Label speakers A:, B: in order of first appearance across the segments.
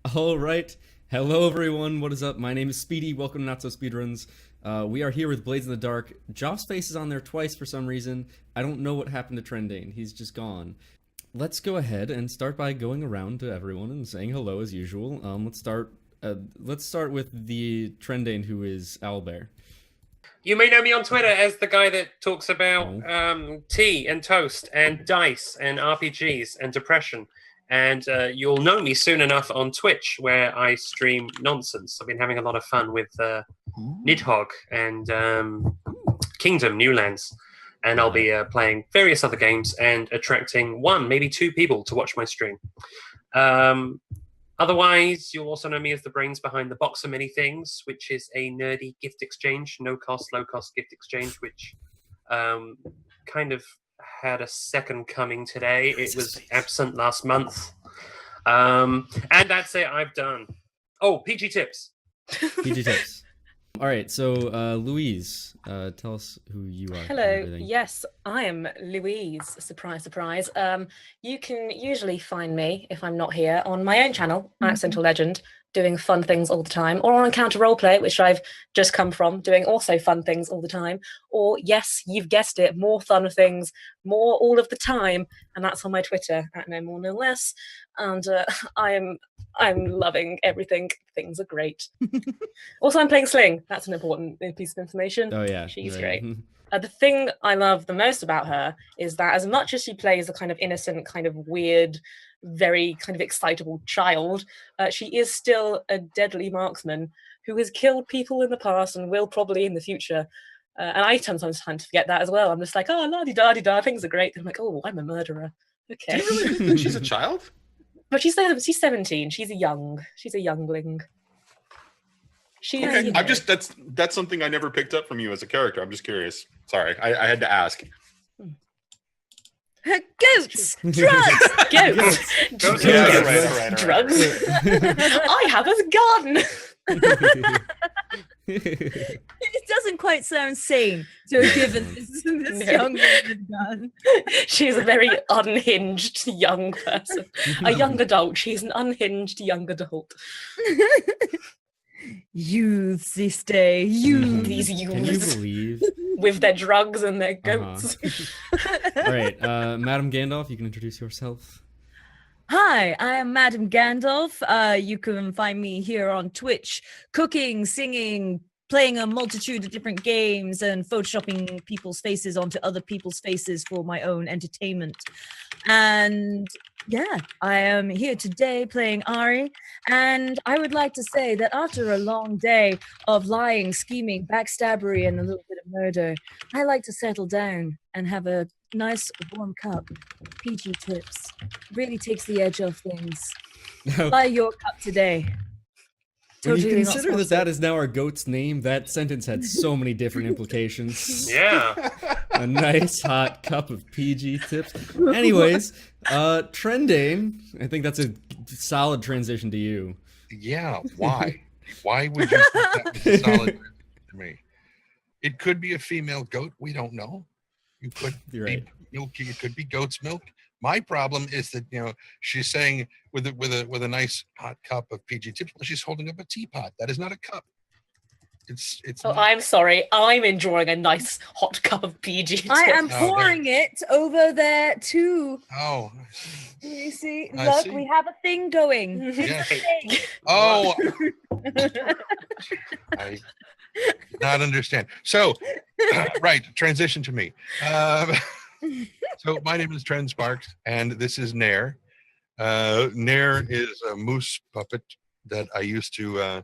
A: All right. Hello, everyone. What is up? My name is Speedy. Welcome to NotSoSpeedRuns. We are here with Blades in the Dark. Joff's face is on there twice for some reason. I don't know what happened to Trendane. He's just gone. Let's go ahead and start by going around to everyone and saying hello as usual. Let's start. Let's start with the Trendane, who is Owlbare.
B: You may know me on Twitter as the guy that talks about tea and toast and dice and RPGs and depression. And you'll know me soon enough on Twitch, where I stream nonsense. I've been having a lot of fun with Nidhogg and Kingdom Newlands. And I'll be playing various other games and attracting one, maybe two people to watch my stream. Otherwise, you'll also know me as the brains behind the Box of Many Things, which is a nerdy gift exchange, no-cost, low-cost gift exchange, which kind of had a second coming today. It was absent last month. And that's it. I'm done. Oh, PG tips.
A: PG tips. All right, so Louise, tell us who you are.
C: Hello. Yes, I am Louise. Surprise, surprise. You can usually find me, if I'm not here, on my own channel, AccidentalLegend, doing fun things all the time, or on Encounter Roleplay, which I've just come from, doing also fun things all the time, or yes, you've guessed it, more fun things, more all of the time, and that's on my Twitter, at no more no less, and I'm loving everything. Things are great. Also, I'm playing Sling. That's an important piece of information.
A: Oh yeah,
C: she's great. The thing I love the most about her is that as much as she plays a kind of innocent, kind of weird, very kind of excitable child, she is still a deadly marksman who has killed people in the past and will probably in the future. And I sometimes tend to forget that as well. I'm just like, oh, la-di-da-di-da, things are great. And I'm like, oh, I'm a murderer. Okay.
D: Do you really think that she's a child?
C: But she's 17. She's a youngling. She
D: okay.
C: you know.
D: I'm just that's something I never picked up from you as a character. I'm just curious. Sorry, I had to ask.
E: Goats, drugs,
C: goats,
D: Yeah, all right.
C: Drugs. I have a gun.
E: It doesn't quite sound sane to have given this young woman a gun.
C: She's a very unhinged young person. A young adult. She's an unhinged young adult.
E: Youths this day.
C: These youths.
A: Can you believe?
C: With their drugs and their goats.
A: All right, MadameGandalf, you can introduce yourself.
E: Hi, I am MadameGandalf. You can find me here on Twitch, cooking, singing, playing a multitude of different games and photoshopping people's faces onto other people's faces for my own entertainment. And yeah, I am here today playing Ari, and I would like to say that after a long day of lying, scheming, backstabbery, and a little bit of murder, I like to settle down and have a nice warm cup. PG tips. Really takes the edge off things. Buy your cup today.
A: When you consider that is now our goat's name, that sentence had so many different implications.
B: Yeah.
A: A nice hot cup of PG tips. Anyways, Trendane, I think that's a solid transition to you.
F: Yeah, why? Why would you think that was a solid transition to me? It could be a female goat, we don't know. You could be milky, it could be goat's milk. My problem is that, you know, she's saying with a nice hot cup of PG tips, she's holding up a teapot. That is not a cup. It's
C: Oh,
F: not.
C: I'm sorry. I'm enjoying a nice hot cup of PG tips.
E: I am pouring it over there too.
F: Oh.
E: You see,
F: I
E: look,
F: see.
E: we have a thing going.
F: Yes. Oh. I not understand. So, right, transition to me. So my name is Trent Sparks, and this is Nair. Nair is a moose puppet that I used to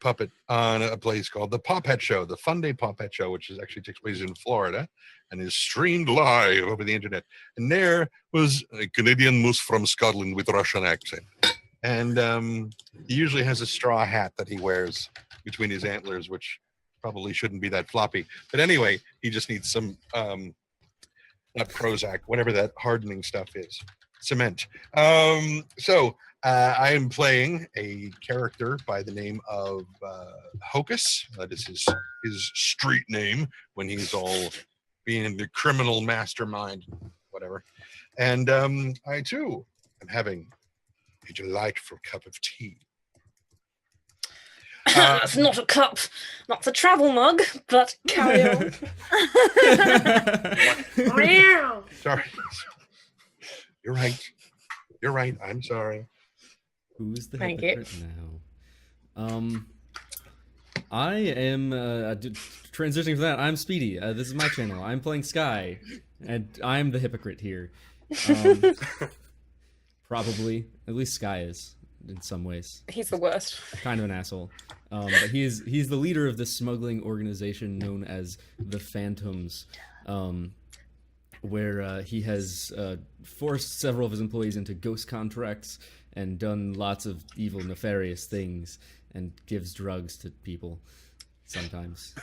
F: puppet on a place called the Paw Pet Show, the Fun Day Paw Pet Show, which actually takes place in Florida and is streamed live over the internet. And Nair was a Canadian moose from Scotland with Russian accent. And he usually has a straw hat that he wears between his antlers, which probably shouldn't be that floppy. But anyway, he just needs some, not Prozac, whatever that hardening stuff is, cement. So I am playing a character by the name of Hocus. That is his street name when he's all being the criminal mastermind, whatever. And I too am having a delightful cup of tea.
C: That's not a cup, not a travel mug, but carry on.
F: Sorry. You're right. You're right. I'm sorry.
A: Who's the
C: Thank you.
A: hypocrite now? I am transitioning from that. I'm Speedy. This is my channel. I'm playing Sky, and I'm the hypocrite here. Probably, at least Sky is in some ways.
C: He's the worst.
A: Kind of an asshole. But he's the leader of this smuggling organization known as the Phantoms, where he has forced several of his employees into ghost contracts and done lots of evil, nefarious things, and gives drugs to people sometimes.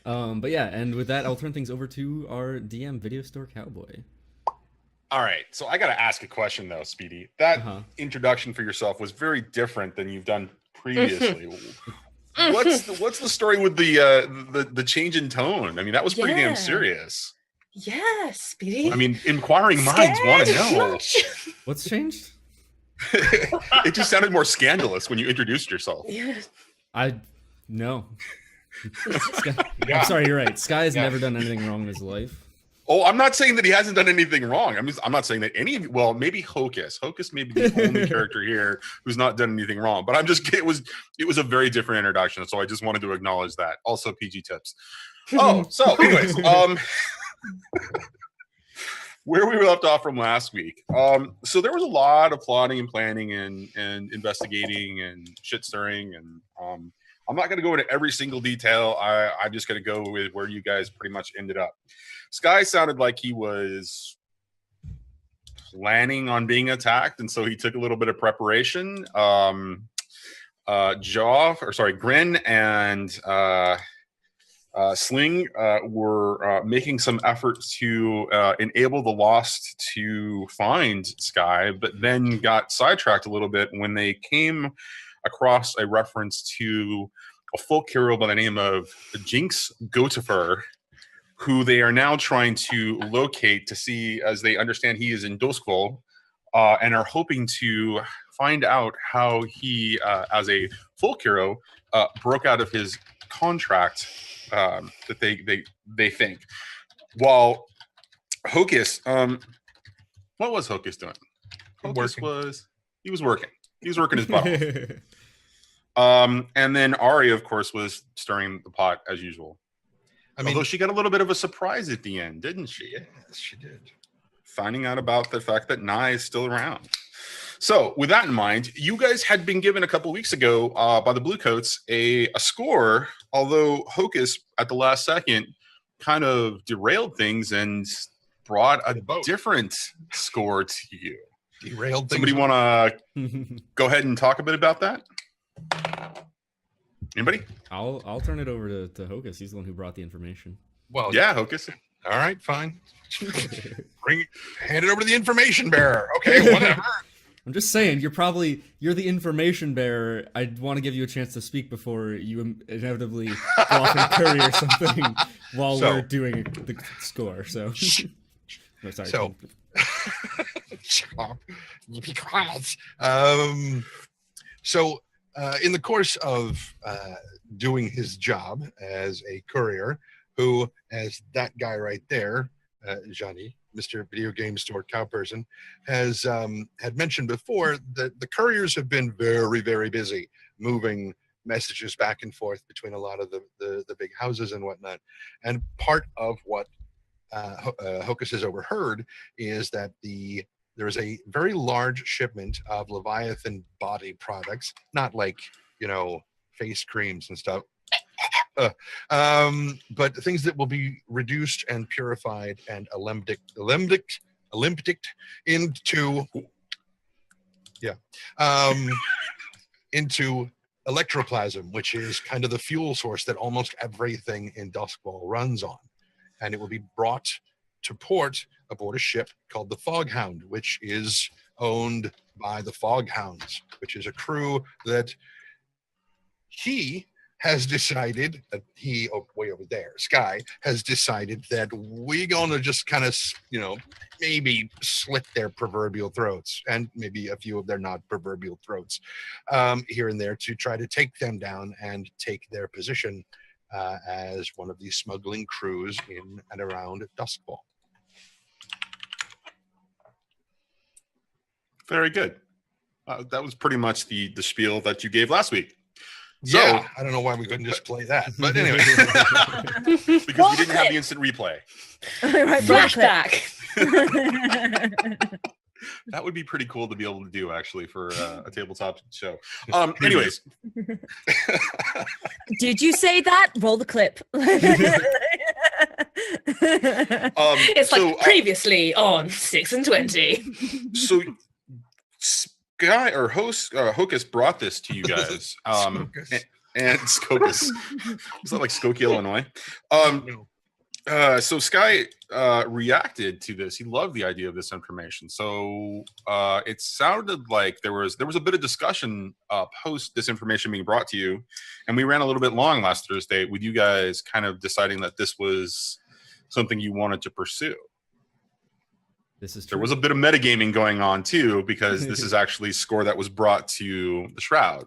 A: But yeah, and with that, I'll turn things over to our DM, VideoStoreCowboy.
D: All right, so I got to ask a question though, Speedy. That introduction for yourself was very different than you've done previously. What's the story with the change in tone? I mean, that was pretty damn serious.
C: Yeah, Speedy.
D: I mean, inquiring minds want to know.
A: What's changed?
D: It just sounded more scandalous when you introduced yourself.
C: Yeah.
A: No. I'm sorry, you're right. Sky has never done anything wrong in his life.
D: Oh, I'm not saying that he hasn't done anything wrong. I'm not saying that well, maybe Hocus. Hocus may be the only character here who's not done anything wrong. But it was a very different introduction, so I just wanted to acknowledge that. Also, PG tips. Oh, so anyways, where we left off from last week. So there was a lot of plotting and planning and investigating and shit stirring, and I'm not going to go into every single detail. I'm just going to go with where you guys pretty much ended up. Sky sounded like he was planning on being attacked, and so he took a little bit of preparation. Grin and Sling were making some efforts to enable the Lost to find Sky, but then got sidetracked a little bit when they came across a reference to a folk hero by the name of Jinx Gotifer, who they are now trying to locate to see, as they understand he is in Doskvol, and are hoping to find out how he, as a folk hero, broke out of his contract that they think. While Hocus, what was Hocus doing? Hocus was working. He was working his butt off. And then Ari, of course, was stirring the pot as usual. I mean, although she got a little bit of a surprise at the end, didn't she?
F: Yes, she did.
D: Finding out about the fact that Nye is still around. So, with that in mind, you guys had been given a couple weeks ago by the Bluecoats a score, although Hocus, at the last second, kind of derailed things and brought a different score to you.
F: Derailed
D: things. Somebody want to go ahead and talk a bit about that? Anybody?
A: I'll turn it over to Hocus. He's the one who brought the information.
F: Well,
D: yeah, Hocus.
F: All right, fine. Hand it over to the information bearer. Okay, whatever.
A: I'm just saying, you're the information bearer. I want to give you a chance to speak before you inevitably go off and curry or something while we're doing the score. So, no, sorry.
F: So, be quiet. So, in the course of doing his job as a courier, who, as that guy right there, Johnny, Mr. Video Game Store Cowperson, has had mentioned before, that the couriers have been very, very busy moving messages back and forth between a lot of the big houses and whatnot. And part of what Hocus has overheard is that there is a very large shipment of Leviathan body products, not like, face creams and stuff, but things that will be reduced and purified and alembic into electroplasm, which is kind of the fuel source that almost everything in Duskball runs on. And it will be brought to port aboard a ship called the Foghound, which is owned by the Foghounds, which is a crew that he has decided that way over there, Sky has decided that we're gonna just kind of, maybe slit their proverbial throats, and maybe a few of their not proverbial throats here and there, to try to take them down and take their position as one of these smuggling crews in and around Duskfall.
D: Very good. That was pretty much the spiel that you gave last week. So,
F: yeah, I don't know why we couldn't just play that, but anyway.
D: Because we didn't have the instant replay.
E: Right,
C: Flashback.
D: That would be pretty cool to be able to do, actually, for a tabletop show. Anyways.
E: Did you say that? Roll the clip.
C: It's like previously on 6 and 20.
D: So, Guy or host Hocus brought this to you guys. And Hocus. Is that like Skokie, Illinois? So Sky reacted to this. He loved the idea of this information. So it sounded like there was a bit of discussion post this information being brought to you, and we ran a little bit long last Thursday with you guys kind of deciding that this was something you wanted to pursue.
A: This is true.
D: There was a bit of metagaming going on too, because this is actually score that was brought to the Shroud.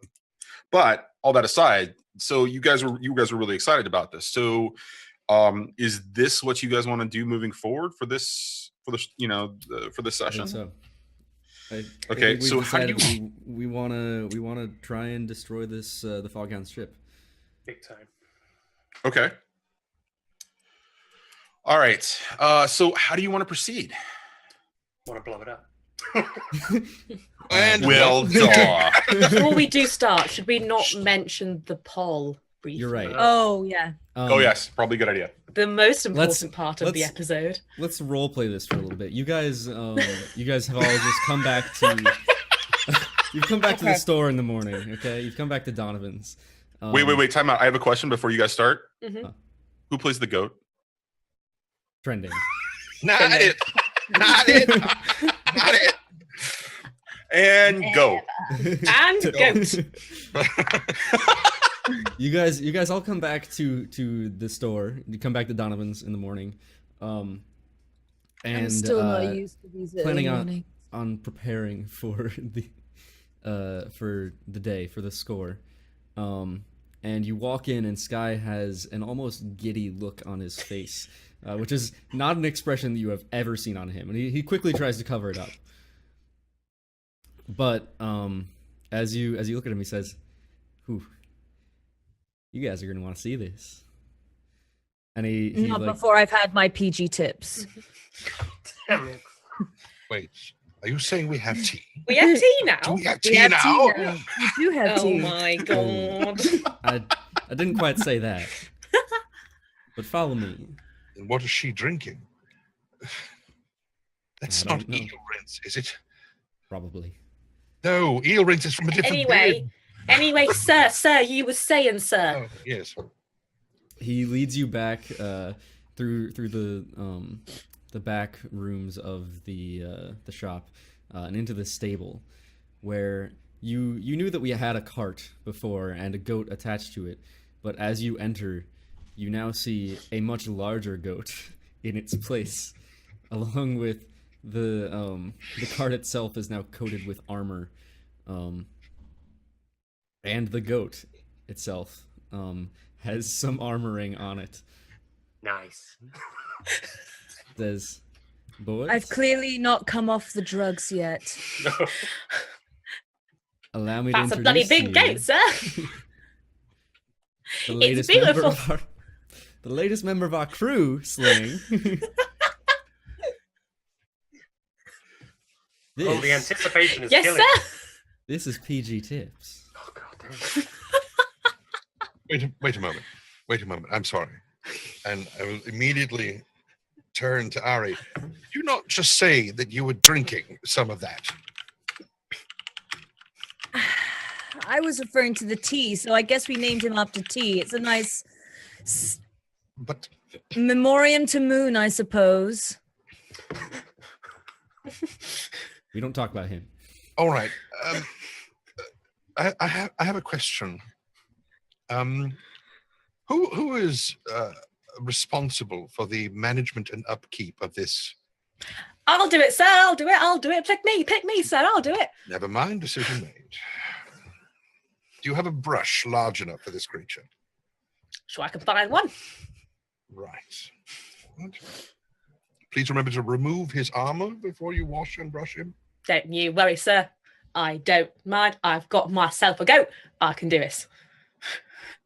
D: But all that aside, so you guys were really excited about this. So is this what you guys want to do moving forward for this session?
A: So
D: okay, so how do you
A: we want to try and destroy this the Foghound's ship?
B: Big time.
D: Okay. All right. So how do you want to proceed?
B: Want to blow it up?
D: And duh.
C: Before we do start, should we not mention the poll briefly?
A: You're right.
E: Oh, yeah.
D: Oh yes, probably a good idea.
C: The most important part of the episode.
A: Let's role play this for a little bit. You guys have all just come back to you've come back to the store in the morning. Okay, you've come back to Donovan's.
D: Wait, time out. I have a question before you guys start.
C: Mm-hmm.
D: Who plays the goat?
A: Trending.
F: Not it. Not it. Not it.
D: And go.
C: And goat.
A: You guys all come back to the store. You come back to Donovan's in the morning. And
E: I'm still not used to these
A: planning on preparing for the day, for the score. And you walk in, and Sky has an almost giddy look on his face, which is not an expression that you have ever seen on him. And he quickly tries to cover it up. But as you look at him, he says, "Whew, you guys are gonna want to see this." And he
E: not before I've had my PG tips.
B: Damn it.
F: Wait, are you saying we have tea?
C: We have tea now.
F: Do we have
E: We
F: tea
E: have
F: now?
E: tea now. We do have
C: Oh
E: tea.
C: my god.
A: I didn't quite say that. But follow me.
F: And what is she drinking? That's
A: I
F: not
A: don't know.
F: eel rinse, is it?
A: Probably.
F: No, eel rinse is from a different
C: Anyway, sir, you were saying, sir.
F: Oh, yes.
A: He leads you back through the back rooms of the shop and into the stable, where you knew that we had a cart before and a goat attached to it, but as you enter, you now see a much larger goat in its place, along with the cart itself is now coated with armor, and the goat itself has some armoring on it.
B: Nice.
A: Says, "Boys,
E: I've clearly not come off the drugs yet.
A: allow me to
C: That's a
A: introduce
C: bloody big
A: you
C: gate, sir.
A: the latest
C: It's
A: member
C: beautiful.
A: of the latest member of our crew, Sling."
B: Oh, the anticipation is
C: Yes,
B: killing.
C: sir.
A: This is PG Tips.
B: Oh god damn.
F: Wait a moment. Wait a moment. I'm sorry. And I will immediately turn to Ari. Did you not just say that you were drinking some of that?
E: I was referring to the tea, so I guess we named him after tea. It's a nice
F: But
E: memoriam to Moon, I suppose.
A: We don't talk about him.
F: all right. I have a question. Who is responsible for the management and upkeep of this?
C: I'll do it, sir. I'll do it. Pick me, sir. I'll do it.
F: Never mind, decision made. Do you have a brush large enough for this creature?
C: Sure, I can find one.
F: Right. What? Please remember to remove his armor before you wash and brush him.
C: Don't you worry, sir. I don't mind. I've got myself a goat. I can do this.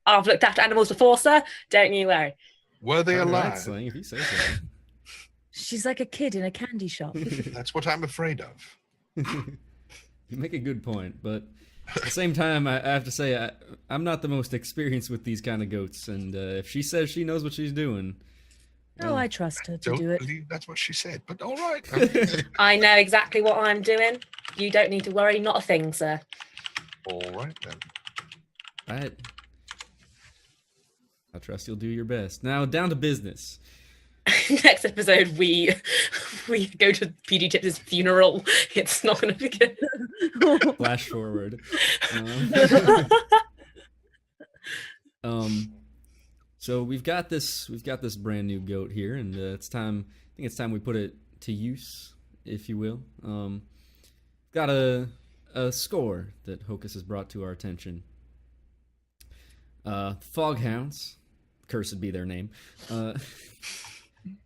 C: I've looked after animals before, sir. Don't you worry.
F: Were they
A: All right,
F: alive?
A: Sling, if you say so.
E: She's like a kid in a candy shop.
F: That's what I'm afraid of.
A: You make a good point, but at the same time, I have to say I'm not the most experienced with these kind of goats, and if she says she knows what she's doing,
E: Oh, I trust her to
F: Don't
E: do it.
F: believe that's what she said, but all right.
C: I know exactly what I'm doing. You don't need to worry, not a thing, sir.
F: All right then.
A: I trust you'll do your best. Now down to business.
C: Next episode, we go to PD Tips' funeral. It's not going to be good.
A: Flash forward. So we've got this brand new goat here, and it's time. I think it's time we put it to use, if you will. Got a score that Hocus has brought to our attention. Foghounds, cursed be their name,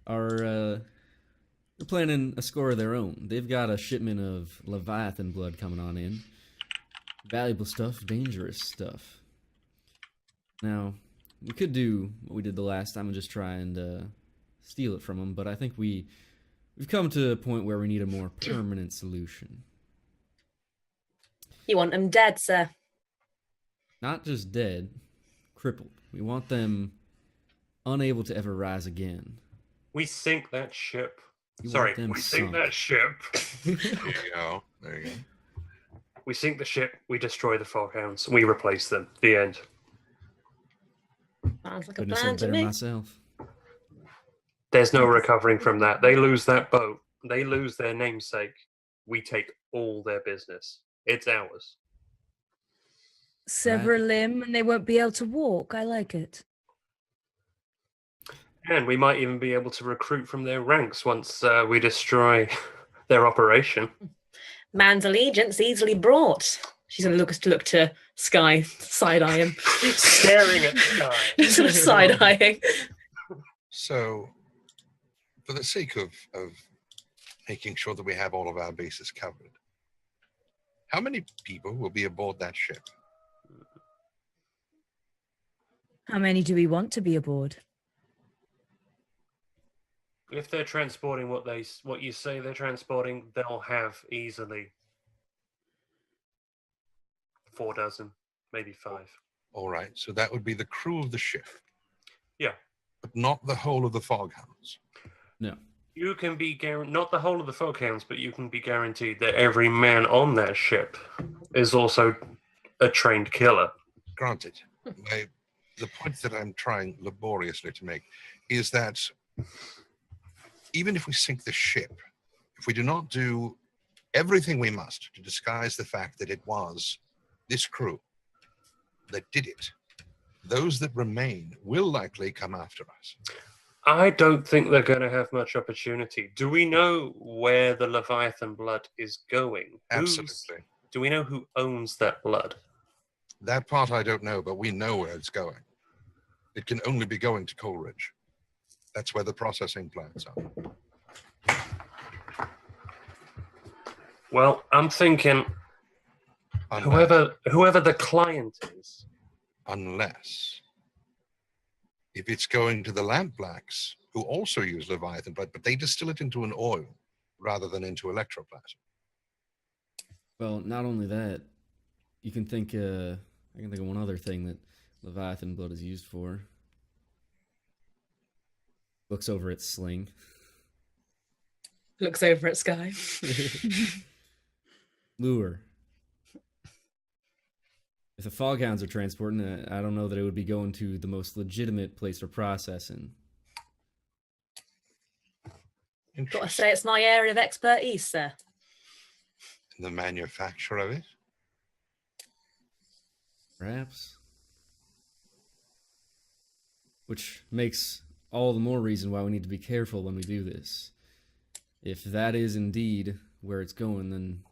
A: are planning a score of their own. They've got a shipment of Leviathan blood coming on in. Valuable stuff, dangerous stuff. Now, we could do what we did the last time and just try and steal it from them, but I think we've come to a point where we need a more permanent solution.
C: You want them dead, sir?
A: Not just dead, crippled. We want them unable to ever rise again.
B: We sink that ship.
A: You
B: Sorry,
A: want them
B: we sink
A: sunk.
B: that ship.
F: There you go. There you go.
B: We sink the ship, we destroy the Foghounds, we replace them. The end.
C: Sounds like a
A: Couldn't have
C: plan
A: said
C: to
A: better
C: me.
A: myself.
B: There's no recovering from that. They lose that boat. They lose their namesake. We take all their business. It's ours.
E: Sever a limb and they won't be able to walk. I like it.
B: And we might even be able to recruit from their ranks once we destroy their operation.
C: Man's allegiance easily brought. She's going to look to Sky, side-eye him.
B: Staring at the sky.
C: Sort of side-eyeing.
F: So, for the sake of making sure that we have all of our bases covered, how many people will be aboard that ship?
E: How many do we want to be aboard?
B: If they're transporting what you say they're transporting, they'll have easily 4 dozen, maybe 5.
F: All right, so that would be the crew of the ship.
B: Yeah.
F: But not the whole of the Foghounds.
A: No.
B: You can be not the whole of the Foghounds, but you can be guaranteed that every man on that ship is also a trained killer.
F: Granted. The point that I'm trying laboriously to make is that even if we sink the ship, if we do not do everything we must to disguise the fact that it was this crew that did it, those that remain will likely come after us.
B: I don't think they're going to have much opportunity. Do we know where the Leviathan blood is going?
F: Absolutely.
B: Do we know who owns that blood?
F: That part I don't know, but we know where it's going. It can only be going to Coleridge. That's where the processing plants are.
B: Well, I'm thinking whoever the client is.
F: Unless if it's going to the lampblacks, who also use Leviathan blood, but they distill it into an oil rather than into electroplasm.
A: Well, not only that, you can think. I can think of one other thing that Leviathan blood is used for. Looks over at Sling.
C: Looks over at Sky.
A: Lure. If the Foghounds are transporting it, I don't know that it would be going to the most legitimate place for processing.
C: Got to say it's my area of expertise, sir.
F: The manufacture of it?
A: Perhaps. which makes all the more reason why we need to be careful when we do this. If that is indeed where it's going, then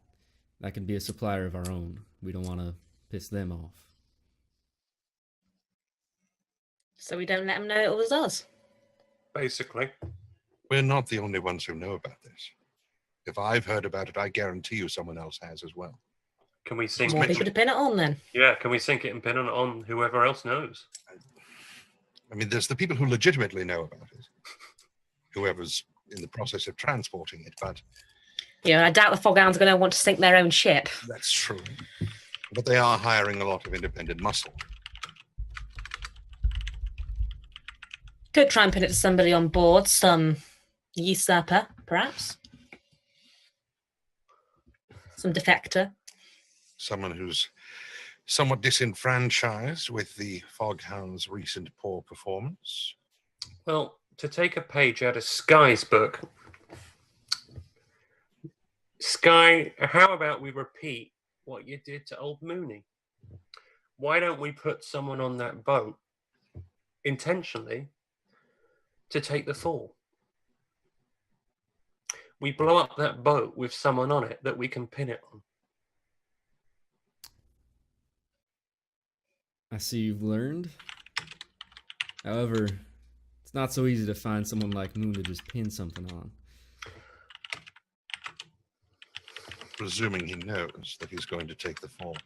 A: that could be a supplier of our own. We don't want to piss them off.
C: So we don't let them know it was us.
B: Basically.
F: We're not the only ones who know about this. If I've heard about it, I guarantee you someone else has as well.
B: Can we sync
C: More
B: it?
C: people to pin it on then.
B: Yeah, can we sync it and pin it on whoever else knows?
F: I mean, there's the people who legitimately know about it, whoever's in the process of transporting it, but
C: Yeah, I doubt the Foghounds are going to want to sink their own ship.
F: that's true. But they are hiring a lot of independent muscle.
C: Could try and pin it to somebody on board, some usurper, perhaps. Some defector.
F: Someone who's somewhat disenfranchised with the Foghound's recent poor performance.
B: Well, to take a page out of Sky's book, Sky, how about we repeat what you did to old Mooney? Why don't we put someone on that boat intentionally to take the fall? We blow up that boat with someone on it that we can pin it on.
A: I see you've learned. However, it's not so easy to find someone like Moon to just pin something on.
F: Presuming he knows that he's going to take the fall.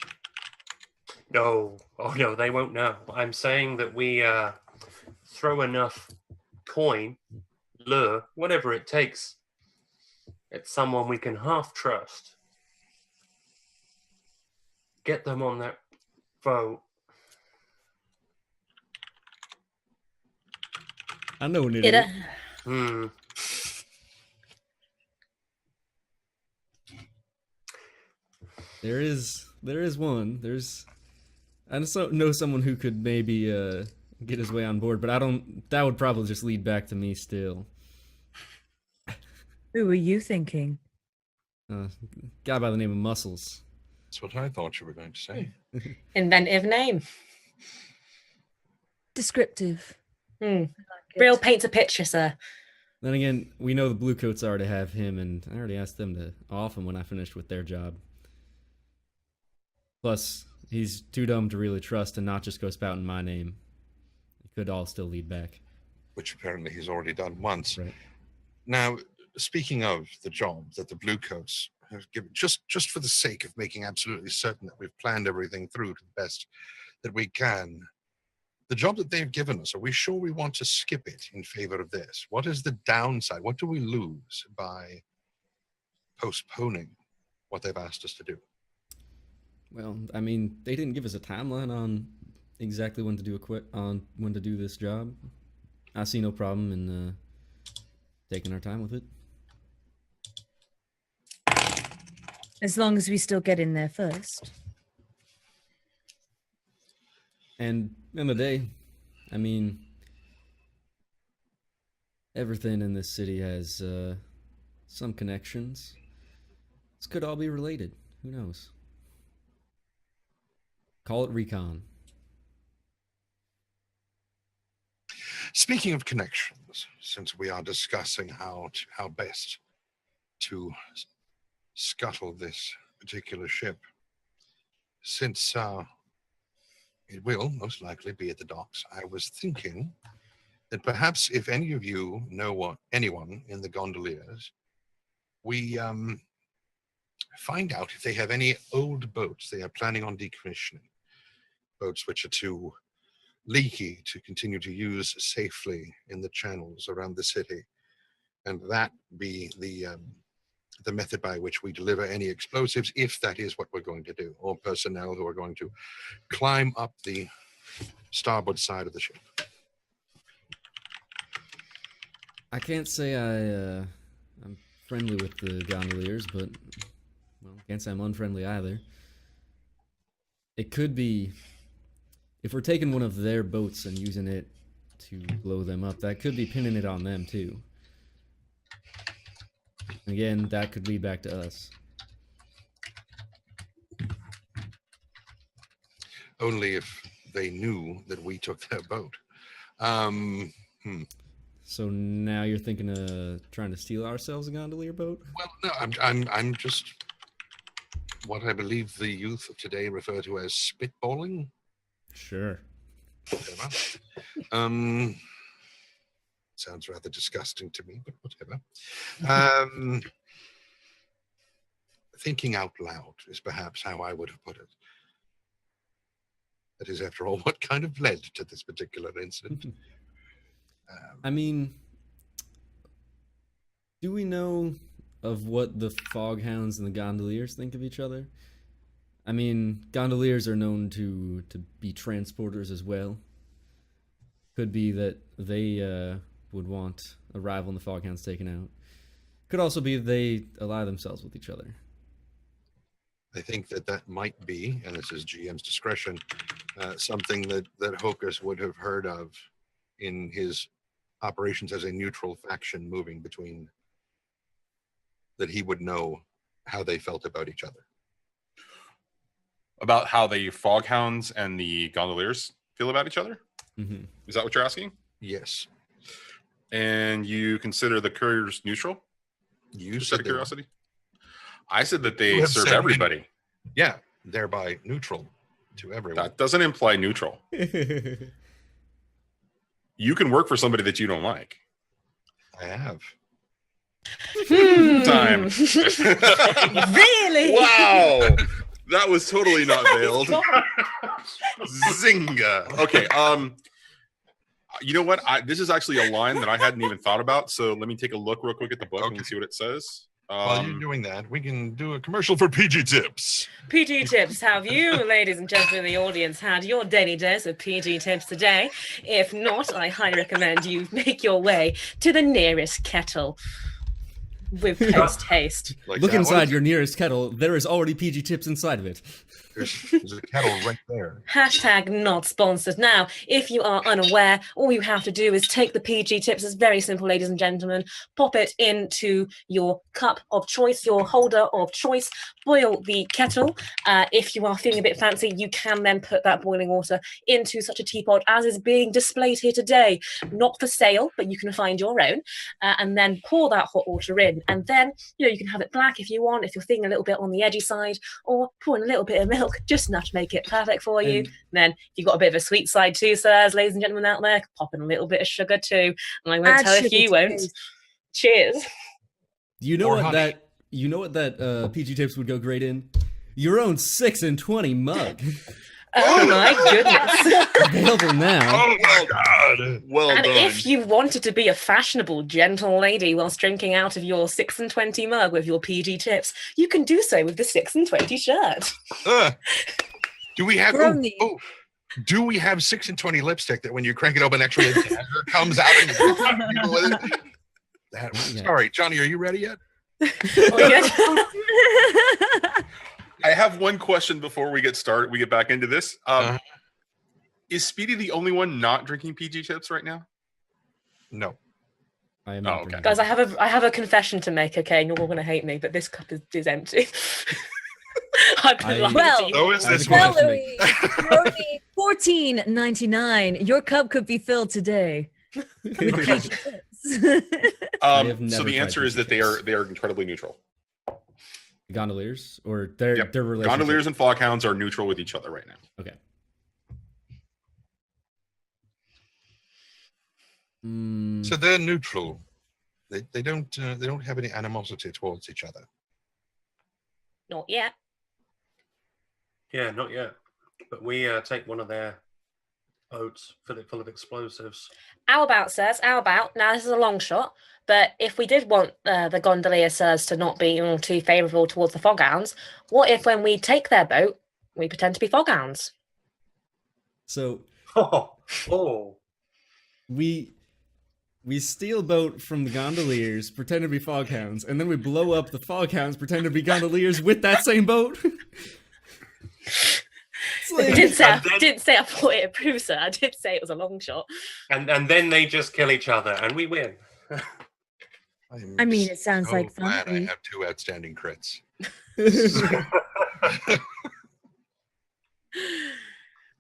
B: No, oh no, they won't know. I'm saying that we throw enough coin, lure, whatever it takes, at someone we can half trust. Get them on that boat.
A: I know an
C: Did
A: idiot.
C: it?
A: There is one. I just know someone who could maybe get his way on board, but I don't. That would probably just lead back to me still.
E: Who were you thinking?
A: Guy by the name of Muscles.
F: That's what I thought you were going to say.
C: Inventive name.
E: Descriptive.
C: Real paints a picture, sir.
A: Then again, we know the Bluecoats are to have him, and I already asked them to off him when I finished with their job. Plus, he's too dumb to really trust and not just go spouting my name. It could all still lead back.
F: Which apparently he's already done once.
A: Right.
F: Now, speaking of the job that the Bluecoats have given, just for the sake of making absolutely certain that we've planned everything through to the best that we can, the job that they've given us, are we sure we want to skip it in favor of this? What is the downside? What do we lose by postponing what they've asked us to do?
A: Well, I mean, they didn't give us a timeline on exactly when to do this job. I see no problem in taking our time with it.
E: As long as we still get in there first.
A: And in the day, I mean, everything in this city has some connections. This could all be related. Who knows? Call it recon.
F: Speaking of connections, since we are discussing how best to scuttle this particular ship, since it will most likely be at the docks, I was thinking that perhaps if any of you know anyone in the gondoliers, we find out if they have any old boats they are planning on decommissioning. Boats which are too leaky to continue to use safely in the channels around the city, and that be the method by which we deliver any explosives, if that is what we're going to do, or personnel who are going to climb up the starboard side of the ship.
A: I can't say I'm friendly with the gondoliers, but well, can't say I'm unfriendly either. It could be, if we're taking one of their boats and using it to blow them up, that could be pinning it on them too. Again, that could lead back to us.
F: Only if they knew that we took their boat.
A: So now you're thinking of trying to steal ourselves a gondolier boat?
F: Well, no, I'm just what I believe the youth of today refer to as spitballing.
A: Sure.
F: Whatever. Sounds rather disgusting to me, but whatever. Thinking out loud is perhaps how I would have put it. That is, after all, what kind of led to this particular incident.
A: I mean, do we know of what the foghounds and the gondoliers think of each other? I mean, gondoliers are known to be transporters as well. Could be that they would want a rival in the foghounds taken out. Could also be they ally themselves with each other.
F: I think that might be, and this is GM's discretion, something that Hocus would have heard of in his operations as a neutral faction moving between, that he would know how they felt about each other.
D: About how the foghounds and the gondoliers feel about each other?
A: Mm-hmm.
D: Is that what you're asking?
F: Yes.
D: And you consider the couriers neutral?
F: You
D: Just out
F: said
D: of
F: they were.
D: curiosity? I said that they
F: You have
D: serve
F: said
D: everybody.
F: Yeah, thereby neutral to everyone.
D: That doesn't imply neutral. You can work for somebody that you don't like.
F: I have.
D: Time.
E: Really?
D: Wow. That was totally not veiled. Zinga. Okay. You know what? This is actually a line that I hadn't even thought about. So let me take a look real quick at the book and see what it says.
F: While you're doing that, we can do a commercial for PG Tips.
C: PG Tips, have you, ladies and gentlemen in the audience, had your daily dose of PG Tips today? If not, I highly recommend you make your way to the nearest kettle with post haste.
F: Like
A: Look
F: that
A: inside
F: one?
A: your nearest kettle. There is already PG Tips inside of it.
F: There's a kettle right there.
C: Hashtag not sponsored. Now, if you are unaware, all you have to do is take the PG Tips. It's very simple, ladies and gentlemen. Pop it into your cup of choice, your holder of choice. Boil the kettle. If you are feeling a bit fancy, you can then put that boiling water into such a teapot as is being displayed here today. Not for sale, but you can find your own. And then pour that hot water in. And then, you can have it black if you want, if you're feeling a little bit on the edgy side, or pour in a little bit of milk, just enough to make it perfect for you.
A: And
C: then, if you've got a bit of a sweet side too, sirs, ladies and gentlemen out there, pop in a little bit of sugar too. And I won't
E: Add
C: tell if
E: sugar
C: you
E: to
C: won't.
E: taste.
C: Cheers.
A: You know
F: Or
A: what
F: honey.
A: that PG Tips would go great in? Your own 6 and 20 mug.
C: Oh my goodness.
A: Available now.
F: Oh my God!
D: Well
C: And
D: done.
C: if you wanted to be a fashionable, gentle lady whilst drinking out of your 6 and 20 mug with your PG Tips, you can do so with the 6 and 20 shirt.
F: Do we have?
E: Brony.
F: Do we have 6 and 20 lipstick that when you crank it open, actually a dagger comes out and you go with it?
A: Yeah.
F: Sorry, Johnny, are you ready yet?
C: Oh, yeah.
D: I have one question before we get started. We get back into this. Is Speedy the only one not drinking PG Tips right now?
F: No.
A: I am
D: Oh,
A: not
D: okay.
A: drinking.
C: Guys, I have a confession to make, okay? And you're all going to hate me, but this cup is empty. I've been lying
E: Well,
C: to you.
F: So is
A: I have
F: this
A: a
F: one.
A: confession to
E: Well,
A: make.
E: Louis, $14.99. Your cup could be filled today.
A: I have
D: So
A: never
D: the
A: tried
D: answer is
A: PG
D: that they are incredibly neutral.
A: Gondoliers or their
D: Yep.
A: relationship.
D: Gondoliers and foghounds are neutral with each other right now.
A: Okay. Mm,
F: So they're neutral. They don't have any animosity towards each other.
C: Not yet.
B: Yeah, not yet. But we take one of their boats, fill it full of explosives.
C: How about, sirs? How about? Now, this is a long shot, but if we did want the gondolier sirs to not be too favourable towards the foghounds, what if when we take their boat, we pretend to be foghounds?
A: so
B: Oh,
A: we steal boat from the gondoliers, pretend to be foghounds, and then we blow up the foghounds, pretend to be gondoliers with that same boat.
C: I didn't say I thought it approved, sir. I did say it was a long shot.
B: and then they just kill each other, and we win.
E: I mean, it sounds
F: so
E: like fun.
F: glad I have 2 outstanding crits.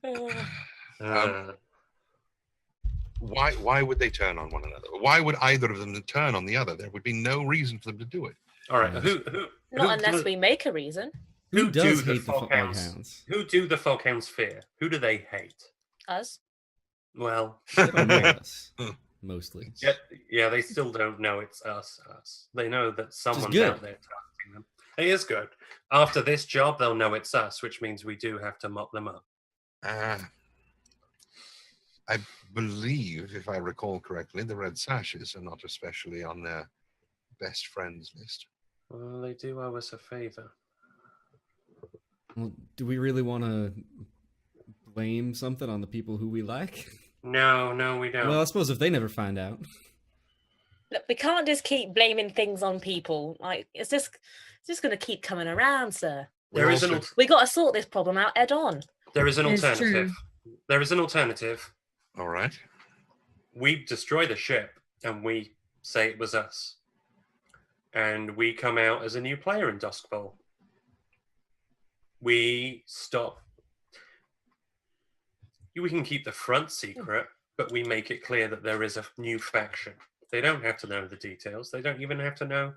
C: Oh.
B: Uh,
F: Why would they turn on one another? Why would either of them turn on the other? There would be no reason for them to do it.
B: All right.
A: Yeah.
C: Not unless we make a reason.
A: Who
B: do
A: does
B: the
A: hate the
B: Foghounds?
A: Foghounds?
B: Who do the Foghounds fear? Who do they hate?
C: Us.
B: Well,
A: They don't know us, mostly.
B: yeah, they still don't know it's us. They know that someone's
A: good.
B: out there targeting them. It is good. After this job, they'll know it's us, which means we do have to mop them up.
F: I believe, if I recall correctly, the Red Sashes are not especially on their best friends list.
B: Well, they do owe us a favor.
A: Well, do we really want to blame something on the people who we like?
B: No, we don't.
A: Well, I suppose if they never find out.
C: Look, we can't just keep blaming things on people. Like it's just going to keep coming around, sir.
B: There is
F: also-
C: We got to sort this problem out head on.
B: There is an
E: It's
B: alternative. There is an alternative.
F: All right.
B: We destroy the ship and we say it was us. And we come out as a new player in Dusk Bowl. We stop. We can keep the front secret, but we make it clear that there is a new faction. They don't have to know the details. They don't even have to know.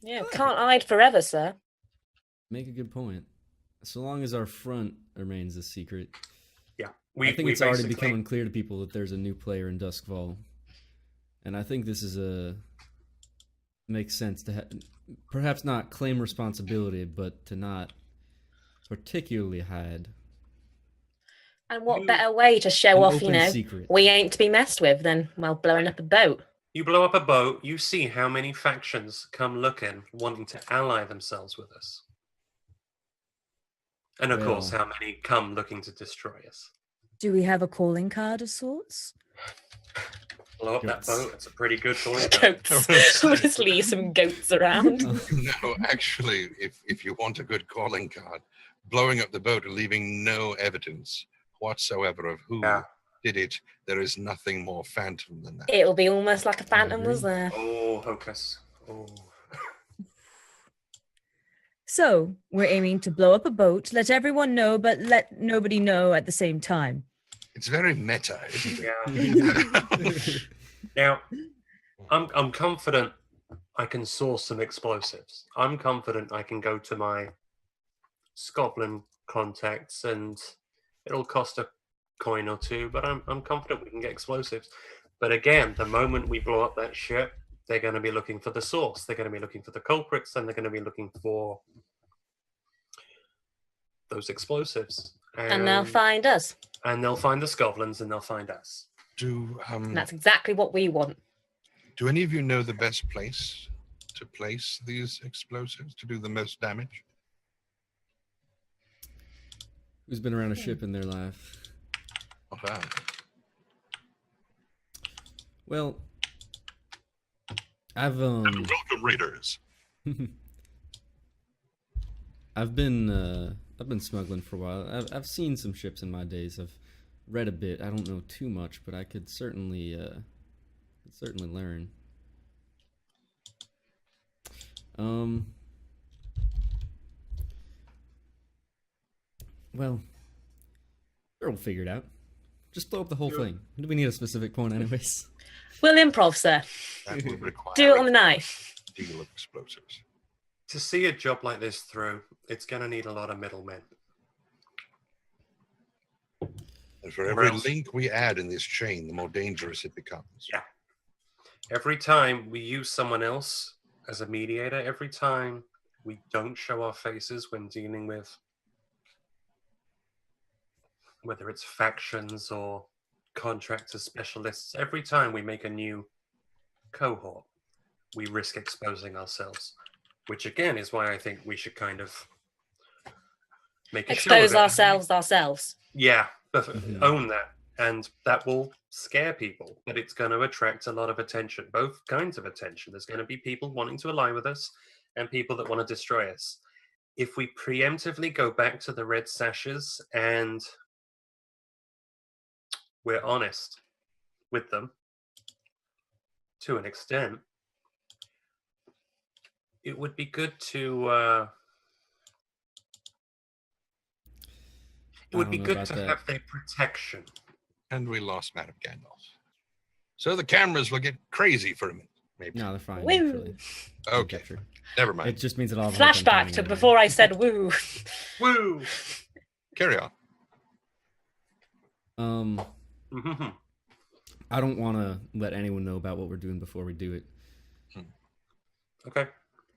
C: Yeah, can't hide forever, sir.
A: Make a good point. So long as our front remains a secret.
B: Yeah.
A: I think it's already
B: basically-
A: becoming clear to people that there's a new player in Duskfall. And I think this is makes sense to perhaps not claim responsibility, but to not particularly hide
C: And what better way to show
A: an
C: off,
A: open secret.
C: we ain't to be messed with than, well, blowing up a boat.
B: You blow up a boat, you see how many factions come looking, wanting to ally themselves with us. And of course,
A: Well-
B: how many come looking to destroy us.
E: Do we have a calling card of sorts?
B: Blow up
A: Goats.
B: that boat, it's a pretty good point.
C: Goats. We'll just leave some goats around.
F: No, actually, if you want a good calling card, blowing up the boat and leaving no evidence whatsoever of who
B: Yeah.
F: did it, there is nothing more phantom than that.
C: It'll be almost like a phantom was
A: agree.
C: there.
B: Oh, Hocus. Oh.
E: So we're aiming to blow up a boat, let everyone know, but let nobody know at the same time.
F: It's very meta, isn't it?
B: Yeah. Now, I'm confident I can source some explosives. I'm confident I can go to my Scotland contacts and it'll cost a coin or two, but I'm confident we can get explosives. But again, the moment we blow up that ship, they're going to be looking for the source. They're going to be looking for the culprits, and they're going to be looking for those explosives.
C: And they'll find us.
B: And they'll find the Scotlands, and they'll find us.
C: And that's exactly what we want.
F: Do any of you know the best place to place these explosives to do the most damage?
A: Who's been around a ship in their life?
F: Not I.
A: Well, I've
F: Welcome, raiders.
A: I've been smuggling for a while. I've seen some ships in my days. I've read a bit. I don't know too much, but I could certainly learn. Well, we'll figure it out. Just blow up the whole thing. Do we need a specific point, anyways?
C: We'll improv, sir.
F: That would require
C: Do it on the night.
F: a deal of explosives.
B: To see a job like this through, it's going to need a lot of middlemen.
F: And for every
B: else-
F: link we add in this chain, the more dangerous it becomes.
B: Yeah. Every time we use someone else as a mediator, every time we don't show our faces when dealing with whether it's factions or contractors, specialists, every time we make a new cohort, we risk exposing ourselves, which again is why I think we should kind of make a show of
C: Expose
B: it.
C: ourselves.
B: Yeah,
A: Mhm.
B: own that. And that will scare people, but it's going to attract a lot of attention, both kinds of attention. There's going to be people wanting to ally with us and people that want to destroy us. If we preemptively go back to the red sashes and we're honest with them to an extent, it would be good to it would
A: I
B: be
A: don't know
B: good
A: about
B: to
A: that.
B: have their protection.
F: And we lost MadameGandalf. So the cameras will get crazy for a minute, maybe.
A: No, they're fine.
C: Woo.
A: Actually.
F: Okay,
A: Captured.
F: never
A: It
F: mind.
A: just means that I'll have a hard time
C: Flashback
A: finding
C: to
A: it
C: before I said woo.
B: Woo!
F: Carry on.
A: anyway. I don't want to let anyone know about what we're doing before we do it.
B: Okay.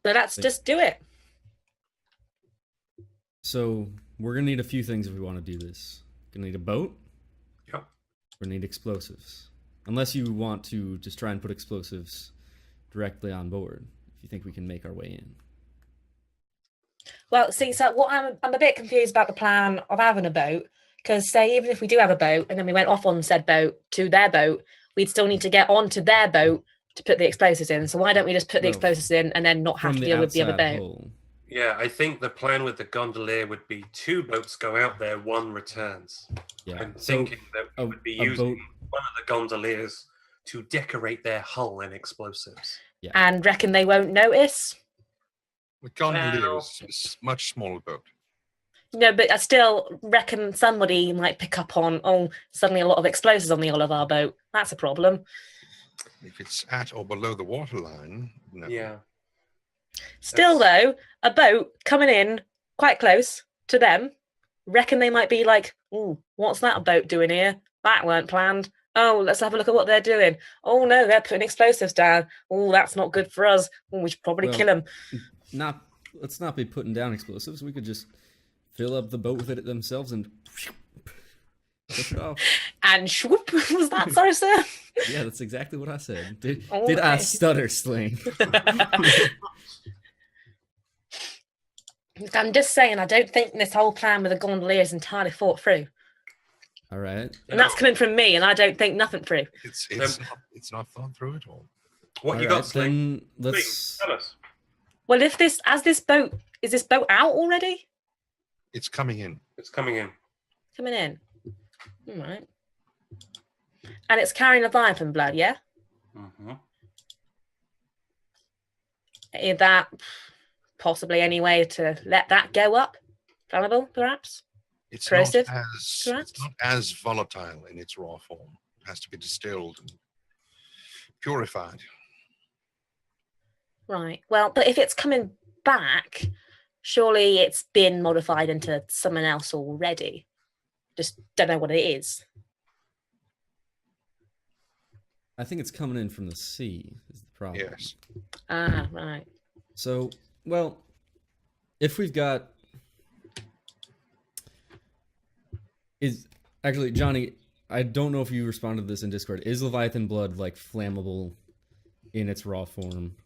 C: So let's just do it.
A: So we're gonna need a few things if we want to do this. Gonna need a boat.
B: Yep.
A: We're gonna need explosives. Unless you want to just try and put explosives directly on board. If you think we can make our way in.
C: Well, see, so what I'm a bit confused about the plan of having a boat, because say even if we do have a boat and then we went off on said boat to their boat, we'd still need to get onto their boat to put the explosives in. So why don't we just put the
A: Well,
C: explosives in and then not have
A: From
C: to
A: the
C: deal with the other
A: outside
C: boat?
A: hull.
B: Yeah, I think the plan with the gondolier would be 2 boats go out there, 1 returns.
A: Yeah.
B: I'm
A: So
B: thinking that we would be
A: a
B: using
A: boat.
B: one of the gondoliers to decorate their hull in explosives.
A: Yeah.
C: And reckon they won't notice?
F: The gondolier
B: Well-
F: is a much smaller boat.
C: No, but I still reckon somebody might pick up on, oh, suddenly a lot of explosives on the hull of our boat. That's a problem.
F: If it's at or below the waterline, no.
B: Yeah.
C: Still, though, a boat coming in quite close to them, reckon they might be like, ooh, what's that boat doing here? That weren't planned. Oh, let's have a look at what they're doing. Oh, no, they're putting explosives down. Oh, that's not good for us. Oh, we should probably
A: Well,
C: kill them.
A: Let's not be putting down explosives. We could just fill up the boat with it themselves and push it off.
C: And swoop, was that, sorry, sir?
A: Yeah, that's exactly what I said. Did I
C: Alright.
A: stutter, Sling?
C: I'm just saying, I don't think this whole plan with the gondolier is entirely thought through.
A: All right.
C: And that's coming from me, and I don't think nothing through.
F: It's not thought through at all.
B: What you
A: All right,
B: got, Sling?
A: then let's.
B: Please, tell us.
C: Well, is this boat out already?
F: It's coming in.
B: It's coming in.
C: Coming in. All right. And it's carrying Leviathan blood, yeah?
B: Mm-hmm.
C: Is that possibly any way to let that go up? Flammable, perhaps?
F: It's
C: Corrosive,
F: not as
C: perhaps?
F: it's not as volatile in its raw form. It has to be distilled and purified.
C: Right. Well, but if it's coming back, surely it's been modified into someone else already. Just don't know what it is.
A: I think it's coming in from the sea. Is the problem?
F: Yes.
C: Ah, right.
A: So, well, if we've got is actually Johnny, I don't know if you responded to this in Discord. Is Leviathan blood like flammable in its raw form?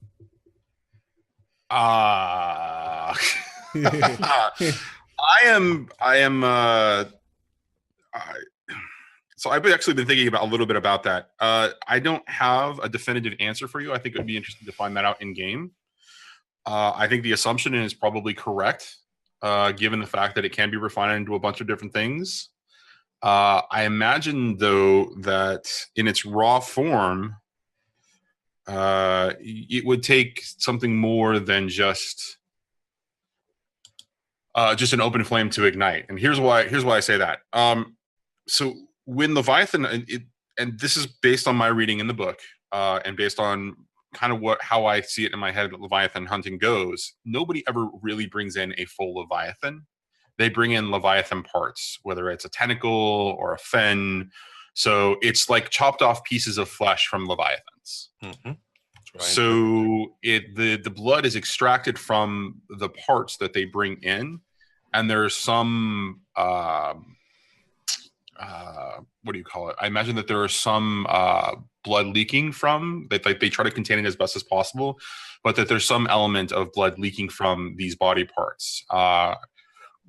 D: I am. So I've actually been thinking about a little bit about that. I don't have a definitive answer for you. I think it would be interesting to find that out in game. I think the assumption is probably correct, given the fact that it can be refined into a bunch of different things. I imagine, though, that in its raw form, it would take something more than just an open flame to ignite. And here's why I say that. So when Leviathan, and this is based on my reading in the book, and based on kind of how I see it in my head, Leviathan hunting goes, nobody ever really brings in a full Leviathan. They bring in Leviathan parts, whether it's a tentacle or a fin. So it's like chopped off pieces of flesh from Leviathans.
F: Mm-hmm.
D: So the blood is extracted from the parts that they bring in, and there's some what do you call it? I imagine that there are some blood leaking from that. Like they try to contain it as best as possible, but that there's some element of blood leaking from these body parts.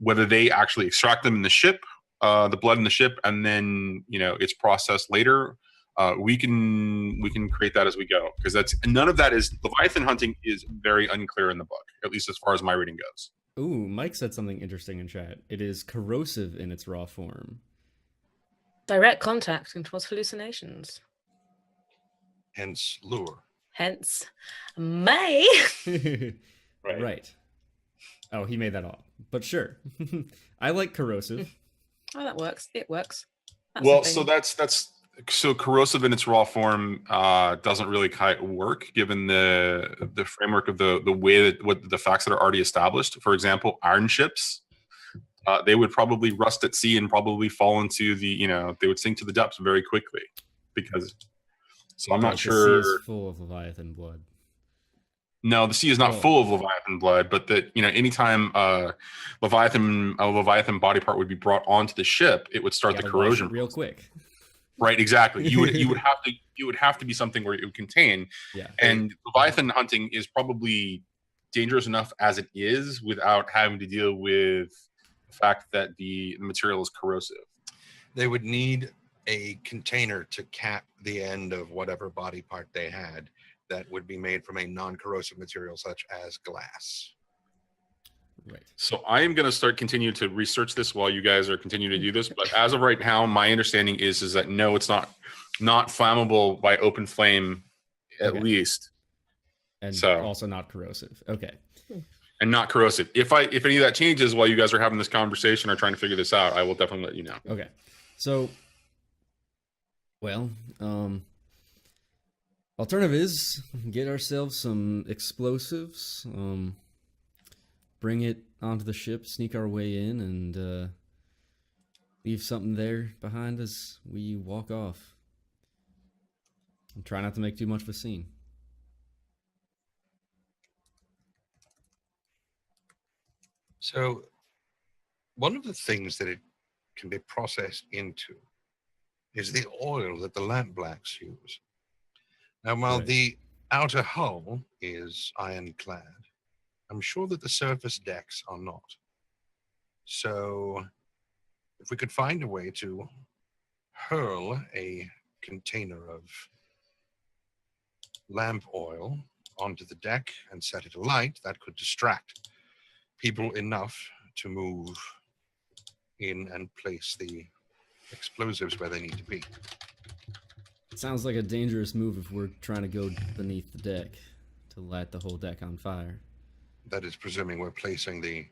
D: Whether they actually extract them in the ship, the blood in the ship, and then it's processed later. We can create that as we go, because none of that is Leviathan hunting is very unclear in the book, at least as far as my reading goes.
A: Ooh, Mike said something interesting in chat. It is corrosive in its raw form.
C: Direct contact can cause hallucinations.
F: Hence lure.
C: Hence, may.
A: Right. Oh, he made that up. But sure. I like corrosive.
C: Oh, that works. It works. That's
D: Well,
C: a
D: so
C: thing.
D: that's so corrosive in its raw form doesn't really quite work given the framework of the way that what the facts that are already established. For example, iron ships, they would probably rust at sea and probably fall into they would sink to the depths very quickly because. So I'm not
A: Right, the sea is
D: sure.
A: full of Leviathan blood.
D: No, the sea is not
A: Well-
D: full of Leviathan blood, but that anytime a Leviathan body part would be brought onto the ship, it would start the
A: Gotta wash
D: corrosion
A: it real quick.
D: Right, exactly. You would have to be something where it would contain.
A: Yeah.
D: And Leviathan hunting is probably dangerous enough as it is without having to deal with the fact that the material is corrosive.
F: They would need a container to cap the end of whatever body part they had that would be made from a non-corrosive material such as glass.
A: Right.
D: So I am going to continue to research this while you guys are continuing to do this. But as of right now, my understanding is that no, it's not flammable by open flame, at
A: Okay.
D: least,
A: And
D: So-
A: also not corrosive. Okay.
D: and not corrosive. If any of that changes while you guys are having this conversation or trying to figure this out, I will definitely let you know.
A: Okay. So, well, alternative is get ourselves some explosives, bring it onto the ship, sneak our way in, and leave something there behind as we walk off. And try not to make too much of a scene.
F: So one of the things that it can be processed into is the oil that the lampblacks use. Now, while
A: Right.
F: the outer hull is ironclad, I'm sure that the surface decks are not. So if we could find a way to hurl a container of lamp oil onto the deck and set it alight, that could distract people enough to move in and place the explosives where they need to be.
A: It sounds like a dangerous move if we're trying to go beneath the deck to light the whole deck on fire.
F: That is presuming we're placing the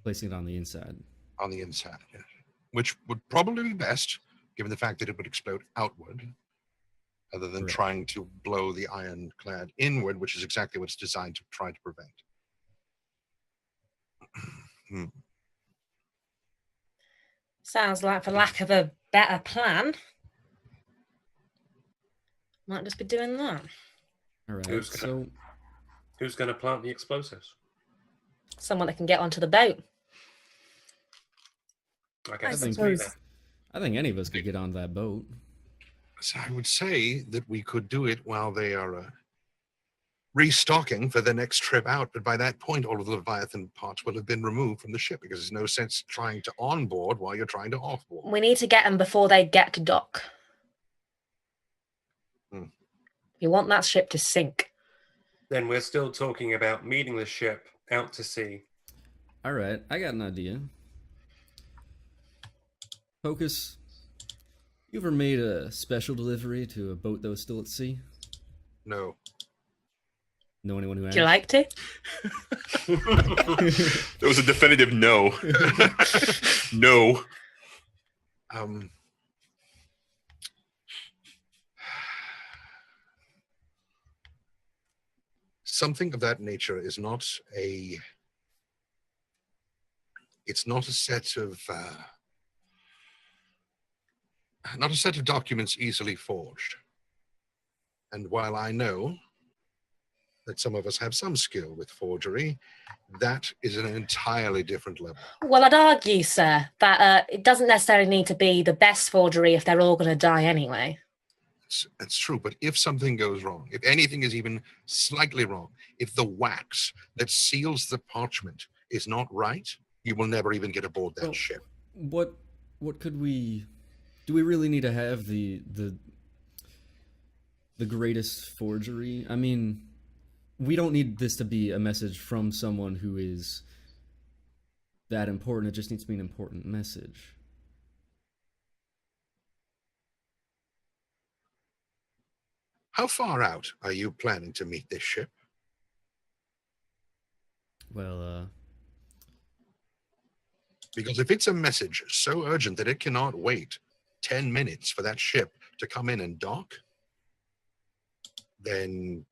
A: Placing it on the inside.
F: on the inside, yes. Which would probably be best, given the fact that it would explode outward, other than
A: Correct.
F: trying to blow the ironclad inward, which is exactly what it's designed to try to prevent.
C: Sounds like, for lack of a better plan, might just be doing that.
A: All right.
B: Who's gonna-
A: So
B: Who's going to plant the explosives?
C: Someone that can get onto the boat.
B: I guess
A: I
B: that's
A: think-
B: me then.
A: I think any of us could get on that boat.
F: So I would say that we could do it while they are restocking for the next trip out, but by that point, all of the Leviathan parts will have been removed from the ship because there's no sense trying to onboard while you're trying to offboard.
C: We need to get them before they get to dock. You want that ship to sink.
B: Then we're still talking about meeting the ship out to sea.
A: All right, I got an idea. Hocus, you ever made a special delivery to a boat that was still at sea?
F: No.
A: Know anyone who has?
C: Would you like to?
D: It was a definitive no. No.
F: Something of that nature is not a. It's not a set of. Not a set of documents easily forged. And while I know that some of us have some skill with forgery, that is an entirely different level.
C: Well, I'd argue, sir, that it doesn't necessarily need to be the best forgery if they're all going to die anyway.
F: That's true, but if something goes wrong, if anything is even slightly wrong, if the wax that seals the parchment is not right, you will never even get aboard that
A: Well,
F: ship.
A: What could we? Do we really need to have the greatest forgery? I mean, we don't need this to be a message from someone who is that important. It just needs to be an important message.
F: How far out are you planning to meet this ship?
A: Well,
F: Because if it's a message so urgent that it cannot wait 10 minutes for that ship to come in and dock, then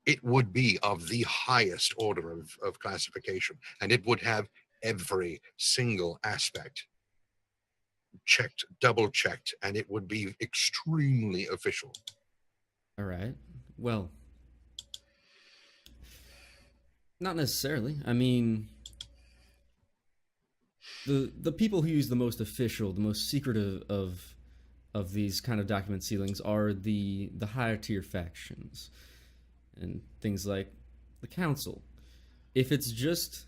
F: it would be of the highest order of classification, and it would have every single aspect checked, double checked, and it would be extremely official.
A: All right. Well, not necessarily. I mean, the people who use the most official, the most secretive of these kind of document sealings are the higher tier factions and things like the council. If it's just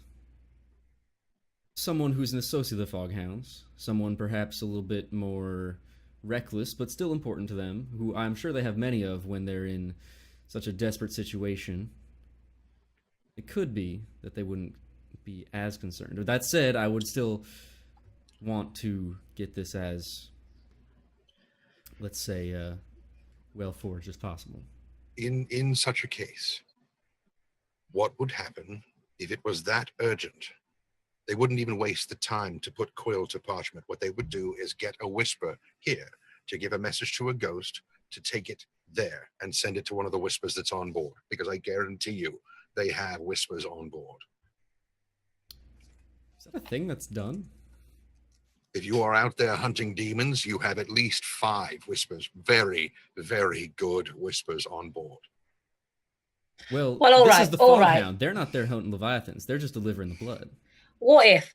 A: someone who's an associate of the Foghounds, someone perhaps a little bit more reckless but still important to them, who I'm sure they have many of when they're in such a desperate situation, it could be that they wouldn't be as concerned. That said, I would still want to get this as, let's say, well forged as possible.
F: In such a case, what would happen if it was that urgent? They wouldn't even waste the time to put quill to parchment. What they would do is get a whisper here to give a message to a ghost to take it there and send it to one of the whispers that's on board, because I guarantee you they have whispers on board.
A: Is that a thing that's done?
F: If you are out there hunting demons, you have at least 5 whispers, very, very good whispers on board.
A: Well,
C: all
A: this
C: right,
A: is the
C: all
A: Foghound.
C: right.
A: They're not there hunting Leviathans. They're just delivering the blood.
C: What if,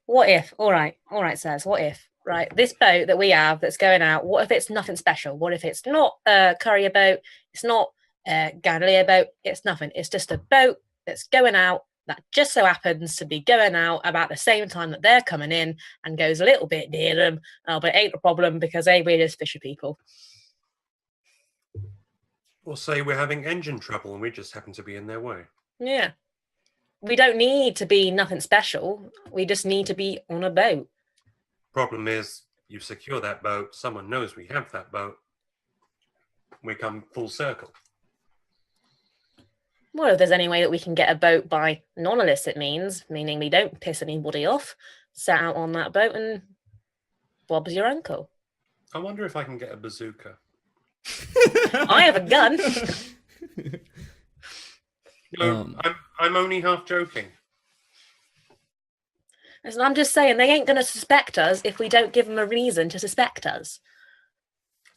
C: all right, Sez, what if, right, this boat that we have that's going out, what if it's nothing special? What if it's not a courier boat, it's not a gondolier boat, it's nothing, it's just a boat that's going out that just so happens to be going out about the same time that they're coming in and goes a little bit near them, but it ain't a problem because we're just fisher people.
B: Or say we're having engine trouble and we just happen to be in their way.
C: Yeah. We don't need to be nothing special. We just need to be on a boat.
B: Problem is, you secure that boat, someone knows we have that boat. We come full circle.
C: Well, if there's any way that we can get a boat by non-illicit means, meaning we don't piss anybody off, sat out on that boat and Bob's your uncle.
B: I wonder if I can get a bazooka.
C: I have a gun.
B: No, I'm only half joking.
C: Listen, I'm just saying, they ain't going to suspect us if we don't give them a reason to suspect us.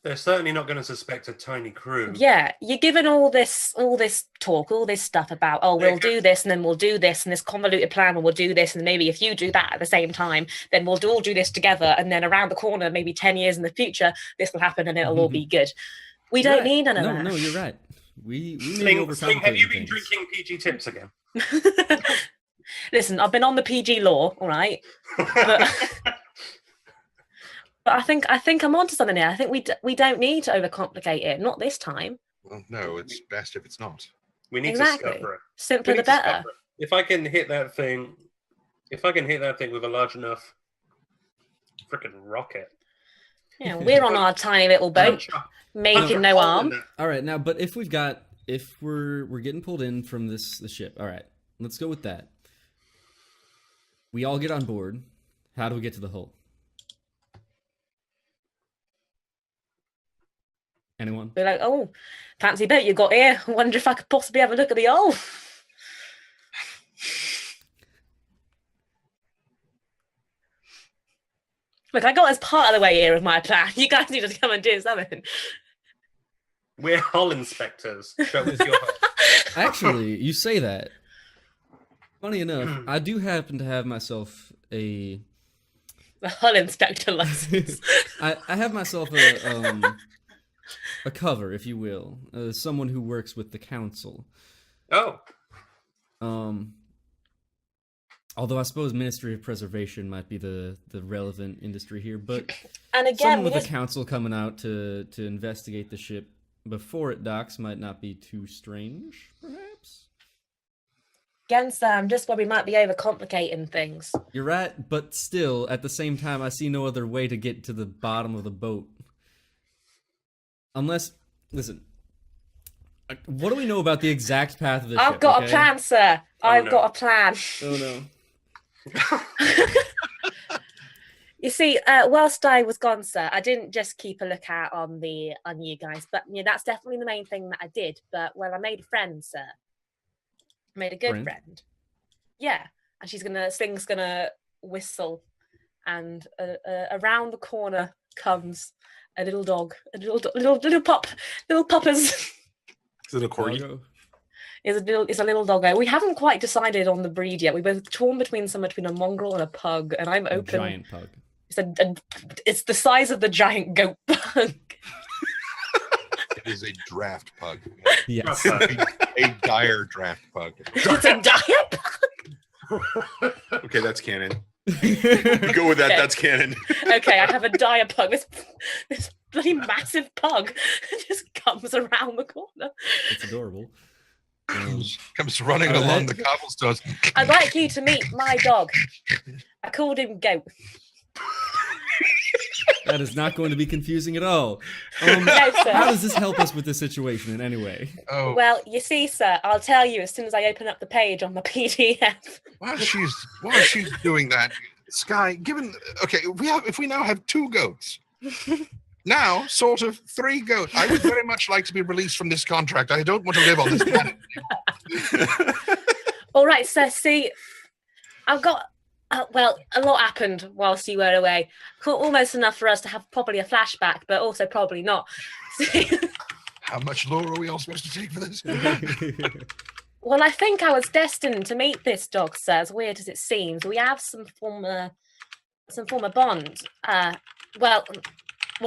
B: They're certainly not going to suspect a tiny crew.
C: Yeah, you're given all this talk, all this stuff about, oh, we'll do this and then we'll do this and this convoluted plan and we'll do this and maybe if you do that at the same time, then we'll all do this together and then around the corner, maybe 10 years in the future, this will happen and it'll all be good. We don't need none of that.
A: No, you're right. We
B: Sling, have you been
A: things.
B: drinking PG Tips again?
C: Listen, I've been on the PG law, all right? But I think I'm onto something here. I think we don't need to overcomplicate it. Not this time.
F: Well, no, it's best if it's not.
B: We need
C: Exactly.
B: to discover it.
C: Simpler
B: We
C: the
B: need to
C: better.
B: discover it. If I can hit that thing with a large enough freaking rocket.
C: Yeah, we're on our tiny little boat, making no harm.
A: All right, now, but if we're getting pulled in from the ship, all right, let's go with that. We all get on board. How do we get to the hull? Anyone?
C: We're like, oh, fancy boat you got here. I wonder if I could possibly have a look at the hull. Look, I got as part of the way here of my plan. You guys need to come and do something.
B: We're hull inspectors. Show us your hull.
A: Actually, you say that. Funny enough, I do happen to have myself a
C: hull inspector license.
A: I have myself a cover, if you will, someone who works with the council.
B: Oh.
A: Although I suppose Ministry of Preservation might be the relevant industry here, but
C: And again,
A: someone with the council coming out to investigate the ship before it docks might not be too strange, perhaps?
C: Again, Sam, just where we might be overcomplicating things.
A: You're right, but still, at the same time, I see no other way to get to the bottom of the boat. Unless, listen, what do we know about the exact path of the ship?
C: I've got a plan, sir. I've got a plan.
A: Oh, no.
C: You see, whilst I was gone, sir, I didn't just keep a lookout on you guys, but that's definitely the main thing that I did. But I made a friend, sir. I made a good friend. Yeah, and Sling's gonna whistle, and around the corner comes a little dog, little puppers.
D: Is it a corgi?
C: It's a little doggo. We haven't quite decided on the breed yet. We were torn between a mongrel and a pug, and I'm open.
A: Giant pug.
C: It's the size of the giant goat pug.
F: It is a draft pug.
A: Yes.
F: A dire draft pug.
C: It's a dire pug.
D: Okay, that's canon. Go with that. Okay. That's canon.
C: Okay, I have a dire pug. This bloody massive pug just comes around the corner.
A: It's adorable.
F: Comes running along the cobblestones.
C: I'd like you to meet my dog. I called him Goat.
A: That is not going to be confusing at all.
C: No, sir.
A: How does this help us with this situation in any way?
F: Oh.
C: Well, you see, sir, I'll tell you as soon as I open up the page on my PDF.
F: While she's doing that, Sky, if we now have 2 goats. Now, sort of 3 goats. I would very much like to be released from this contract. I don't want to live on this planet.
C: All right, sir. See, I've got, a lot happened whilst you were away. Almost enough for us to have probably a flashback, but also probably not.
F: How much lore are we all supposed to take for this?
C: Well, I think I was destined to meet this dog, sir, as weird as it seems. We have some former bond. Well,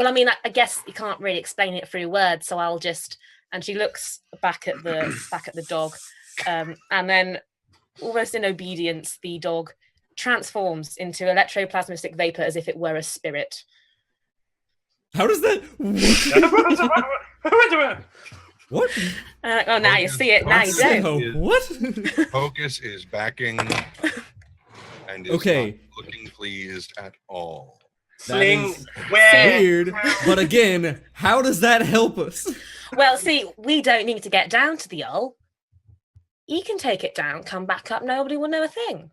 C: I mean, I guess you can't really explain it through words, so I'll just. And she looks back at the dog, and then, almost in obedience, the dog transforms into electroplasmistic vapor as if it were a spirit.
A: How does that? What?
C: Oh, now you see it. Now you do.
A: What?
F: Hocus is backing and is not looking pleased at all.
B: Sling,
A: weird. But again, how does that help us?
C: Well, see, we don't need to get down to the owl. He can take it down, come back up, nobody will know a thing.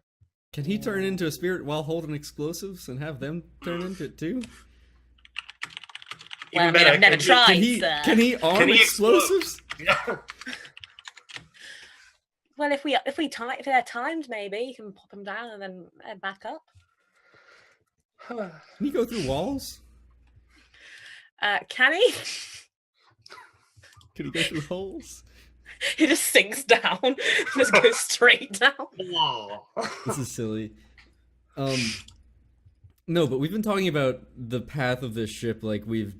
A: Can he turn into a spirit while holding explosives and have them turn into it too?
C: Well, I mean, I've never tried, sir.
A: Can he arm explosives?
C: Well, if they're timed, maybe you can pop them down and then back up.
A: Can he go through walls?
C: Can he?
A: Can he go through holes?
C: He just sinks down. Just goes straight down.
A: This is silly. No, but we've been talking about the path of this ship like we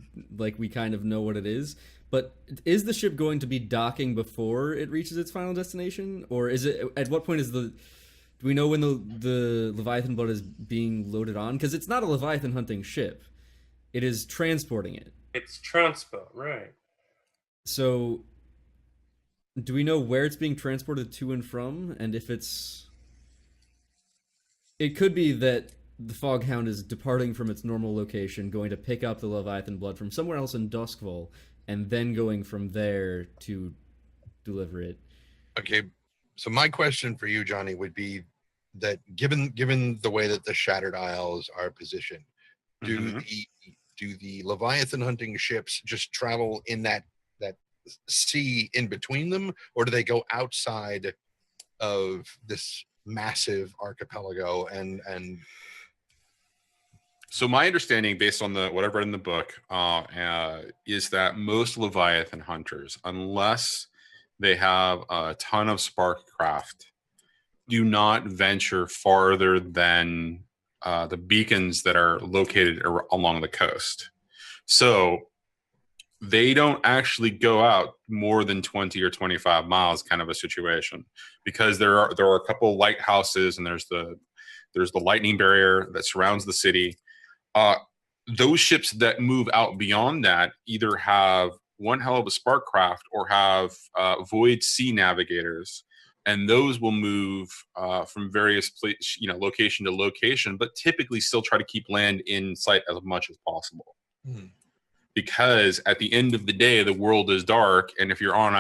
A: kind of know what it is. But is the ship going to be docking before it reaches its final destination? Or is it, at what point is do we know when the Leviathan blood is being loaded on? Because it's not a Leviathan hunting ship. It is transporting it.
B: It's transport, right.
A: So, do we know where it's being transported to and from? And if it could be that the Foghound is departing from its normal location, going to pick up the Leviathan blood from somewhere else in Duskfall, and then going from there to deliver it. Okay,
F: so my question for you, Johnny, would be that given the way that the Shattered Isles are positioned, do the Leviathan hunting ships just travel in that sea in between them, or do they go outside of this massive archipelago and
D: So my understanding, based on what I've read in the book, is that most Leviathan hunters, unless they have a ton of spark craft, do not venture farther than the beacons that are located along the coast. So they don't actually go out more than 20 or 25 miles, kind of a situation, because there are a couple lighthouses, and there's the lightning barrier that surrounds the city. Those ships that move out beyond that either have one hell of a spark craft or have void sea navigators, and those will move from various location to location, but typically still try to keep land in sight as much as possible. Because at the end of the day, the world is dark, and if you're on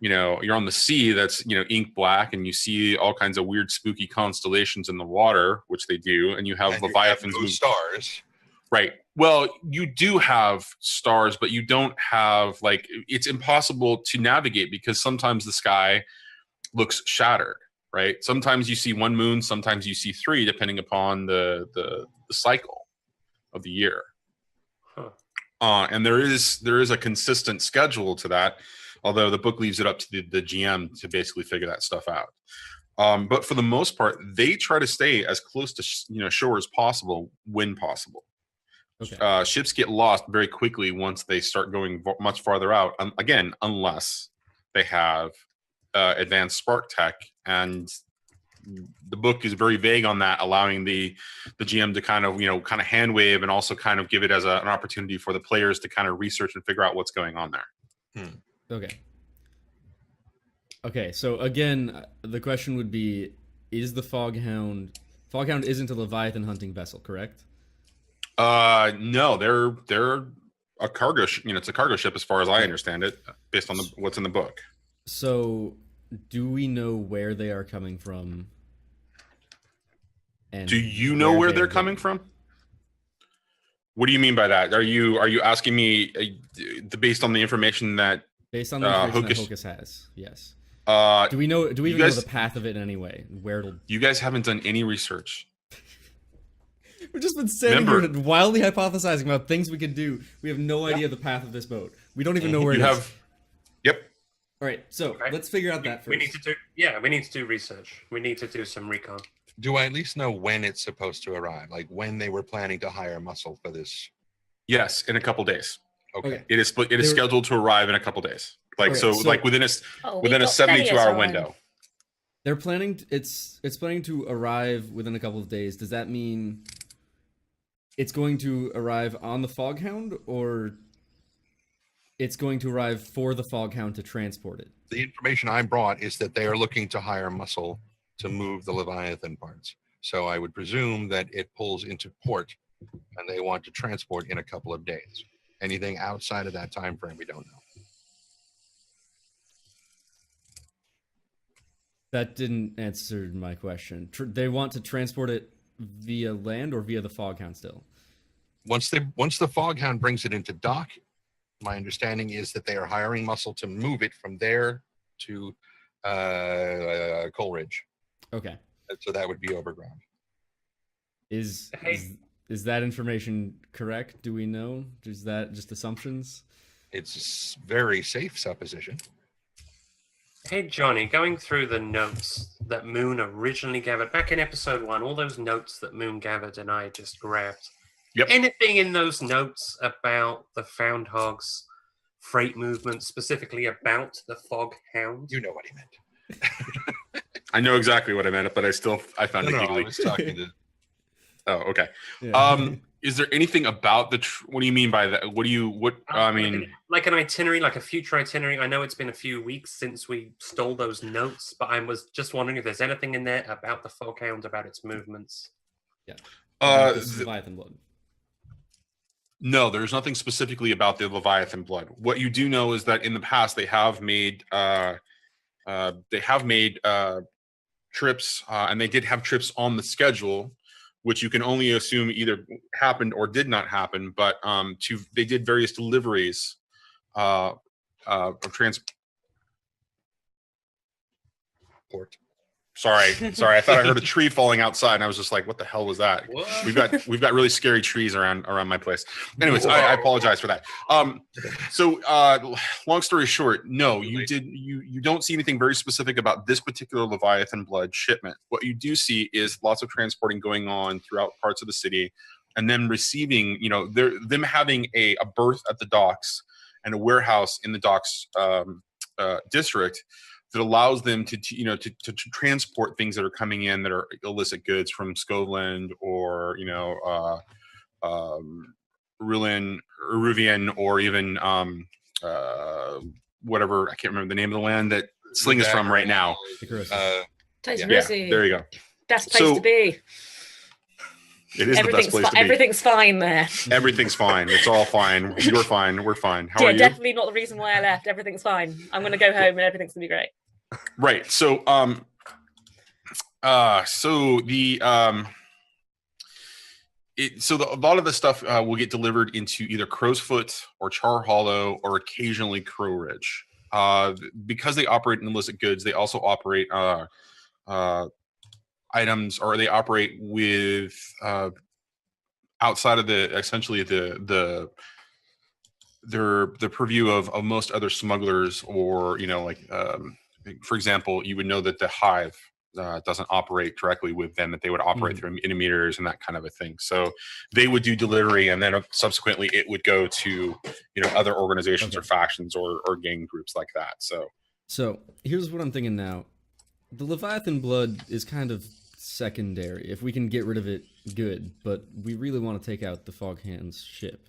D: you're on the sea that's ink black, and you see all kinds of weird spooky constellations in the water, which they do, and you have
F: And
D: leviathans
F: no stars.
D: right. Well, you do have stars, but you don't have it's impossible to navigate because sometimes the sky looks shattered, right? Sometimes you see one moon, sometimes you see three, depending upon the cycle of the year. And there is a consistent schedule to that, although the book leaves it up to the GM to basically figure that stuff out. But for the most part, they try to stay as close to shore as possible when possible.
A: Okay.
D: Ships get lost very quickly once they start going much farther out. Again, unless they have advanced spark tech, and the book is very vague on that, allowing the GM to kind of hand wave and also kind of give it as an opportunity for the players to kind of research and figure out what's going on there.
A: Okay, so again, the question would be, is the Foghound isn't a Leviathan hunting vessel, correct?
D: No, they're a cargo it's a cargo ship as far as I understand it, based on what's in the book.
A: So do we know where they are coming from? And
D: do you know where they're coming from? What do you mean by that? Are you asking me based on the information that
A: based on the information that Hocus has? Yes. Do we even know the path of it in any way? Where it'll...
D: You guys haven't done any research.
A: We've just been sitting here wildly hypothesizing about things we could do. We have no idea the path of this boat. We don't even know where it is.
D: Yep.
A: All right, so let's figure out that first.
B: We need to do research. We need to do some recon.
F: Do I at least know when it's supposed to arrive? Like when they were planning to hire muscle for this?
D: Yes, in a couple days.
F: Okay.
D: It is scheduled to arrive in a couple days. So within a 72-hour window.
A: They're planning it's planning to arrive within a couple of days. Does that mean it's going to arrive on the Foghound, or it's going to arrive for the Foghound to transport it?
F: The information I brought is that they are looking to hire muscle to move the Leviathan parts. So I would presume that it pulls into port and they want to transport in a couple of days. Anything outside of that time frame, we don't know.
A: That didn't answer my question. They want to transport it via land or via the Foghound still?
F: Once the Foghound brings it into dock, my understanding is that they are hiring muscle to move it from there to Coleridge.
A: Okay.
F: So that would be overground.
A: Is that information correct? Do we know? Is that just assumptions?
F: It's very safe supposition.
B: Hey, Johnny, going through the notes that Moon originally gathered back in episode 1, all those notes that Moon gathered and I just grabbed.
D: Yep.
B: Anything in those notes about the Found Hog's freight movement, specifically about the Foghound?
F: You know what he meant.
D: I know exactly what I meant, but I found it giggly.
F: I was talking to...
D: Oh, okay.
A: Yeah.
D: Is there anything about what do you mean by that? I mean,
B: like an itinerary, like a future itinerary. I know it's been a few weeks since we stole those notes, but I was just wondering if there's anything in there about the Foghound, about its movements.
A: Yeah. Leviathan blood.
D: No, there's nothing specifically about the Leviathan blood. What you do know is that in the past they have made trips, and they did have trips on the schedule, which you can only assume either happened or did not happen. But they did various deliveries of transport. Sorry. I thought I heard a tree falling outside, and I was just like, "What the hell was that?"
B: What?
D: We've got really scary trees around my place. Anyways, I apologize for that. So long story short, no, you don't see anything very specific about this particular Leviathan blood shipment. What you do see is lots of transporting going on throughout parts of the city, and then receiving, them having a berth at the docks and a warehouse in the docks district that allows them to transport things that are coming in that are illicit goods from Scotland or Ruvian, or even whatever, I can't remember the name of the land that Sling is from right now.
C: Tasty.
D: Yeah, there you go.
C: Best place to be.
D: It is the best place to be.
C: Everything's fine there.
D: Everything's fine. It's all fine. You're fine. We're fine. How are you?
C: Definitely not the reason why I left. Everything's fine. I'm going to go home and everything's going to be great.
D: Right. So, a lot of the stuff will get delivered into either Crowsfoot or Char Hollow or occasionally Crow Ridge. Because they operate in illicit goods, they also operate items, or they operate with outside of essentially the purview of most other smugglers, or for example, you would know that the Hive doesn't operate directly with them, that they would operate through intermediaries and that kind of a thing. So they would do delivery, and then subsequently it would go to other organizations or factions or gang groups like that. So
A: here's what I'm thinking now. The Leviathan blood is kind of secondary. If we can get rid of it, good. But we really want to take out the Foghand's ship.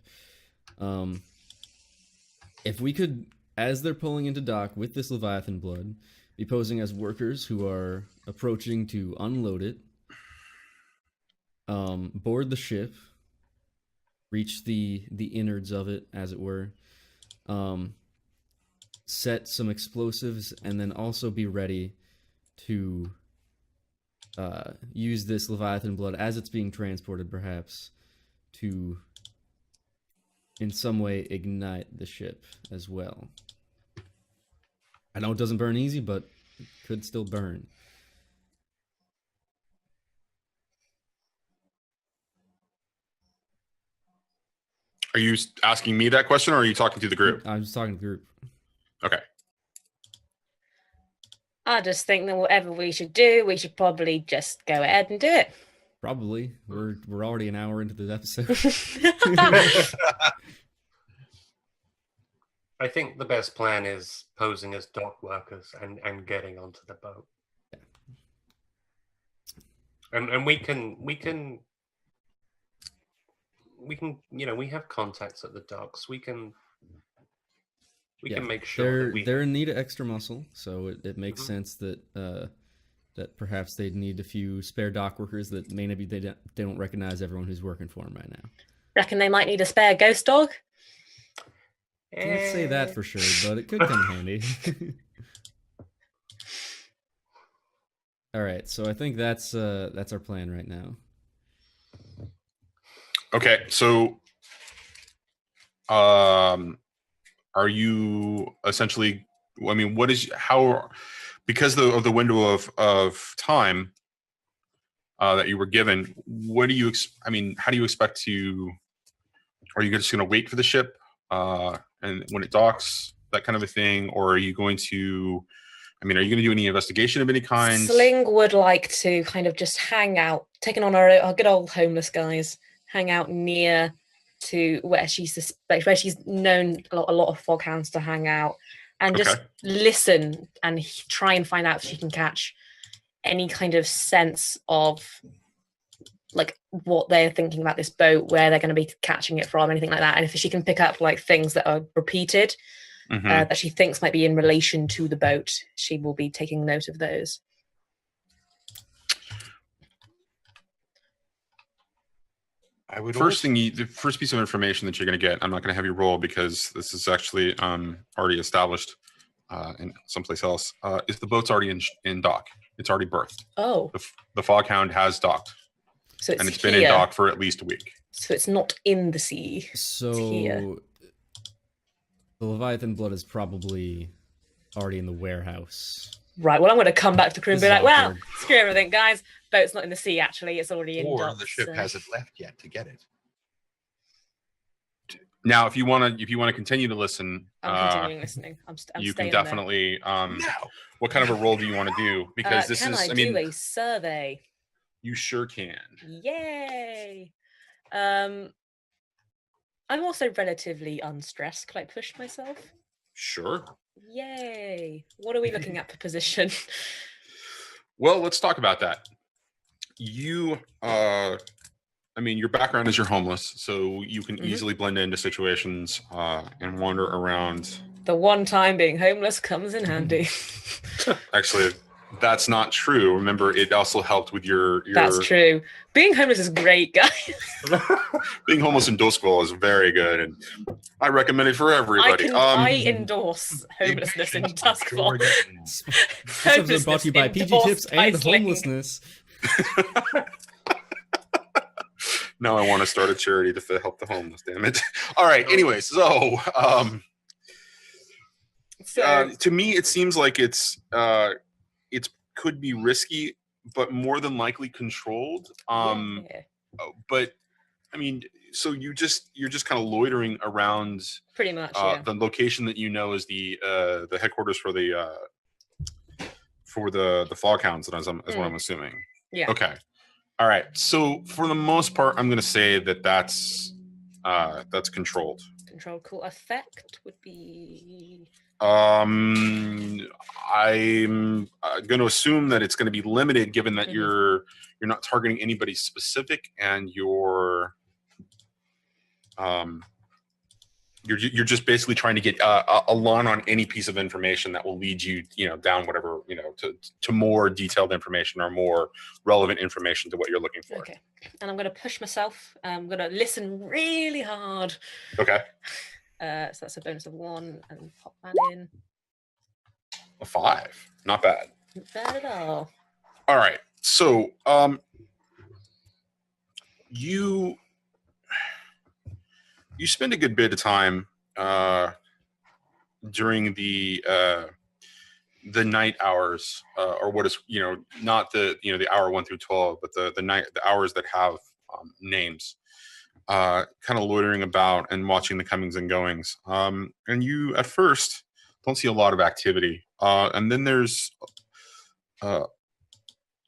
A: If we could, as they're pulling into dock with this Leviathan blood, be posing as workers who are approaching to unload it, board the ship, reach the innards of it, as it were, set some explosives, and then also be ready to use this Leviathan blood as it's being transported, perhaps, to in some way ignite the ship as well. I know it doesn't burn easy, but it could still burn.
D: Are you asking me that question, or are you talking to the group?
A: I'm just talking to the group.
D: Okay.
C: I just think that whatever we should do, we should probably just go ahead and do it.
A: Probably. We're already an hour into this episode.
B: I think the best plan is posing as dock workers and getting onto the boat. Yeah. And we can we have contacts at the docks. We can make sure
A: they're in need of extra muscle, so it makes sense that that perhaps they'd need a few spare dock workers that maybe they don't recognize everyone who's working for them right now.
C: Reckon they might need a spare ghost dog?
A: Can't say that for sure, but it could come handy. All right, so I think that's our plan right now.
D: Okay, so are you essentially? I mean, because of the window of time that you were given? What do you? I mean, how do you expect to? Are you just going to wait for the ship? And when it docks, that kind of a thing, or are you going to? I mean, are you going to do any investigation of any kind?
C: Sling would like to kind of just hang out, taking on our good old homeless guys, hang out near to where she's known a lot of foghounds to hang out, and just listen and try and find out if she can catch any kind of sense of like what they're thinking about this boat, where they're going to be catching it from, anything like that. And if she can pick up like things that are repeated that she thinks might be in relation to the boat, she will be taking note of those.
D: The first piece of information that you're going to get, I'm not going to have you roll because this is actually already established in someplace else, is the boat's already in dock. It's already berthed.
C: Oh.
D: The Foghound has docked.
C: So
D: it's been in dock for at least a week.
C: So it's not in the sea.
A: So the Leviathan blood is probably already in the warehouse.
C: Right, well, I'm going to come back to the crew and be like, well, screw everything, guys. Boat's not in the sea, actually. It's already in dock.
F: Or the ship hasn't left yet to get it.
D: Now, if you want to continue to listen,
C: I'm continuing listening.
D: You can definitely. What kind of a role do you want to do? Because this is.
C: I mean, do a survey?
D: You sure can.
C: Yay! I'm also relatively unstressed. Could I push myself?
D: Sure.
C: Yay! What are we looking at for position?
D: Well, let's talk about that. You, I mean, your background is you're homeless, so you can easily blend into situations and wander around.
C: The one time being homeless comes in handy.
D: Actually, That's not true. Remember, it also helped with your
C: That's true. Being homeless is great, guys.
D: being homeless in Doskwell is very good, and I recommend it for everybody.
C: I endorse homelessness in Duskfall.
A: This episode is brought to you by PG Tips and
C: Sling.
A: homelessness.
D: Now I want to start a charity to help the homeless. Damn it! All right. Anyway, so to me, it seems like it could be risky, but more than likely controlled. But I mean, so you're just kind of loitering around.
C: Pretty much,
D: the location that you know is the headquarters for the Foghounds, is what I'm assuming.
C: Yeah.
D: Okay. All right. So for the most part, I'm going to say that's controlled.
C: Controlled. Cool. Effect would be.
D: I'm going to assume that it's going to be limited, given that you're not targeting anybody specific, and you're just basically trying to get a line on any piece of information that will lead you, down whatever, to more detailed information or more relevant information to what you're looking for.
C: Okay. And I'm going to push myself. I'm going to listen really hard.
D: Okay.
C: So that's a bonus of 1, and pop that in.
D: A 5. Not bad.
C: Not bad at all.
D: All right. So, you spend a good bit of time during the night hours, or what is not the hour 1 through 12, but the hours that have names, kind of loitering about and watching the comings and goings. And you at first don't see a lot of activity, and then there's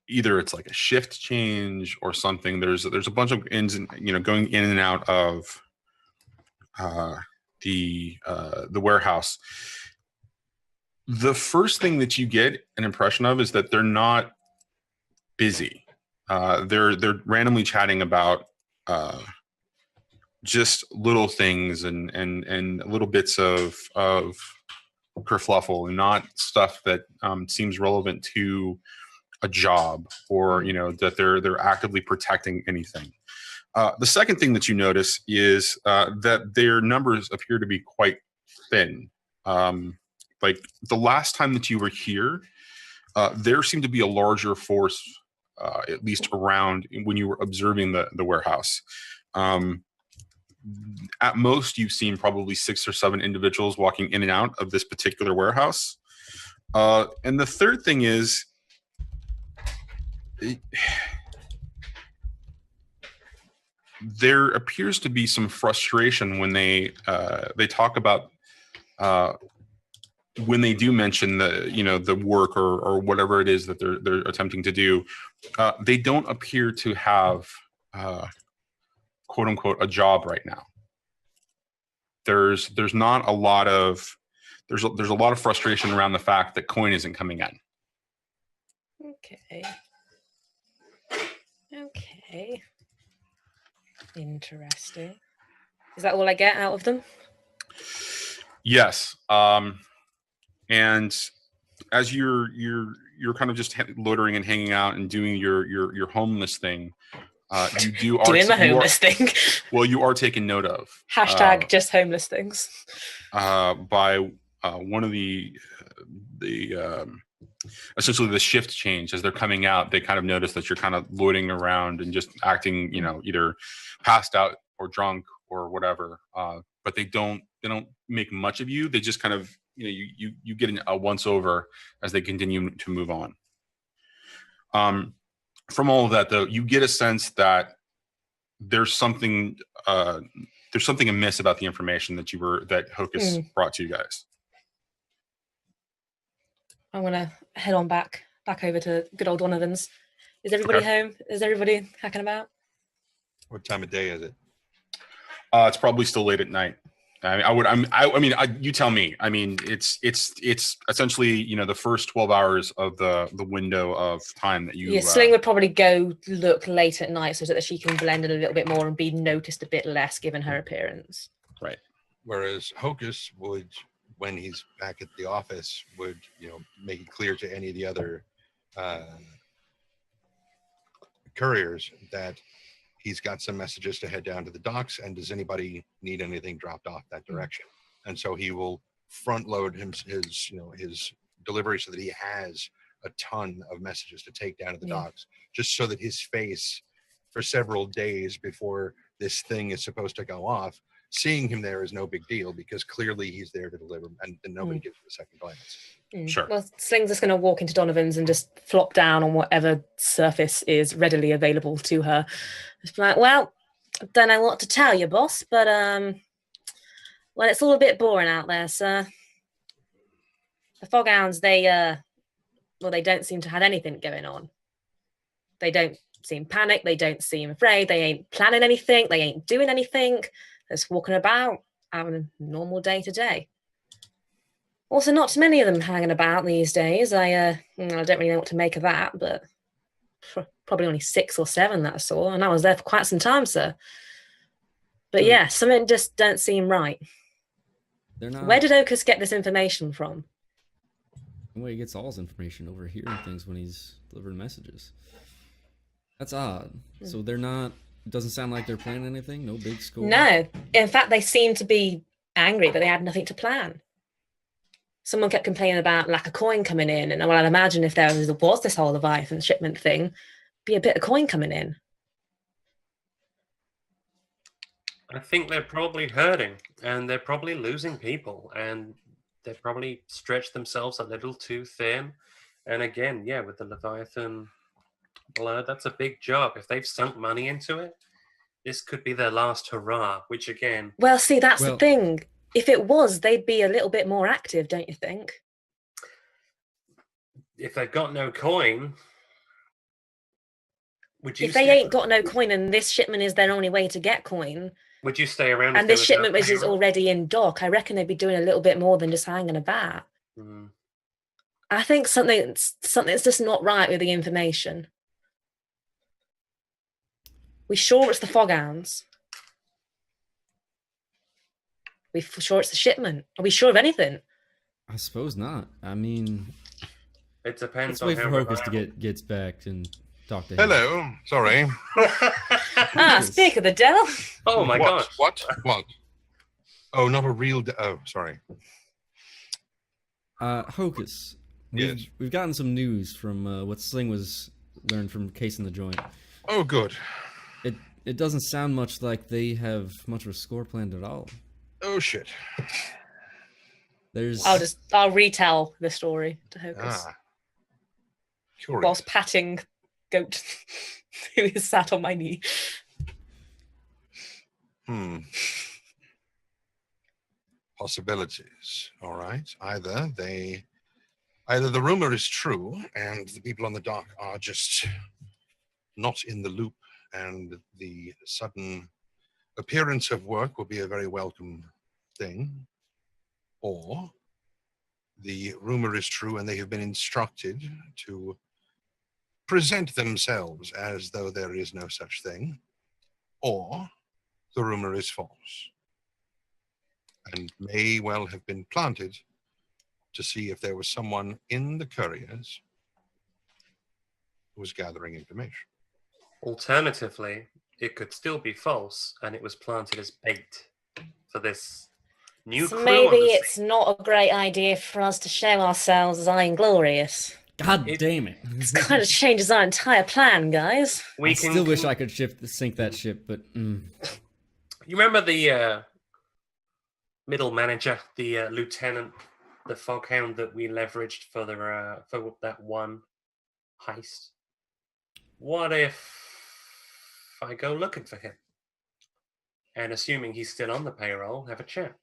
D: either it's like a shift change or something. There's a bunch of ins and going in and out of the warehouse. The first thing that you get an impression of is that they're not busy. They're randomly chatting about just little things and little bits of kerfluffle, and not stuff that seems relevant to a job, or that they're actively protecting anything. The second thing that you notice is that their numbers appear to be quite thin. Like the last time that you were here, there seemed to be a larger force, at least around when you were observing the warehouse. At most, you've seen probably 6 or 7 individuals walking in and out of this particular warehouse. And the third thing is, there appears to be some frustration when they talk about when they do mention the work or whatever it is that they're attempting to do. They don't appear to have quote unquote a job right now. There's not a lot of there's a lot of frustration around the fact that coin isn't coming in.
C: Okay. Interesting. Is that all I get out of them?
D: Yes. And as you're kind of just loitering and hanging out and doing your homeless thing, you do
C: doing the homeless thing.
D: Well, you are taken note of.
C: Hashtag just homeless things.
D: By one of the essentially the shift change. As they're coming out, they kind of notice that you're kind of loitering around and just acting, either passed out or drunk or whatever. But they don't make much of you. They just kind of, you get a once over as they continue to move on. From all of that, though, you get a sense that there's something amiss about the information that Hocus brought to you guys.
C: I'm gonna head on back over to good old Donovan's. Is everybody home? Is everybody hacking about?
F: What time of day is it?
D: It's probably still late at night. I mean, you tell me. I mean, it's essentially, the first 12 hours of the window of time that you.
C: Yeah, Sling would probably go look late at night so that she can blend in a little bit more and be noticed a bit less given her appearance.
D: Right.
F: Whereas Hocus would, when he's back at the office, would make it clear to any of the other couriers that he's got some messages to head down to the docks, and does anybody need anything dropped off that direction? And so he will front load his delivery so that he has a ton of messages to take down to the docks, just so that his face for several days before this thing is supposed to go off, seeing him there is no big deal, because clearly he's there to deliver, and nobody gives him a second glance.
D: Sure.
C: Well, Sling's just going to walk into Donovan's and just flop down on whatever surface is readily available to her. Just be like, well, I don't know what to tell you, boss, but well, it's all a bit boring out there, sir. The Foghounds, they don't seem to have anything going on. They don't seem panicked. They don't seem afraid. They ain't planning anything. They ain't doing anything. They're just walking about, having a normal day to day. Also, not too many of them hanging about these days. I don't really know what to make of that, but probably only 6 or 7 that I saw, and I was there for quite some time, sir. But yeah, something just don't seem right.
A: They're not.
C: Where did Hocus get this information from?
A: Well, he gets all his information overhearing things when he's delivering messages. That's odd. So they're not. It doesn't sound like they're planning anything. No big score.
C: No. In fact, they seemed to be angry, but they had nothing to plan. Someone kept complaining about lack of coin coming in, and well, I'd imagine if there was this whole Leviathan shipment thing, be a bit of coin coming in.
B: I think they're probably hurting, and they're probably losing people, and they probably stretched themselves a little too thin. And again, yeah, with the Leviathan blood, that's a big job. If they've sunk money into it, this could be their last hurrah, which again...
C: Well, see, that's the thing. If it was, they'd be a little bit more active, don't you think?
B: If they've got no coin...
C: If they ain't got no coin and this shipment is their only way to get coin...
B: Would you stay around?
C: And this shipment was already in dock. I reckon they'd be doing a little bit more than just hanging about. I think something's just not right with the information. We sure it's the Foghounds? We sure it's the shipment? Are we sure of anything?
A: I suppose not. I mean,
B: it depends.
A: Let's wait for Hocus to gets back and talk to him.
F: Hello. Sorry.
C: Speak of the devil.
B: Oh my God.
F: What? Oh, not a real. Oh, sorry.
A: Hocus. We've gotten some news from what Sling was learned from casing the joint.
F: Oh, good.
A: It doesn't sound much like they have much of a score planned at all.
F: Oh shit.
C: I'll retell the story to Hocus. Whilst patting Goat who is sat on my knee.
F: Possibilities. All right. Either the rumor is true and the people on the dock are just not in the loop, and the sudden appearance of work will be a very welcome thing, or the rumor is true and they have been instructed to present themselves as though there is no such thing, or the rumor is false and may well have been planted to see if there was someone in the couriers who was gathering information.
B: Alternatively, it could still be false and it was planted as bait for this new crew.
C: Maybe it's not a great idea for us to show ourselves as inglorious.
A: God damn it.
C: This kind of changes our entire plan, guys.
A: I still wish I could sink that ship, but...
B: You remember the middle manager, the lieutenant, the Foghound that we leveraged for that one heist? What if I go looking for him? And assuming he's still on the payroll, have a chat.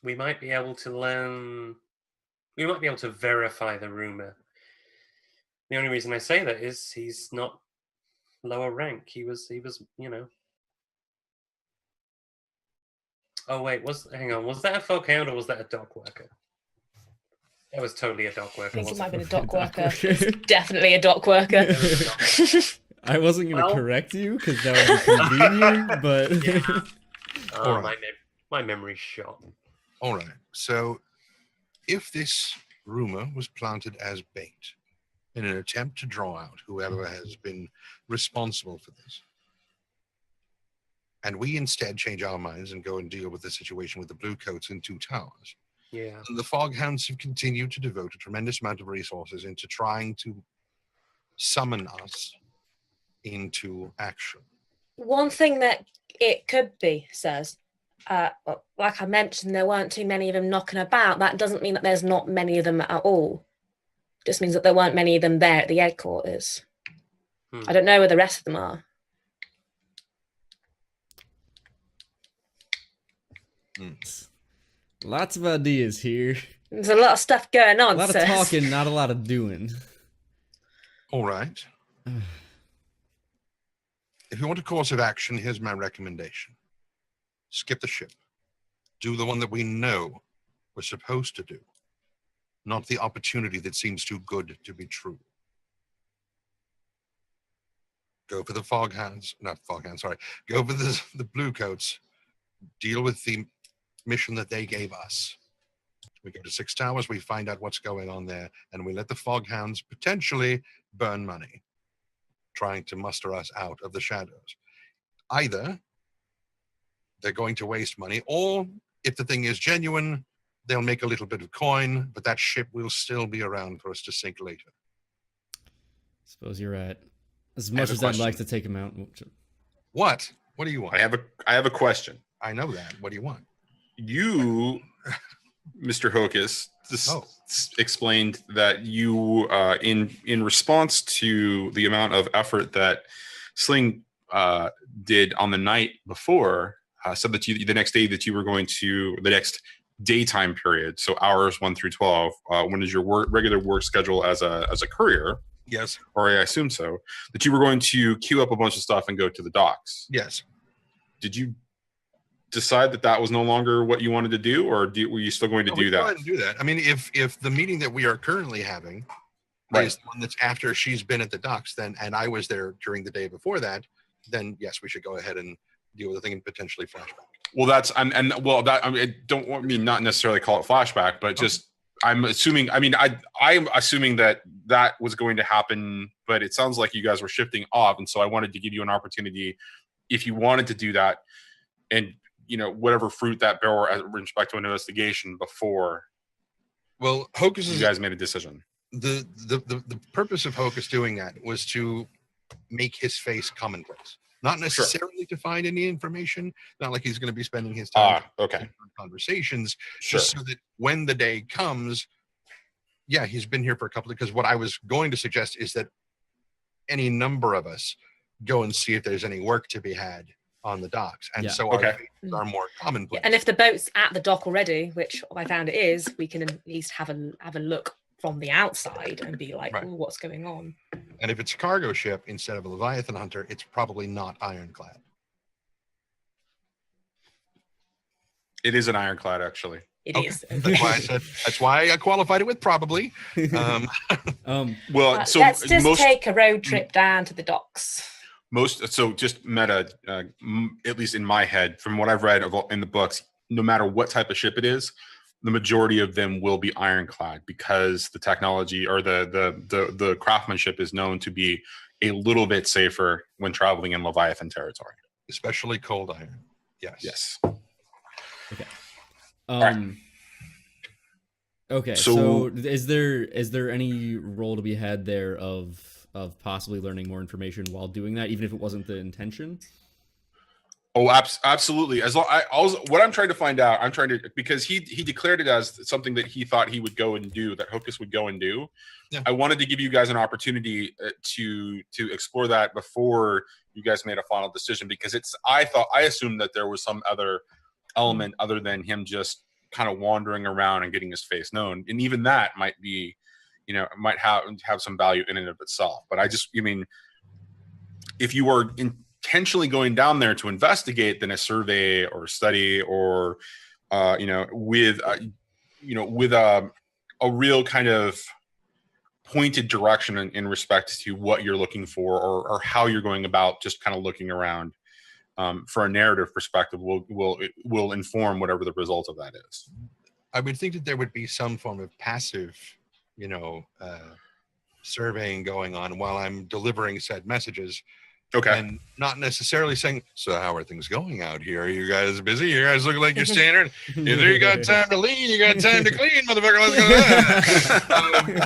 B: We might be able to verify the rumor. The only reason I say that is he's not lower rank. He was, Oh wait, hang on, was that a Foghound or was that a dock worker? That was totally a dock worker.
C: I think it might have been a dock worker. It's definitely a dock worker.
A: I wasn't going to correct you because that would be convenient, but...
B: My memory's shot.
F: All right. So if this rumor was planted as bait in an attempt to draw out whoever has been responsible for this, and we instead change our minds and go and deal with the situation with the blue coats in Two Towers,
B: Yeah.
F: and the Foghounds have continued to devote a tremendous amount of resources into trying to summon us into action.
C: One thing that it could be, says, like I mentioned, there weren't too many of them knocking about. That doesn't mean that there's not many of them at all. Just means that there weren't many of them there at the headquarters. I don't know where the rest of them are.
A: Lots of ideas here.
C: There's a lot of stuff going on.
A: A lot of
C: sis.
A: talking, not a lot of doing.
F: All right. If you want a course of action, here's my recommendation. Skip the ship. Do the one that we know we're supposed to do, not the opportunity that seems too good to be true. Go for the Foghounds, not Foghounds, sorry. Go for the Blue Coats. Deal with the mission that they gave us. We go to Six Towers, we find out what's going on there, and we let the Foghounds potentially burn money, trying to muster us out of the shadows. Either they're going to waste money, or if the thing is genuine, they'll make a little bit of coin, but that ship will still be around for us to sink later.
A: Suppose you're right. As much as I'd like to take him out.
F: What? What do you want?
D: I have a question.
F: I know that. What do you want?
D: You, Mr. Hocus, explained that you, in response to the amount of effort that Sling did on the night before, said that the next day that you were going to the next daytime period, so hours 1 through 12, when is your regular work schedule as a courier?
F: Yes.
D: Or I assume so. That you were going to queue up a bunch of stuff and go to the docks.
F: Yes.
D: Did you decide that was no longer what you wanted to do, or were you still going to do that?
F: Go ahead and do that. I mean, if the meeting that we are currently having is the one that's after she's been at the docks, then, and I was there during the day before that, then yes, we should go ahead and deal with the thing and potentially flashback.
D: Well, I don't want me not necessarily call it flashback, but just I'm assuming. I mean, I'm assuming that was going to happen, but it sounds like you guys were shifting off, and so I wanted to give you an opportunity, if you wanted to do that, and whatever fruit that bore with respect to an investigation before.
F: Well, Hocus
D: you guys made a decision.
F: The purpose of Hocus doing that was to make his face commonplace. Not necessarily to find any information, not like he's going to be spending his time in conversations, just so that when the day comes, yeah, he's been here for a couple of, because what I was going to suggest is that any number of us go and see if there's any work to be had on the docks. And so our faces are more commonplace.
C: Yeah, and if the boat's at the dock already, which I found it is, we can at least have a look from the outside and be like, "Ooh, what's going on?"
F: And if it's a cargo ship instead of a Leviathan hunter, it's probably not ironclad.
D: It is an ironclad, actually.
C: It is.
F: That's why I said. That's why I qualified it with probably.
D: Well, so
C: let's just take a road trip down to the docks.
D: Just meta, at least in my head, from what I've read in the books, no matter what type of ship it is, the majority of them will be ironclad, because the technology or the craftsmanship is known to be a little bit safer when traveling in Leviathan territory,
F: especially cold iron.
D: Yes.
A: Okay. Okay. So is there any role to be had there of possibly learning more information while doing that, even if it wasn't the intention?
D: Oh, absolutely. What I'm trying to find out, because he declared it as something that he thought he would go and do, that Hocus would go and do. Yeah. I wanted to give you guys an opportunity to explore that before you guys made a final decision, because I assumed that there was some other element other than him just kind of wandering around and getting his face known, and even that might be, might have some value in and of itself. But if you were intentionally going down there to investigate, then a survey or study or with a real kind of pointed direction in respect to what you're looking for, or how you're going about just kind of looking around, for a narrative perspective will inform whatever the result of that is.
F: I would think that there would be some form of passive, surveying going on while I'm delivering said messages.
D: Okay.
F: And not necessarily saying, so how are things going out here? Are you guys busy? You guys look like you're standing. Either you got time to lean, you got time to clean, motherfucker.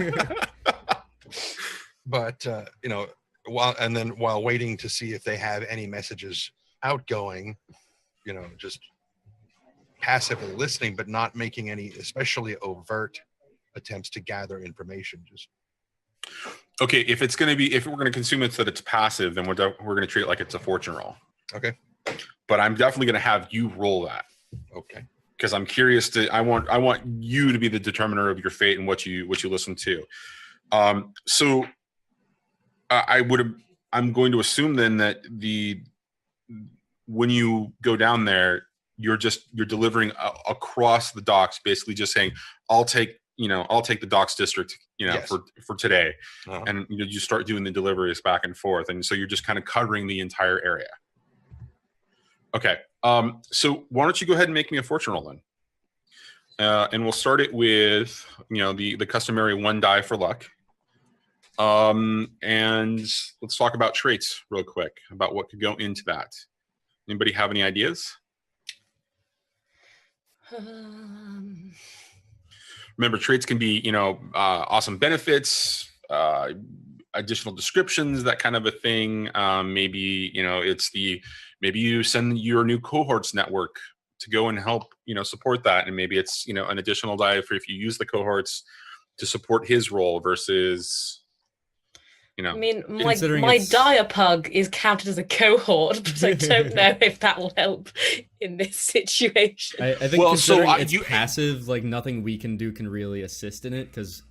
F: Let's go. But while waiting to see if they have any messages outgoing, just passively listening, but not making any especially overt attempts to gather information. Just
D: okay. If we're going to consume it so that it's passive, then we're going to treat it like it's a fortune roll.
F: okay.
D: But I'm definitely going to have you roll that.
F: Okay.
D: Because I'm curious I want you to be the determiner of your fate and what you listen to. So I'm going to assume then that when you go down there, you're delivering across the docks, basically just saying, I'll take the docks district,
F: Yes.
D: for today.
F: Uh-huh.
D: And you start doing the deliveries back and forth. And so you're just kind of covering the entire area. Okay. So why don't you go ahead and make me a fortune roll then? And we'll start it with, the customary 1 die for luck. And let's talk about traits real quick, about what could go into that. Anybody have any ideas? Remember, traits can be, awesome benefits, additional descriptions, that kind of a thing. Maybe, maybe you send your new cohorts network to go and help, support that. And maybe it's, an additional die for if you use the cohorts to support his role versus,
C: I mean, my
A: Considering
C: diapug is counted as a cohort, but I don't know if that will help in this situation.
A: I think considering it's passive, like nothing we can do can really assist in it because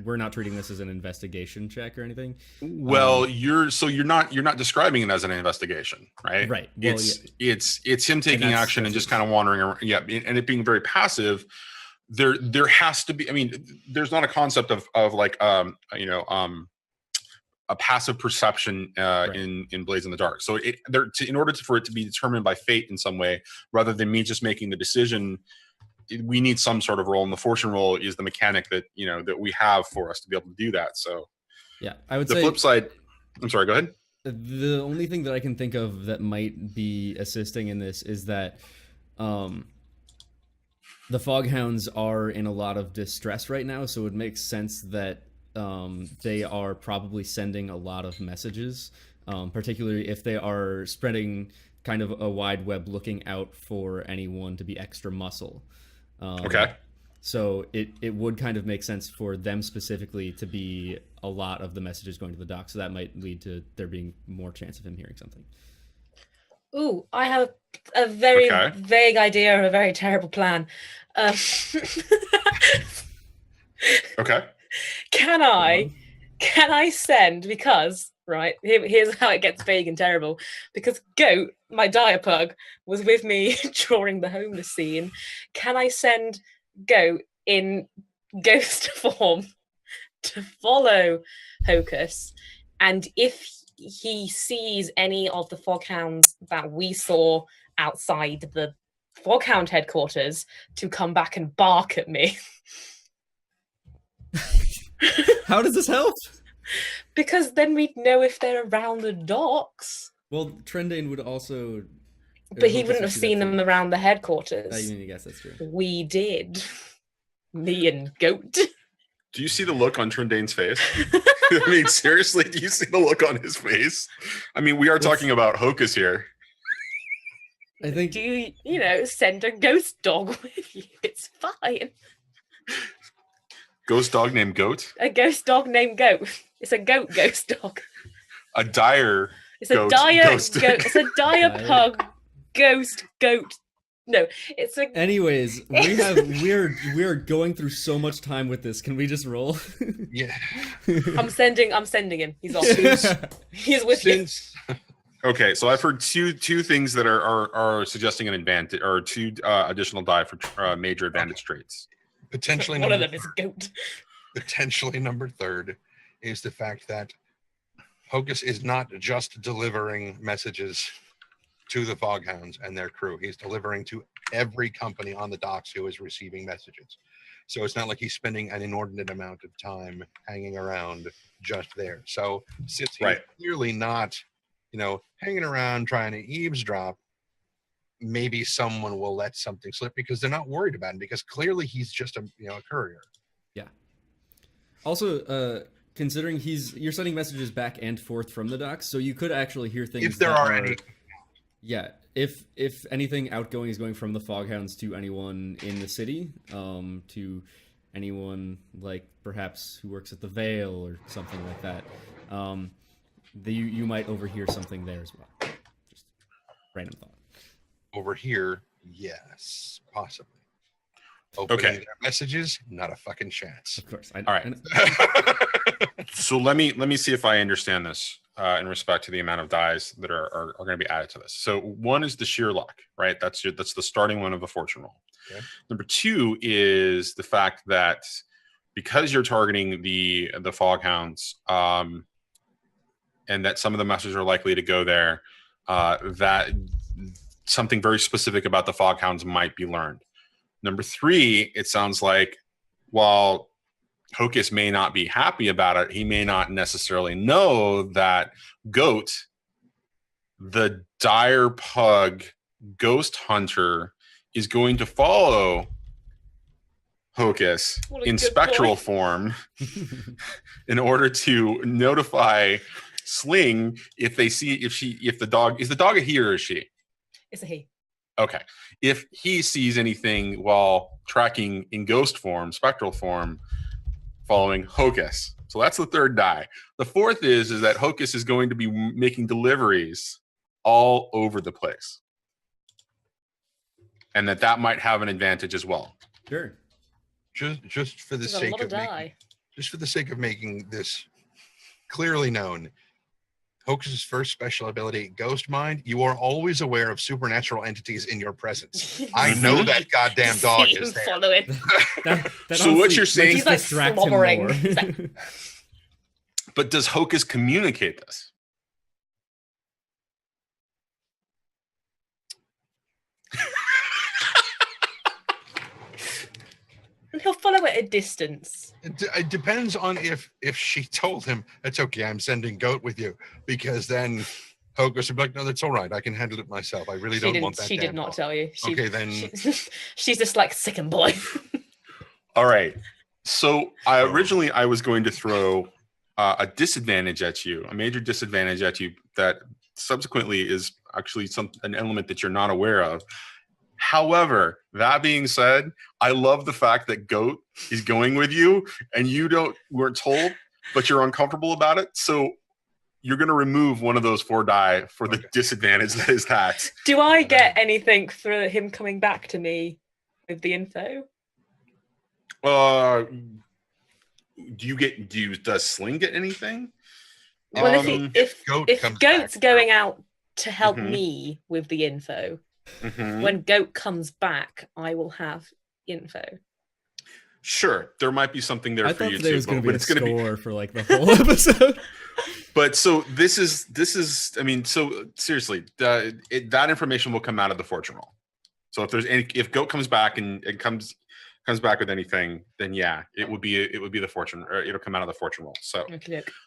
A: we're not treating this as an investigation check or anything.
D: Well, you're not describing it as an investigation, right?
A: Right. Well,
D: it's him taking action and just kind of wandering around. Yeah, and it being very passive. There has to be. I mean, there's not a concept of like a passive perception in Blades in the Dark. So in order for it to be determined by fate in some way, rather than me just making the decision, we need some sort of role. And the fortune roll is the mechanic that that we have for us to be able to do that. So
A: yeah, I would
D: say the flip side. I'm sorry. Go ahead.
A: The only thing that I can think of that might be assisting in this is that the Foghounds are in a lot of distress right now, so it makes sense that they are probably sending a lot of messages, particularly if they are spreading kind of a wide web looking out for anyone to be extra muscle.
D: Okay.
A: So it would kind of make sense for them specifically to be a lot of the messages going to the dock. So that might lead to there being more chance of him hearing something.
C: Ooh, I have a very vague idea of a very terrible plan.
D: Okay.
C: Can I send, because here's how it gets vague and terrible, because Goat, my diapug, was with me during the homeless scene. Can I send Goat in ghost form to follow Hocus, and if he sees any of the Foghounds that we saw outside the Foghound headquarters, to come back and bark at me?
A: How does this help?
C: Because then we'd know if they're around the docks.
A: Well, Trendane would also...
C: But he wouldn't have seen them around the headquarters.
A: I guess that's true.
C: We did. Me and Goat.
D: Do you see the look on Trendane's face? I mean, seriously, do you see the look on his face? I mean, we are talking about Hocus here.
A: I think...
C: Do you, send a ghost dog with you? It's fine.
D: Ghost dog named Goat?
C: A ghost dog named Goat. It's a ghost dog.
D: A dire
C: It's a It's a dire pug ghost goat. No, it's a...
A: Anyways, we're going through so much time with this. Can we just roll?
F: Yeah.
C: I'm sending him. He's off. He's with you.
D: Okay, so I've heard two things that are suggesting an advantage, or two additional die for major advantage traits.
F: Potentially
C: one of them is Goat.
F: Potentially number 3 is the fact that Hocus is not just delivering messages to the Foghounds and their crew. He's delivering to every company on the docks who is receiving messages. So it's not like he's spending an inordinate amount of time hanging around just there. So since he's clearly not, hanging around trying to eavesdrop, maybe someone will let something slip because they're not worried about him, because clearly he's just a courier.
A: Yeah. Also, considering you're sending messages back and forth from the docks, so you could actually hear things
F: if there are any.
A: Yeah, if anything outgoing is going from the Foghounds to anyone in the city, to anyone like perhaps who works at the Vale or something like that, you might overhear something there as well. Just random thought.
F: Over here, yes, possibly. Opening their messages, not a fucking chance.
A: Of course.
D: All right. So let me see if I understand this in respect to the amount of dies that are going to be added to this. So one is the sheer luck, right? That's the starting one of the fortune roll. Okay. Number two is the fact that because you're targeting the Foghounds, and that some of the messages are likely to go there, that something very specific about the Foghounds might be learned. Number three, it sounds like while Hocus may not be happy about it, he may not necessarily know that Goat, the dire pug ghost hunter, is going to follow Hocus in spectral form in order to notify Sling if the dog is a he or is she?
C: It's a he.
D: Okay. If he sees anything while tracking in ghost form, spectral form, following Hocus. So that's the third die. The fourth is that Hocus is going to be making deliveries all over the place. And that might have an advantage as well.
A: Sure.
F: Just for the sake of making this clearly known, Hocus's first special ability, Ghost Mind, you are always aware of supernatural entities in your presence. I know that goddamn dog is there.
C: Following.
D: So what you're saying
C: is like slobbering.
D: But does Hocus communicate this?
C: He'll follow at a distance.
F: It depends on if she told him, it's okay, I'm sending Goat with you, because then Hocus would be like, no, that's all right, I can handle it myself. I really don't want that.
C: She did not tell you.
F: Okay, then.
C: She's just like sick and boy.
D: All right. So originally I was going to throw a disadvantage at you, a major disadvantage at you that subsequently is actually an element that you're not aware of. However, that being said, I love the fact that Goat is going with you and weren't told, but you're uncomfortable about it. So you're going to remove one of those 4 die for the disadvantage that is that.
C: Do I get anything for him coming back to me with the info?
D: Does Sling get anything?
C: Well, if Goat's going out to help me with the info, when Goat comes back, I will have info.
D: Sure, there might be something there for you too.
A: Was going to be a score for like the whole episode.
D: But so this is. I mean, so seriously, that information will come out of the fortune roll. So if Goat comes back and comes back with anything, then yeah, it would be the fortune, or it'll come out of the fortune roll. So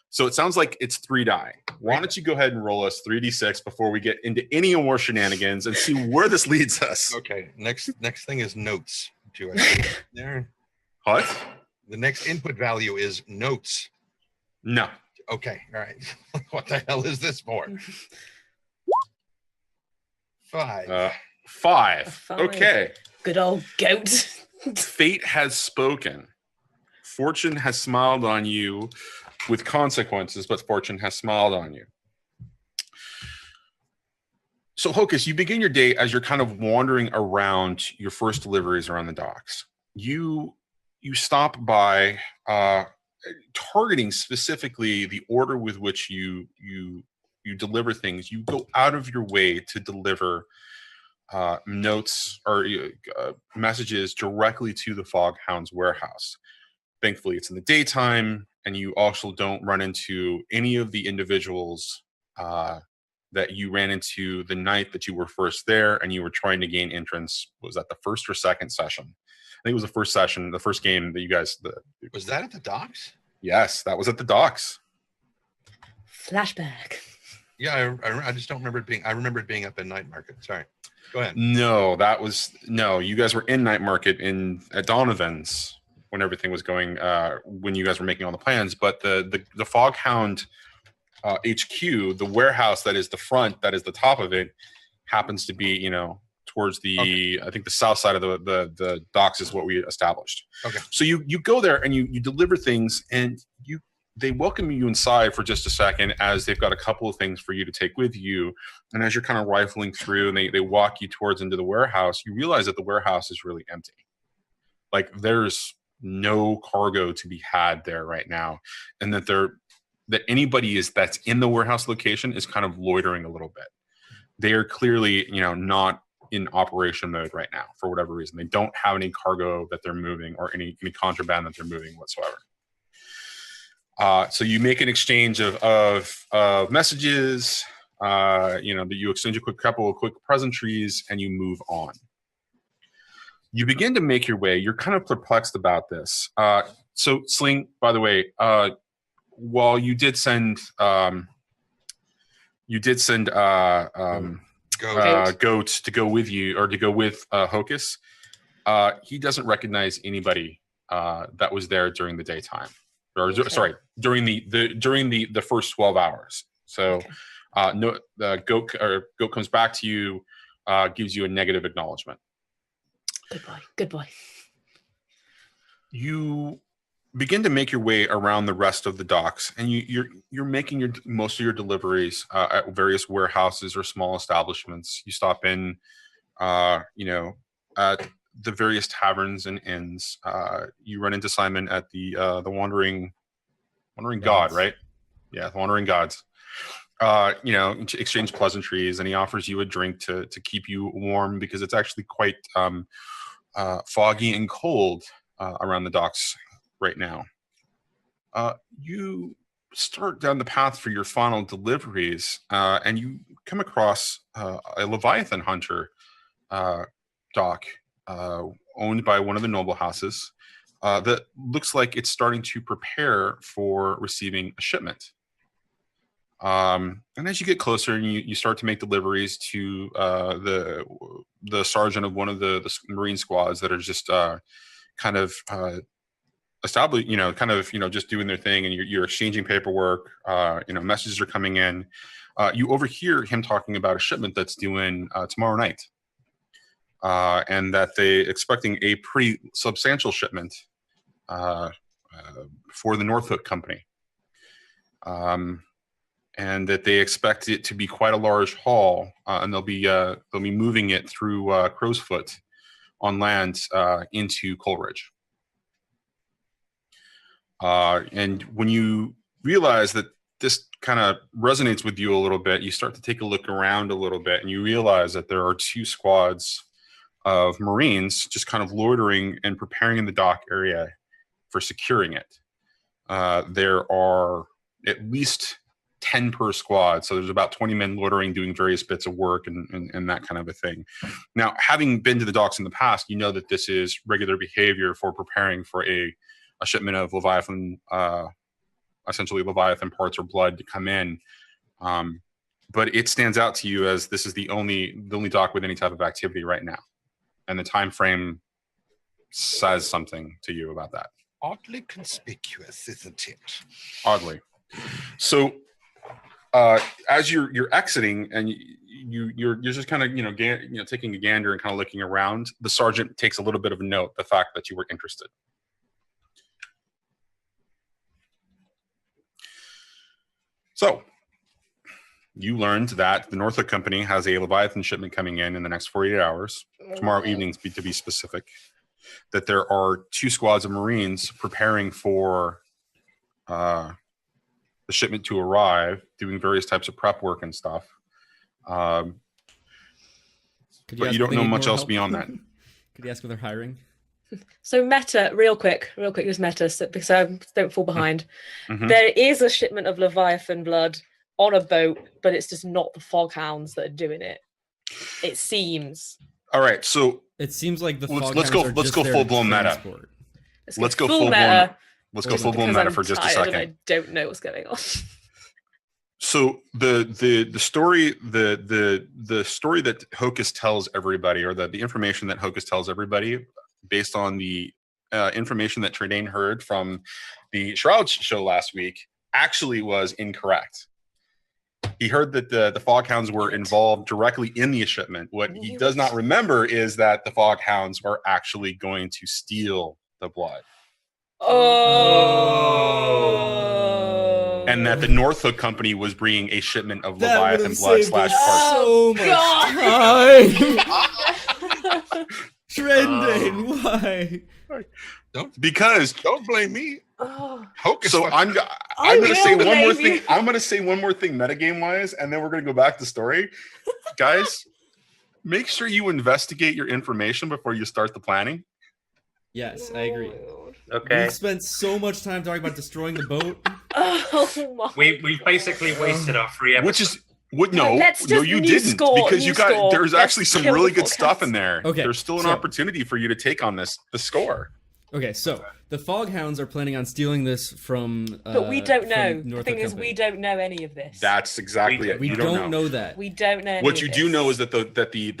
D: So it sounds like it's 3 die. Why don't you go ahead and roll us 3d6 before we get into any more shenanigans and see where this leads us?
F: Okay. Next thing is notes. Do I see that there?
D: What?
F: The next input value is notes.
D: No.
F: Okay. All right. What the hell is this for? 5.
D: 5. Okay.
C: Good old Goat.
D: Fate has spoken. Fortune has smiled on you with consequences, but fortune has smiled on you. So, Hocus, you begin your day as you're kind of wandering around your first deliveries around the docks. You stop by targeting specifically the order with which you deliver things. You go out of your way to deliver notes or messages directly to the Foghound's warehouse. Thankfully, it's in the daytime, and you also don't run into any of the individuals that you ran into the night that you were first there and you were trying to gain entrance. Was that the first or second session? I think it was the first session, the first game that you guys...
F: Was that at the docks?
D: Yes, that was at the docks.
C: Flashback.
F: Yeah, I just don't remember it being... I remember it being up in Night Market. Sorry. Go ahead.
D: No, you guys were in Night Market at Donovan's when everything was going, when you guys were making all the plans. But the Foghound HQ, the warehouse that is the front, that is the top of it, happens to be, towards the, I think the south side of the docks is what we established.
F: Okay.
D: So you go there and you deliver things, and they welcome you inside for just a second, as they've got a couple of things for you to take with you. And as you're kind of rifling through and they walk you towards into the warehouse, you realize that the warehouse is really empty. Like, there's no cargo to be had there right now. And that anybody that's in the warehouse location is kind of loitering a little bit. They are clearly, not in operation mode right now for whatever reason. They don't have any cargo that they're moving or any contraband that they're moving whatsoever. So you make an exchange of messages, that you exchange a couple of quick pleasantries, and you move on. You begin to make your way. You're kind of perplexed about this. So Sling, by the way, while you did send Goat to go with you, or to go with Hocus, he doesn't recognize anybody that was there during the daytime. Sorry, during the first 12 hours. So, no, the Goat comes back to you, gives you a negative acknowledgement.
C: Good boy.
D: You begin to make your way around the rest of the docks, and you're making most of your deliveries at various warehouses or small establishments. You stop in, at the various taverns and inns. You run into Simon at the Wandering God, right? Yeah, the Wandering Gods. Exchange pleasantries, and he offers you a drink to keep you warm, because it's actually quite foggy and cold around the docks right now. You start down the path for your final deliveries, and you come across a Leviathan hunter dock owned by one of the noble houses that looks like it's starting to prepare for receiving a shipment. And as you get closer and you start to make deliveries to the sergeant of one of the Marine squads that are just kind of established, just doing their thing, and you're exchanging paperwork, messages are coming in. You overhear him talking about a shipment that's due in tomorrow night, and that they're expecting a pretty substantial shipment for the Northhook Company. And that they expect it to be quite a large haul, and they'll be moving it through Crowsfoot on land into Coleridge. And when you realize that this kind of resonates with you a little bit, you start to take a look around a little bit, and you realize that there are two squads of Marines just kind of loitering and preparing in the dock area for securing it. There are at least 10 per squad, so there's about 20 men loitering, doing various bits of work and that kind of a thing. Now, having been to the docks in the past, you know that this is regular behavior for preparing for a shipment of Leviathan, essentially Leviathan parts or blood to come in. But it stands out to you as this is the only dock with any type of activity right now, and the time frame says something to you about that.
F: Oddly conspicuous, isn't it?
D: Oddly. So, as you're exiting and you're just kind of taking a gander and kind of looking around, the sergeant takes a little bit of a note, the fact that you were interested. So you learned that the Northhook Company has a Leviathan shipment coming in the next 48 hours, tomorrow evening to be specific, that there are two squads of Marines preparing for the shipment to arrive, doing various types of prep work and stuff. But you don't know much else beyond that.
A: Could you ask if they're hiring?
C: So meta, real quick, just meta, so I don't fall behind.
D: Mm-hmm.
C: There is a shipment of Leviathan blood on a boat, but it's just not the foghounds that are doing it. It seems.
D: All right, so
A: It seems like the
D: let's
A: foghounds
D: go
A: are
D: let's
A: just
D: go
A: there
D: full
A: to
D: blown meta.
A: transport.
D: Let's go
C: full
D: full blown.
C: meta.
D: Let's go full blown
C: because
D: meta
C: I'm
D: for just a
C: tired and
D: second.
C: I don't know what's going on.
D: So the story the story that Hocus tells everybody, or the information that Hocus tells everybody, based on the information that Trendane heard from the Shroud show last week, actually was incorrect. He heard that the foghounds were involved directly in the shipment. What he does not remember is that the foghounds are actually going to steal the blood.
C: Oh.
D: And that the Northook Company was bringing a shipment of
A: That
D: Leviathan
A: would've
D: blood
A: saved
D: slash
A: us
D: parts.
A: so much time. Trendane, why?
D: Because
F: Don't blame me.
C: Oh.
F: Hocus.
D: so I'm
C: I
D: going to say
C: will
D: one more
C: blame you.
D: thing. I'm going to say one more thing metagame wise, and then we're going to go back to story. Guys, make sure you investigate your information before you start the planning.
A: Yes, I agree.
B: Okay.
A: We've spent so much time talking about destroying the boat.
C: Oh my.
B: We've basically wasted our free episode.
D: Which is what? No,
C: Let's
D: no,
C: just
D: you
C: new
D: didn't,
C: score,
D: because
C: new
D: you got.
C: score.
D: There's
C: Let's
D: actually some
C: kill
D: really
C: the
D: good stuff in
C: forecast.
D: there.
A: Okay,
D: There's still an
A: so-
D: opportunity for you to take on the score.
A: Okay, so the foghounds are planning on stealing this from.
C: But we don't
A: from
C: know. The
A: Northook
C: thing is,
A: Company.
C: we don't know any of this.
D: That's exactly it.
A: We
D: You
A: don't know that.
C: We don't know.
D: What you do know is that the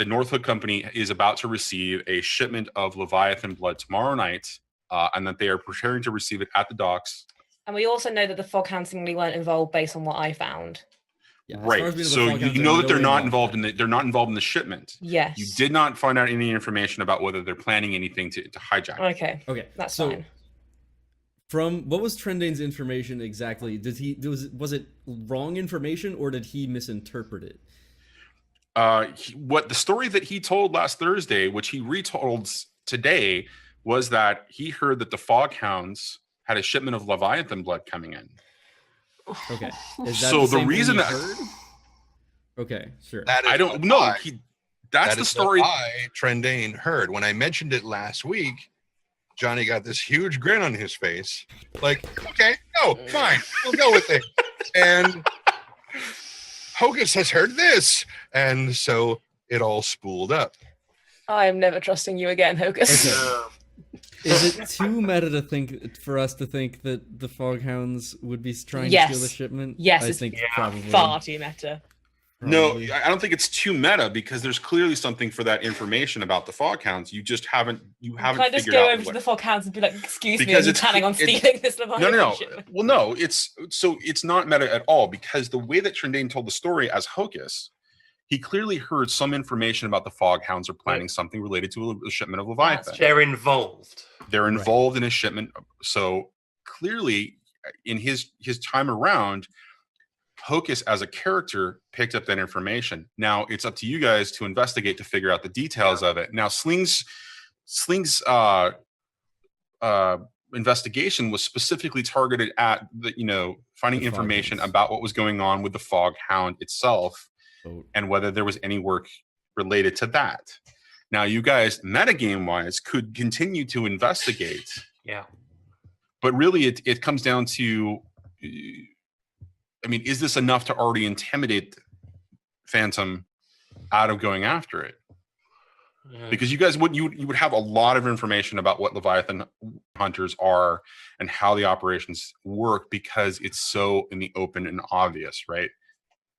D: Northook Company is about to receive a shipment of Leviathan blood tomorrow night, and that they are preparing to receive it at the docks.
C: And we also know that the foghounds seemingly weren't involved based on what I found.
A: Yeah, as far as we know,
D: Right.
A: the
D: So
A: foghounds
D: you
A: are
D: know that they're
A: nowhere
D: not involved
A: in
D: they're not involved in the shipment.
C: Yes.
D: You did not find out any information about whether they're planning anything to hijack.
C: Okay.
A: Okay,
C: That's
A: so
C: fine.
A: from what was Trendane's information exactly? Was it wrong information or did he misinterpret it?
D: What the story that he told last Thursday, which he retold today, was that he heard that the foghounds had a shipment of Leviathan blood coming in.
A: Okay, is that
D: So the
A: same thing
D: reason
A: he
D: that-
A: heard? Okay, sure.
F: That is
D: I don't
F: what
D: know.
F: I-
D: That's
F: that
D: the
F: is
D: story.
F: what I, Trendane, heard. When I mentioned it last week, Johnny got this huge grin on his face. Like, okay, no, fine, we'll go with it. And Hocus has heard this. And so it all spooled up.
C: I am never trusting you again, Hocus.
A: Okay. Is it too meta to think for us to think that the foghounds would be trying to steal the shipment?
C: Yes,
A: I
C: it's
A: think
B: Yeah.
A: probably.
C: Far too meta.
D: No,
A: Probably.
D: I don't think it's too meta, because there's clearly something for that information about the foghounds. You just haven't
C: Can I just
D: figured
C: go
D: out
C: over to
D: what-
C: the foghounds and be like, excuse me,
D: Because
C: are you
D: it's-
C: planning on
D: it's-
C: stealing this Leviathan
D: No.
C: shipment?
D: Well, no, it's not meta at all, because the way that Trendane told the story as Hocus, he clearly heard some information about the foghounds are planning something related to a shipment of Leviathan.
C: true.
B: They're involved.
D: They're
A: Right.
D: involved in a shipment. So clearly, in his time around, Hocus as a character picked up that information. Now it's up to you guys to investigate to figure out the details of it. Now Sling's investigation was specifically targeted at finding
A: The
D: information
A: foghounds.
D: about what was going on with the foghound itself
A: Boat.
D: and whether there was any work related to that. Now you guys, metagame wise, could continue to investigate.
B: Yeah.
D: But really, it comes down to, I mean, is this enough to already intimidate Phantom out of going after it? Because you guys you would have a lot of information about what Leviathan hunters are and how the operations work, because it's so in the open and obvious, right?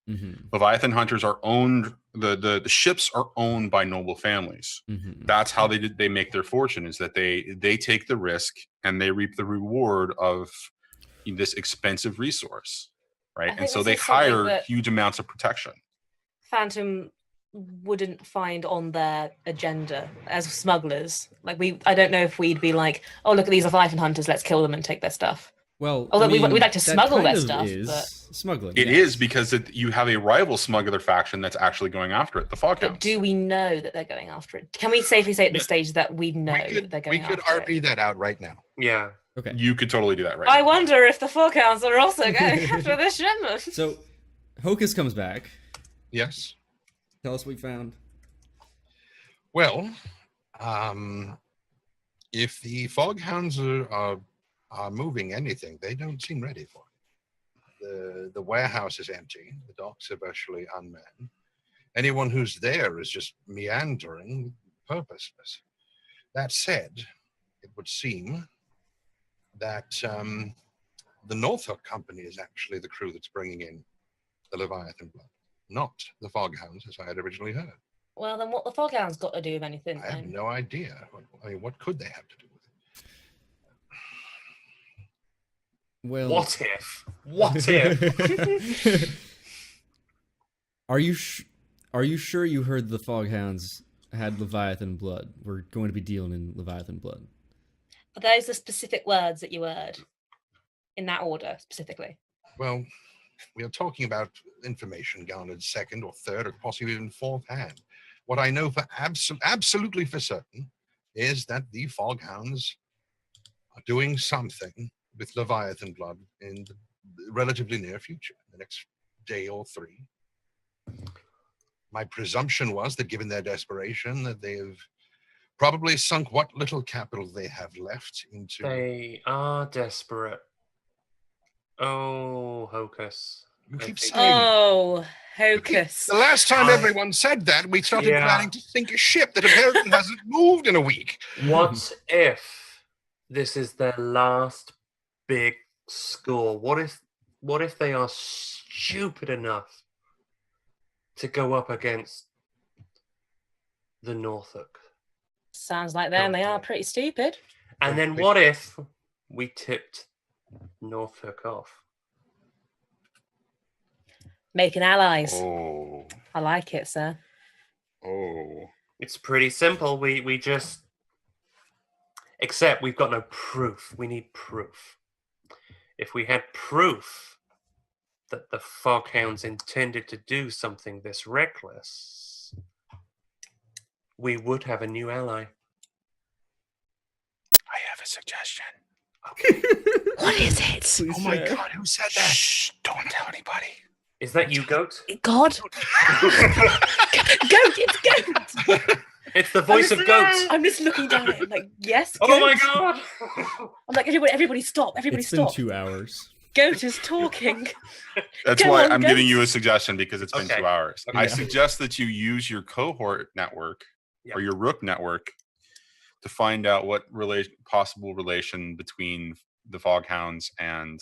A: Mm-hmm.
D: Leviathan hunters are owned. The ships are owned by noble families.
A: Mm-hmm.
D: That's how they make their fortune, is that they take the risk and they reap the reward of this expensive resource, right?
C: think
D: And so
C: this
D: they
C: is something
D: hire
C: that-
D: huge amounts of protection.
C: Phantom wouldn't find on their agenda as smugglers. Like I don't know if we'd be like, oh, look at these Leviathan hunters, let's kill them and take their stuff.
A: Well,
C: Although
A: I mean,
C: we'd like to
A: that
C: smuggle
A: kind
C: their
A: of
C: stuff,
A: is
C: but-
A: smuggling.
D: It
A: yes.
D: is, because you have a rival smuggler faction that's actually going after it, the
C: But
D: Foghounds.
C: do we know that they're going after it? Can we safely say at this
B: Yeah.
C: stage that we know
F: we
C: that
F: could,
C: they're
F: we
C: going
F: could
C: after it?
F: RP that out right now.
B: Yeah.
A: Okay.
D: You could totally do that, right?
C: I wonder if the Foghounds are also going after this shipment.
A: So, Hocus comes back.
F: Yes.
A: Tell us what we found.
F: Well, if the foghounds are moving anything, they don't seem ready for The warehouse is empty. The docks are virtually unmanned. Anyone who's there is just meandering, purposeless. That said, it would seem that the Northook Company is actually the crew that's bringing in the Leviathan blood, not the Foghounds, as I had originally heard.
C: Well, then what the Foghounds got to do with anything?
F: I have
C: Then?
F: no idea. I mean, what could they have to do with it?
A: Well,
B: What if? What if?
A: Are you sure you heard the Foghounds had Leviathan blood? We're going to be dealing in Leviathan blood.
C: Are those the specific words that you heard? In that order, specifically?
F: Well, we are talking about information garnered second or third or possibly even fourth hand. What I know for absolutely for certain is that the Foghounds are doing something with Leviathan blood in the relatively near future, the next day or three. My presumption was that given their desperation, that they've probably sunk what little capital they have left into...
B: They are desperate. Oh, Hocus.
F: You keep
B: I think-
F: saying...
C: Oh, Hocus.
F: The last time everyone said that, we started planning to sink a ship that apparently hasn't moved in a week.
B: What if this is their last big score? What if they are stupid enough to go up against the Northook?
C: Sounds like them. They are pretty stupid.
B: And then what if we tipped Northook off?
C: Making allies.
D: Oh.
C: I like it, sir.
D: Oh.
B: It's pretty simple. We just... Except we've got no proof. We need proof. If we had proof that the Foghounds intended to do something this reckless, we would have a new ally.
F: I have a suggestion.
C: What is it?
A: Please
F: Oh my
A: share.
F: God, who said that? Shh, don't tell anybody.
B: Is that you, Goat?
C: God. Goat, it's Goat.
B: It's the voice of Goat.
C: I'm just looking down at it like, yes, Goat.
B: Oh my God!
C: I'm like, everybody stop. Everybody
A: It's been
C: stop.
A: 2 hours.
C: Goat is talking.
D: That's
C: Go
D: why
C: on,
D: I'm
C: Gus.
D: giving you a suggestion because it's been
B: Okay.
D: 2 hours.
B: Okay.
D: I
A: Yeah.
D: suggest that you use your cohort network or your Rook network to find out what possible relation between the Foghounds and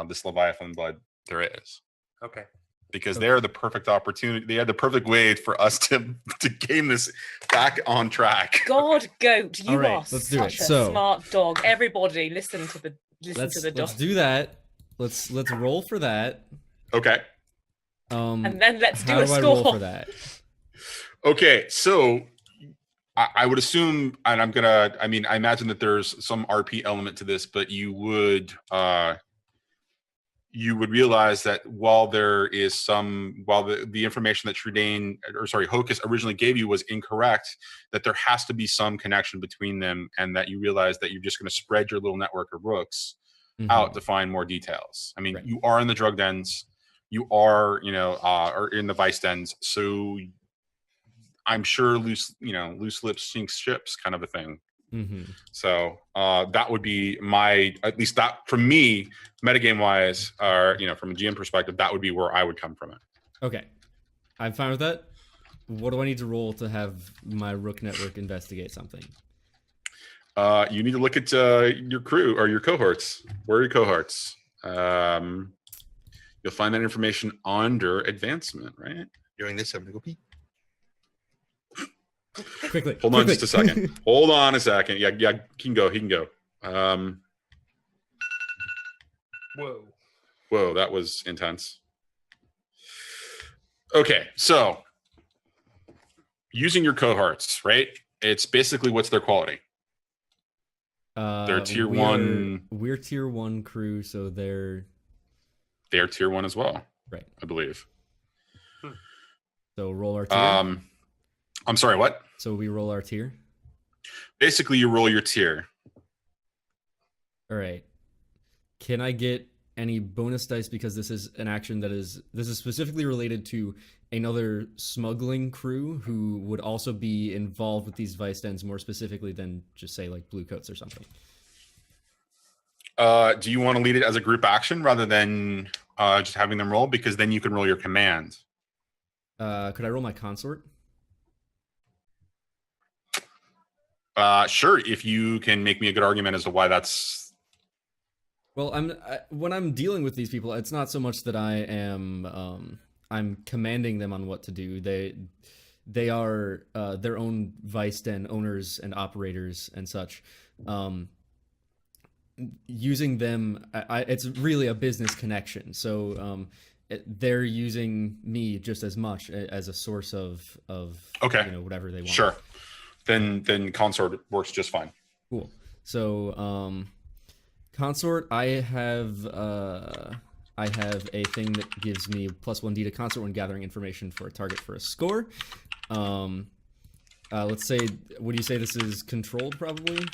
D: this Leviathan blood there is.
B: Okay.
D: Because they're the perfect opportunity. They had the perfect way for us to game this back on track.
C: God, Goat, you
A: All right,
C: are
A: let's do it.
C: such a
A: So-
C: smart dog. Everybody, listen to the dog.
A: Let's do that. Let's roll for that.
D: Okay.
A: And
C: then let's do
A: how
C: a
A: do I roll
C: score.
A: for that?
D: Okay, so I would assume, and I imagine that there's some RP element to this, but you would realize that while there is while the information that Hocus originally gave you was incorrect, that there has to be some connection between them, and that you realize that you're just going to spread your little network of rooks out to find more details. I mean,
A: Right.
D: you are in the drug dens, you are, are in the vice dens, so I'm sure loose lips sinks ships kind of a thing.
A: Mm-hmm.
D: So that would be at least that for me, metagame wise, or from a GM perspective, that would be where I would come from it.
A: Okay, I'm fine with that. What do I need to roll to have my Rook network investigate something?
D: You need to look at your crew or your cohorts. Where are your cohorts? You'll find that information under advancement, right?
F: During this, I'm going to go pee.
A: Quickly.
D: Hold on
A: quickly.
D: just a second. Hold on a second. Yeah, he can go.
B: Whoa.
D: Whoa, that was intense. Okay, so using your cohorts, right? It's basically what's their quality. They're tier one.
A: We're tier 1 crew, so they're
D: tier 1 as well,
A: right.
D: I believe.
A: So roll our tier.
D: I'm sorry, what?
A: So we roll our tier.
D: Basically, you roll your tier.
A: All right. Can I get any bonus dice because this is an action this is specifically related to another smuggling crew who would also be involved with these vice dens more specifically than just say like blue coats or something?
D: Do you want to lead it as a group action rather than just having them roll? Because then you can roll your command.
A: Could I roll my consort?
D: Sure, if you can make me a good argument as to why that's...
A: Well, when I'm dealing with these people, it's not so much that I am I'm commanding them on what to do. They are their own vice den owners and operators and such. Using them, it's really a business connection. So they're using me just as much as a source of
D: Okay.
A: Whatever they want.
D: Sure. Then consort works just fine.
A: Cool. So consort, I have a thing that gives me +1d to consort when gathering information for a target for a score. Let's say, would you say this is controlled? Probably.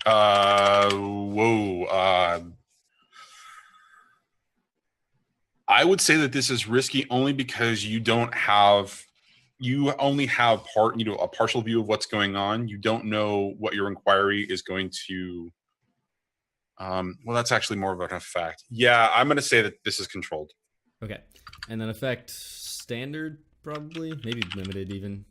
D: I would say that this is risky only because you only have a partial view of what's going on. You don't know what your inquiry is going to. Well, that's actually more of an effect. Yeah, I'm going to say that this is controlled.
A: Okay, and then effect standard, probably, maybe limited even.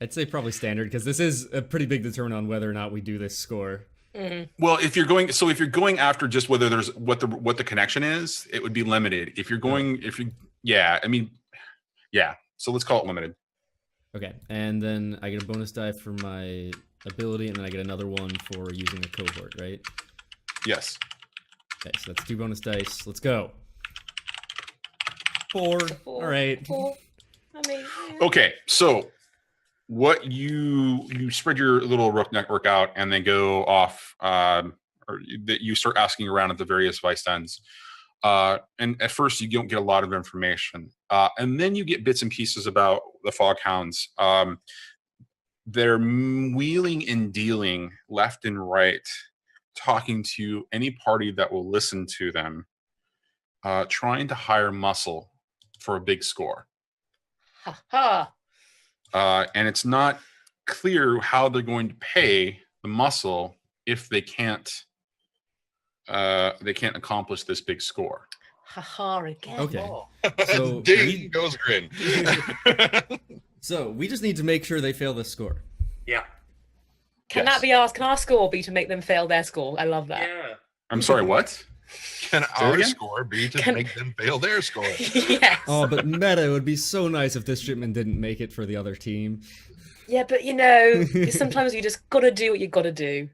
A: I'd say probably standard because this is a pretty big determinant on whether or not we do this score.
D: Well, if you're going after just whether there's what the connection is, it would be limited. If you're going, so let's call it limited.
A: Okay, and then I get a bonus die for my ability, and then I get another one for using a cohort, right?
D: Yes.
A: Okay, so that's 2 bonus dice. Let's go. 4. All right.
C: 4. I mean, yeah.
D: Okay, so what you spread your little rook network out and then go off, or that you start asking around at the various vice dens. And at first you don't get a lot of information. And then you get bits and pieces about the foghounds. They're wheeling and dealing left and right, talking to any party that will listen to them, trying to hire muscle for a big score.
C: Ha ha.
D: And it's not clear how they're going to pay the muscle if they can't accomplish this big score.
C: Ha ha again.
A: Okay. So
F: Ding goes Grin.
A: So we just need to make sure they fail this score.
B: Yeah.
C: Can
D: Yes.
C: that be asked? Can our score be to make them fail their score? I love that.
B: Yeah.
D: I'm sorry, what?
F: Can
D: it
F: our
D: again?
F: score be to make them fail their score?
C: Yes.
A: Oh, but meta, it would be so nice if this shipment didn't make it for the other team.
C: Yeah, but sometimes you just gotta do what you gotta do,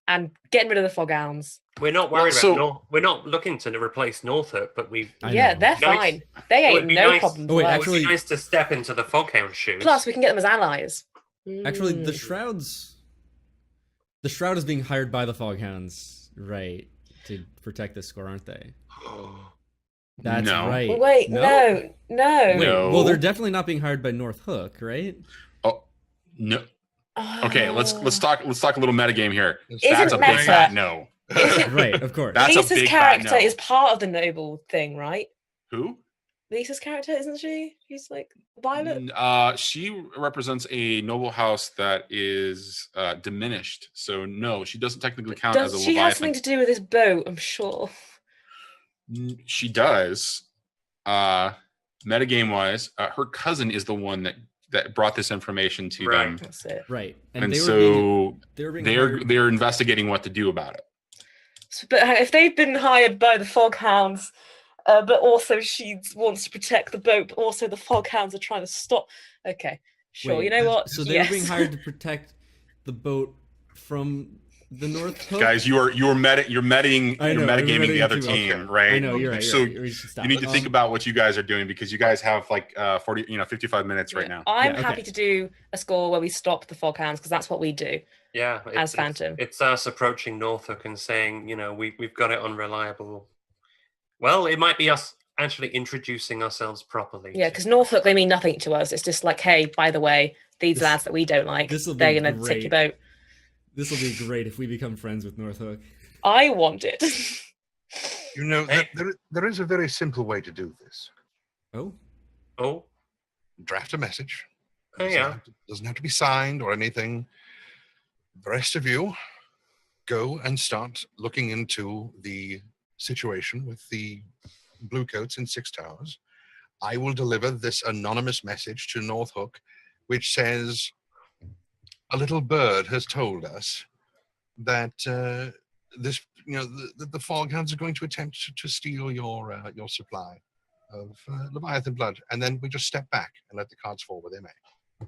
C: and getting rid of the foghounds.
B: We're not worried
D: Well,
B: about we're not looking to replace Norfolk, but we.
A: I
C: Yeah,
A: know.
C: they're
B: Nice.
C: fine. They
B: It would
C: ain't
B: be
C: no
B: nice-
C: problem.
A: Oh, wait,
C: for us.
B: It would
A: actually-
B: be nice to step into the Foghound shoes.
C: Plus, we can get them as allies.
A: Actually, the
C: Mm.
A: Shroud is being hired by the Foghounds, right, to protect this score, aren't they? That's
D: No.
A: right.
C: Wait, no.
A: Wait,
D: No.
A: well, they're definitely not being hired by North Hook, right?
D: Oh, no. Okay, let's talk a little metagame here.
C: Isn't
D: That's a big
C: meta.
D: fat no.
A: Right, of course.
D: That's a
C: Lisa's
D: big fat
C: character
D: no.
C: is part of the noble thing, right?
D: Who?
C: Lisa's character, isn't she? She's like Violet.
D: She represents a noble house that is diminished. So no, she doesn't technically count as a
C: Does she have something
D: Leviathan.
C: to do with this boat? I'm sure.
D: She does. Metagame wise, her cousin is the one that brought this information to
B: Right.
D: them,
C: That's it.
A: Right,
D: and
A: they were
D: so
A: being
D: they're
A: hired-
D: they're investigating what to do about it.
C: But if they've been hired by the foghounds, but also she wants to protect the boat, but also the foghounds are trying to stop. Okay, sure.
A: Wait,
C: You know what?
A: So they were being hired to protect the boat from the North Hook.
D: Guys, you're metagaming
A: I know,
D: the
A: we're
D: other
A: metagaming too,
D: team,
A: okay.
D: right?
A: I know you're right.
D: So
A: we should stop.
D: you need to think about what you guys are doing because you guys have like 55 minutes right now.
C: I'm
A: Yeah, okay.
C: happy to do a score where we stop the foghounds because that's what we do.
B: Yeah,
C: As Phantom.
B: It's us approaching Norfolk and saying, we've got it on reliable. Well, it might be us actually introducing ourselves properly.
C: Yeah, because Norfolk, they mean nothing to us. It's just like, hey, by the way, these lads that we don't like,
A: this'll be
C: they're going to take your
A: great.
C: boat.
A: This will be great if we become friends with North Hook.
C: I want it.
F: You know,
B: Hey.
F: there is a very simple way to do this.
A: Oh,
B: Oh,
F: draft a message.
B: oh yeah.
F: Doesn't have to be signed or anything. The rest of you go and start looking into the situation with the blue coats in Six Towers. I will deliver this anonymous message to North Hook, which says, a little bird has told us that this, the Foghounds are going to attempt to steal your supply of Leviathan blood, and then we just step back and let the cards fall where they may.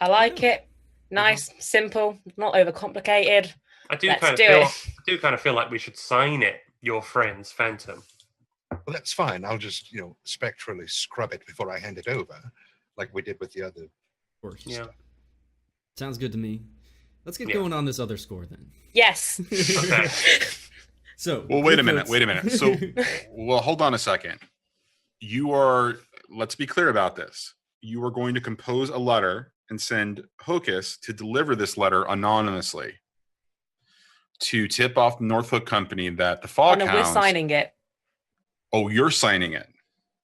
C: I like it. Nice, simple, not overcomplicated.
B: I do
C: Let's
B: kind of
C: do
B: feel.
C: it.
B: I do kind of feel like we should sign it. Your friends, Phantom.
F: Well, that's fine. I'll just, spectrally scrub it before I hand it over, like we did with the other.
A: Of course.
B: Yeah.
A: Sounds good to me. Let's get going on this other score then.
C: Yes.
B: Okay.
A: So.
D: Well, wait a minute. So, well, hold on a second. Let's be clear about this. You are going to compose a letter and send Hocus to deliver this letter anonymously to tip off the North Hook Company that the Foghounds...
C: No, we're signing it.
D: Oh, you're signing it.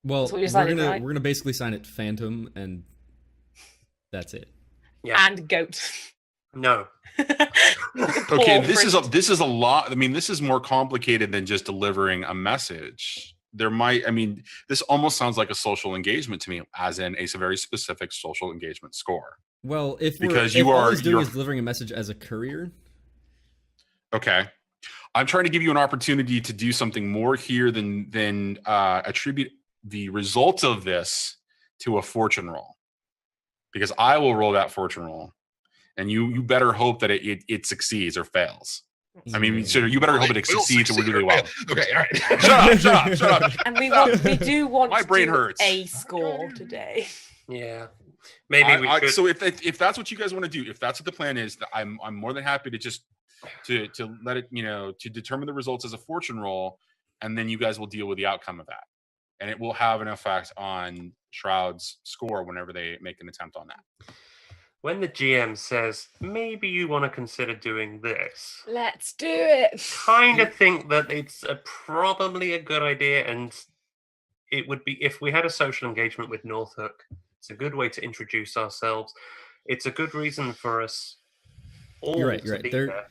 A: Well,
C: That's what you're signing,
A: we're
C: right?
A: gonna basically sign it Phantom, and that's it.
B: Yeah.
C: And goat.
B: No.
D: Okay, this is a lot. I mean, this is more complicated than just delivering a message. This almost sounds like a social engagement to me, as in a very specific social engagement score.
A: Well, if
D: you
A: all
D: are
A: he's doing is delivering a message as a courier.
D: Okay, I'm trying to give you an opportunity to do something more here than attribute the results of this to a fortune roll, because I will roll that fortune roll, and you better hope that it succeeds or fails. I mean, so you better hope it succeeds really well.
F: Okay, all right.
D: Shut up.
C: And we do want
D: My
C: to
D: brain
C: do
D: hurts.
C: a score today.
B: Yeah. Maybe we should.
D: So if that's what you guys want to do, if that's what the plan is, I'm more than happy to just to let it, to determine the results as a fortune roll, and then you guys will deal with the outcome of that, and it will have an effect on Shroud's score whenever they make an attempt on that.
B: When the GM says, maybe you want to consider doing this,
C: Let's do it.
B: kind of think that it's probably a good idea, and it would be, if we had a social engagement with North Hook, it's a good way to introduce ourselves. It's a good reason for us all
A: You're right.
B: to be there.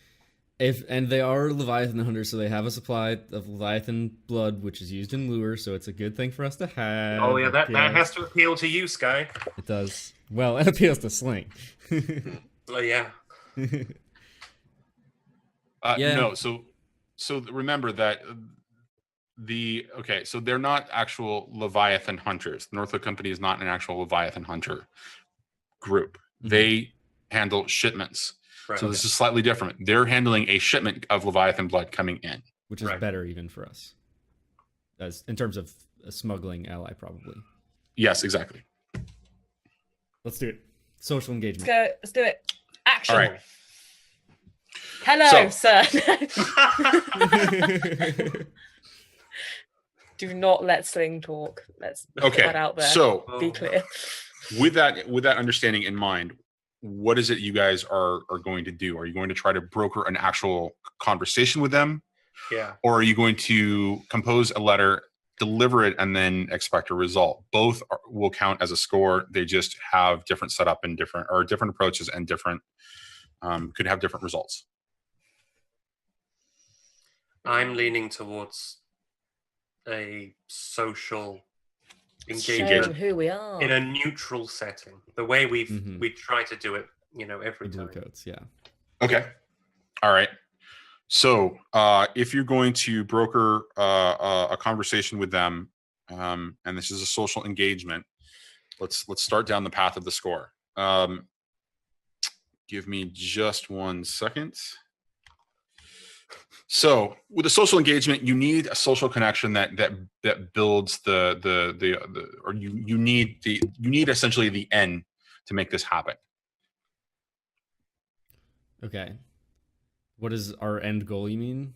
A: And they are Leviathan hunters, so they have a supply of Leviathan blood, which is used in lure, so it's a good thing for us to have.
B: Oh yeah, that has to appeal to you, Sky.
A: It does. Well, it appeals to Sling.
B: Oh yeah.
A: Yeah.
D: No, so remember that so they're not actual Leviathan hunters. The North Hook Company is not an actual Leviathan hunter group.
A: Mhm.
D: They handle shipments.
B: Right.
D: So this is slightly different. They're handling a shipment of Leviathan blood coming in.
A: Which is better even for us. As in terms of a smuggling ally, probably.
D: Yes, exactly.
A: Let's do it. Social engagement.
C: Let's do it. Action.
D: All right.
C: Hello, sir. Do not let Sling talk. Let's put that out there.
D: So
C: Be clear.
D: with that understanding in mind, what is it you guys are going to do? Are you going to try to broker an actual conversation with them?
B: Yeah.
D: Or are you going to compose a letter, deliver it, and then expect a result? Both will count as a score. They just have different setup and different approaches, and different could have different results.
B: I'm leaning towards a social
C: Show
B: engagement
C: them who we are.
B: in a neutral setting, the way we
A: Mhm.
B: try to do it, every
A: The blue
B: time.
A: coats, yeah.
D: Okay. All right. So if you're going to broker a conversation with them, and this is a social engagement, let's start down the path of the score. Give me just 1 second. So with a social engagement, you need a social connection that builds you need essentially the end to make this happen.
A: Okay. What is our end goal, you mean?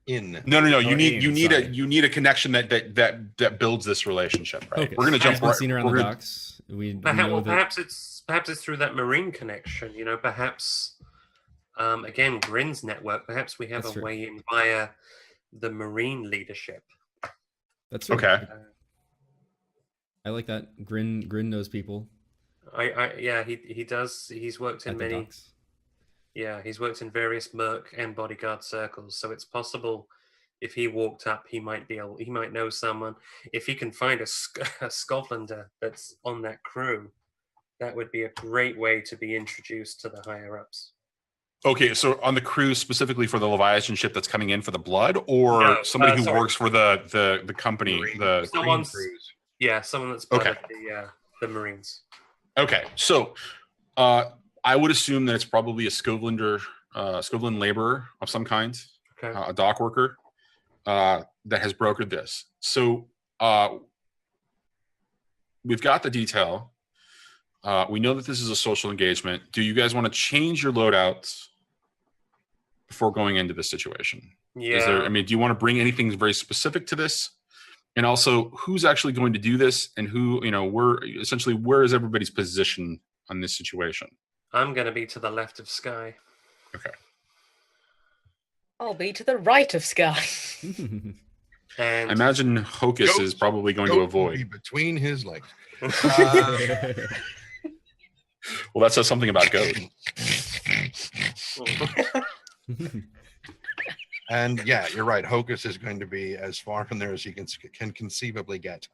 D: No. You need a connection that builds this relationship, right?
A: Okay.
D: We're gonna jump right.
A: Seen her on
D: we're
A: the
D: gonna-
A: docks. We know that.
B: Perhaps it's through that marine connection. Perhaps again, Grin's network. Perhaps we have
A: That's
B: a
A: true.
B: way in via the marine leadership.
A: That's true.
D: Okay.
A: I like that. Grin knows people
B: Yeah, he does. He's worked in
A: at the
B: many.
A: docks.
B: Yeah, he's worked in various merc and bodyguard circles, so it's possible if he walked up, he might know someone. If he can find a Scotlander that's on that crew, that would be a great way to be introduced to the higher ups.
D: Okay, so on the crew specifically for the Leviathan ship that's coming in for the blood, or
B: No,
D: somebody who
B: sorry.
D: works for the company, the
B: Someone's
F: Cruise.
B: yeah, someone that's part
D: Okay.
B: of the Marines.
D: Okay, so I would assume that it's probably a Scotland laborer of some kind,
B: Okay.
D: a dock worker that has brokered this. So we've got the detail. We know that this is a social engagement. Do you guys want to change your loadouts before going into this situation?
B: Yeah.
D: Do you want to bring anything very specific to this? And also, who's actually going to do this, and where is everybody's position on this situation?
B: I'm going to be to the left of Sky.
D: Okay.
C: I'll be to the right of Sky.
B: And
D: I imagine Hocus
F: Goat-
D: is probably going to
F: Goat will be
D: avoid.
F: between his legs.
D: Well, that says something about Goat.
F: And yeah, you're right. Hocus is going to be as far from there as he can conceivably get.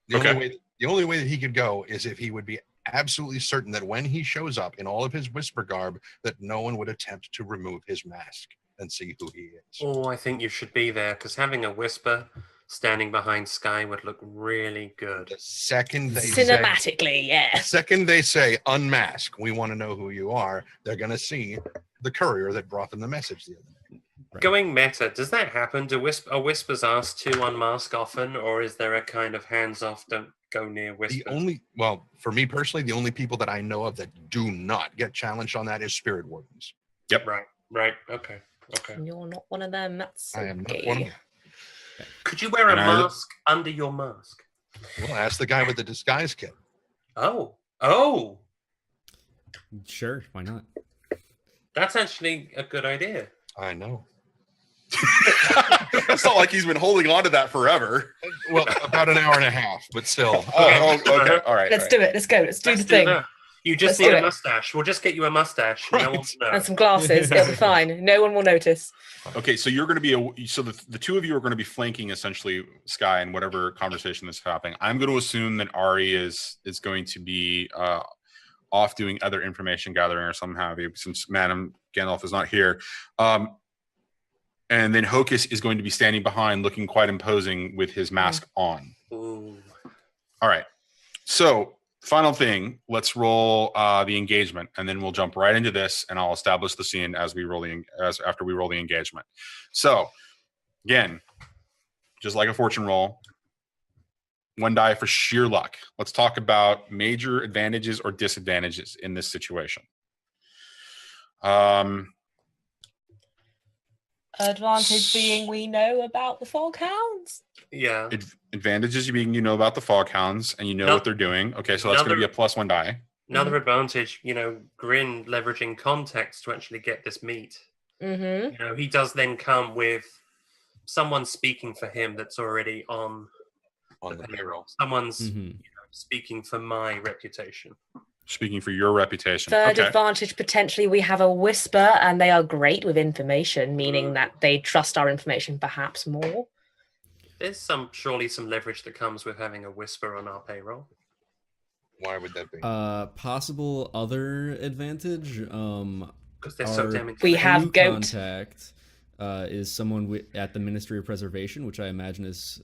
F: The only way that he could go is if he would be absolutely certain that when he shows up in all of his whisper garb, that no one would attempt to remove his mask and see who he is.
B: Oh, I think you should be there, because having a whisper standing behind Sky would look really good.
F: The second they
C: Cinematically, yeah.
F: second they say unmask, we want to know who you are, they're going to see the courier that brought them the message the other day.
A: Right.
B: Going meta, does that happen? Are whispers asked to unmask often, or is there a kind of hands-off, don't go near whispers?
F: For me personally, the only people that I know of that do not get challenged on that is spirit wardens.
D: Yep.
B: Right. Okay.
C: You're not one of them. That's
F: I am not
C: okay.
F: one of them.
B: Could you wear a
D: And I-
B: mask under your mask?
F: Well, ask the guy with the disguise kit.
B: Oh,
A: Sure, why not?
B: that's actually a good idea.
F: I know.
D: It's not like he's been holding on to that forever.
F: Well, about an hour and a half, but still.
D: Okay. All right.
C: Let's do it. Let's go. Let's do
B: Let's
C: the thing.
B: that. You just
C: Let's
B: need
C: do
B: a
C: it.
B: mustache. We'll just get you a mustache. No one will know.
C: And some glasses. It'll be fine. No one will notice.
D: Okay, so you're going to be the two of you are going to be flanking essentially Sky in whatever conversation that's happening. I'm going to assume that Ari is going to be off doing other information gathering or some have you, since MadameGandalf is not here. And then Hocus is going to be standing behind, looking quite imposing with his mask on.
B: Ooh.
D: All right. So final thing, let's roll the engagement, and then we'll jump right into this, and I'll establish the scene as we roll after we roll the engagement. So again, just like a fortune roll, one die for sheer luck. Let's talk about major advantages or disadvantages in this situation.
C: Advantage being we know about the foghounds.
B: Yeah.
D: Advantages being about the foghounds and
B: No-
D: what they're doing. Okay, so that's going to be a +1 die.
B: Another advantage, Grin leveraging context to actually get this meat.
C: Mm-hmm.
B: He does then come with someone speaking for him that's already on
F: the payroll.
B: Someone's
A: Mhm.
B: speaking for my reputation.
D: Speaking for your reputation.
C: Third
D: Okay.
C: advantage, potentially, we have a whisper, and they are great with information, meaning that they trust our information perhaps more.
B: There's surely some leverage that comes with having a whisper on our payroll.
F: Why would that be?
A: Possible other advantage.
B: Because they're so
A: Our
B: damn
C: We
B: intelligent.
C: have
A: crew
C: goat.
A: contact is someone at the Ministry of Preservation, which I imagine is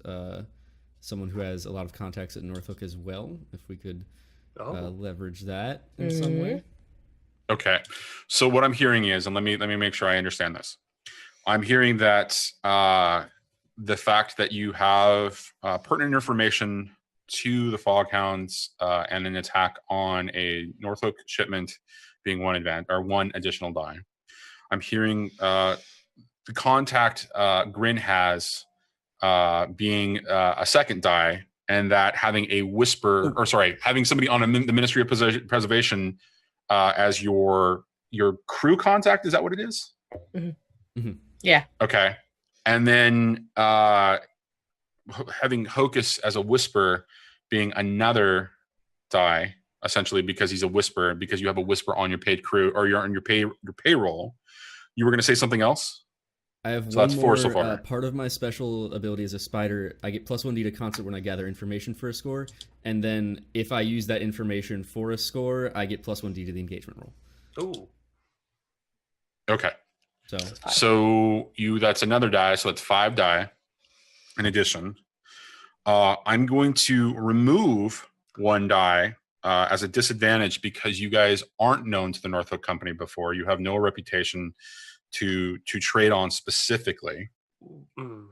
A: someone who has a lot of contacts at Norfolk as well. If we could leverage that in some way.
D: Okay. So what I'm hearing is, and let me make sure I understand this. I'm hearing that the fact that you have pertinent information to the Foghounds and an attack on a Norfolk shipment being one additional die. I'm hearing the contact Grin has being a second die, and that having a whisper, having somebody on the Ministry of Preservation as your crew contact. Is that what it is?
C: Mm-hmm. Mm-hmm. Yeah.
D: Okay. And then having Hocus as a whisper being another die, essentially, because he's a whisper, because you have a whisper on your paid crew or you're on your payroll. You were going to say something else?
A: I have
D: So
A: one
D: that's
A: more
D: 4 so far.
A: part of my special ability as a spider. I get +1d to concert when I gather information for a score, and then if I use that information for a score, I get +1d to the engagement roll.
B: Ooh.
D: Okay.
A: So
D: That's another die, so that's 5 die in addition. I'm going to remove 1 die as a disadvantage because you guys aren't known to the North Hook Company before. You have no reputation to trade on specifically.
B: Mm.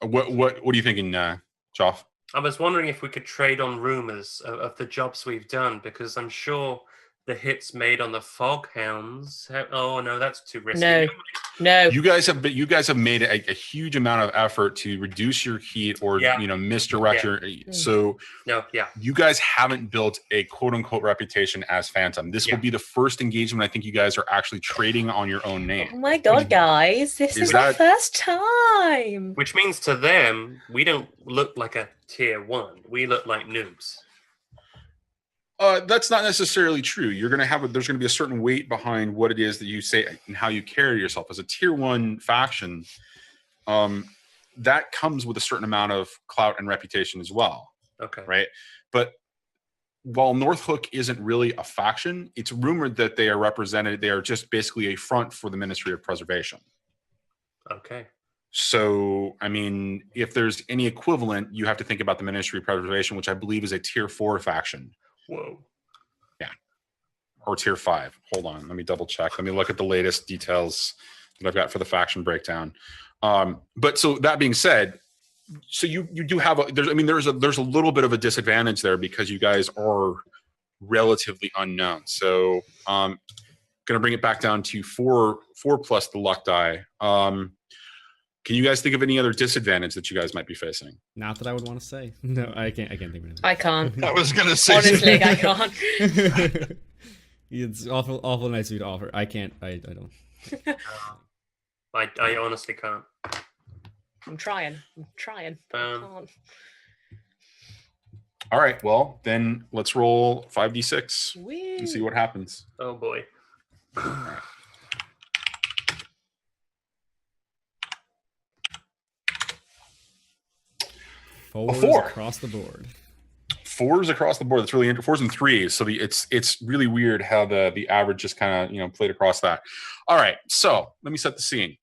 D: What are you thinking, Joff?
B: I was wondering if we could trade on rumors of the jobs we've done, because I'm sure the hits made on the Fog Hounds. Oh no, that's too risky.
C: No.
D: You guys have made a huge amount of effort to reduce your heat or misdirect your. So you guys haven't built a quote unquote reputation as Phantom. This will be the first engagement I think you guys are actually trading on your own name.
C: Oh my god, guys, this is our first time.
B: Which means to them, we don't look like a tier 1. We look like noobs.
D: That's not necessarily true. You're going to have there's going to be a certain weight behind what it is that you say and how you carry yourself as a tier 1 faction. That comes with a certain amount of clout and reputation as well.
B: Okay.
D: Right. But while North Hook isn't really a faction, it's rumored that they are represented. They are just basically a front for the Ministry of Preservation.
B: Okay.
D: So, I mean, if there's any equivalent, you have to think about the Ministry of Preservation, which I believe is a tier 4 faction.
B: Whoa.
D: Yeah. Or tier 5. Hold on. Let me double check. Let me look at the latest details that I've got for the faction breakdown. But so that being said, so you do have there's a little bit of a disadvantage there because you guys are relatively unknown. So gonna bring it back down to 4 plus the luck die. Can you guys think of any other disadvantage that you guys might be facing?
A: Not that I would want to say. No, I can't think of anything.
C: I can't.
F: I was gonna say
C: honestly, I can't.
A: It's awful nice of you to offer. I can't. I don't.
B: I honestly can't.
C: I'm trying. I can't.
D: All right. Well, then let's roll 5d6
C: Whee!
D: and see what happens.
B: Oh boy.
A: Fours across the board.
D: 4s across the board. That's really 4s and 3s. So it's really weird how the average just kind of played across that. All right. So let me set the scene.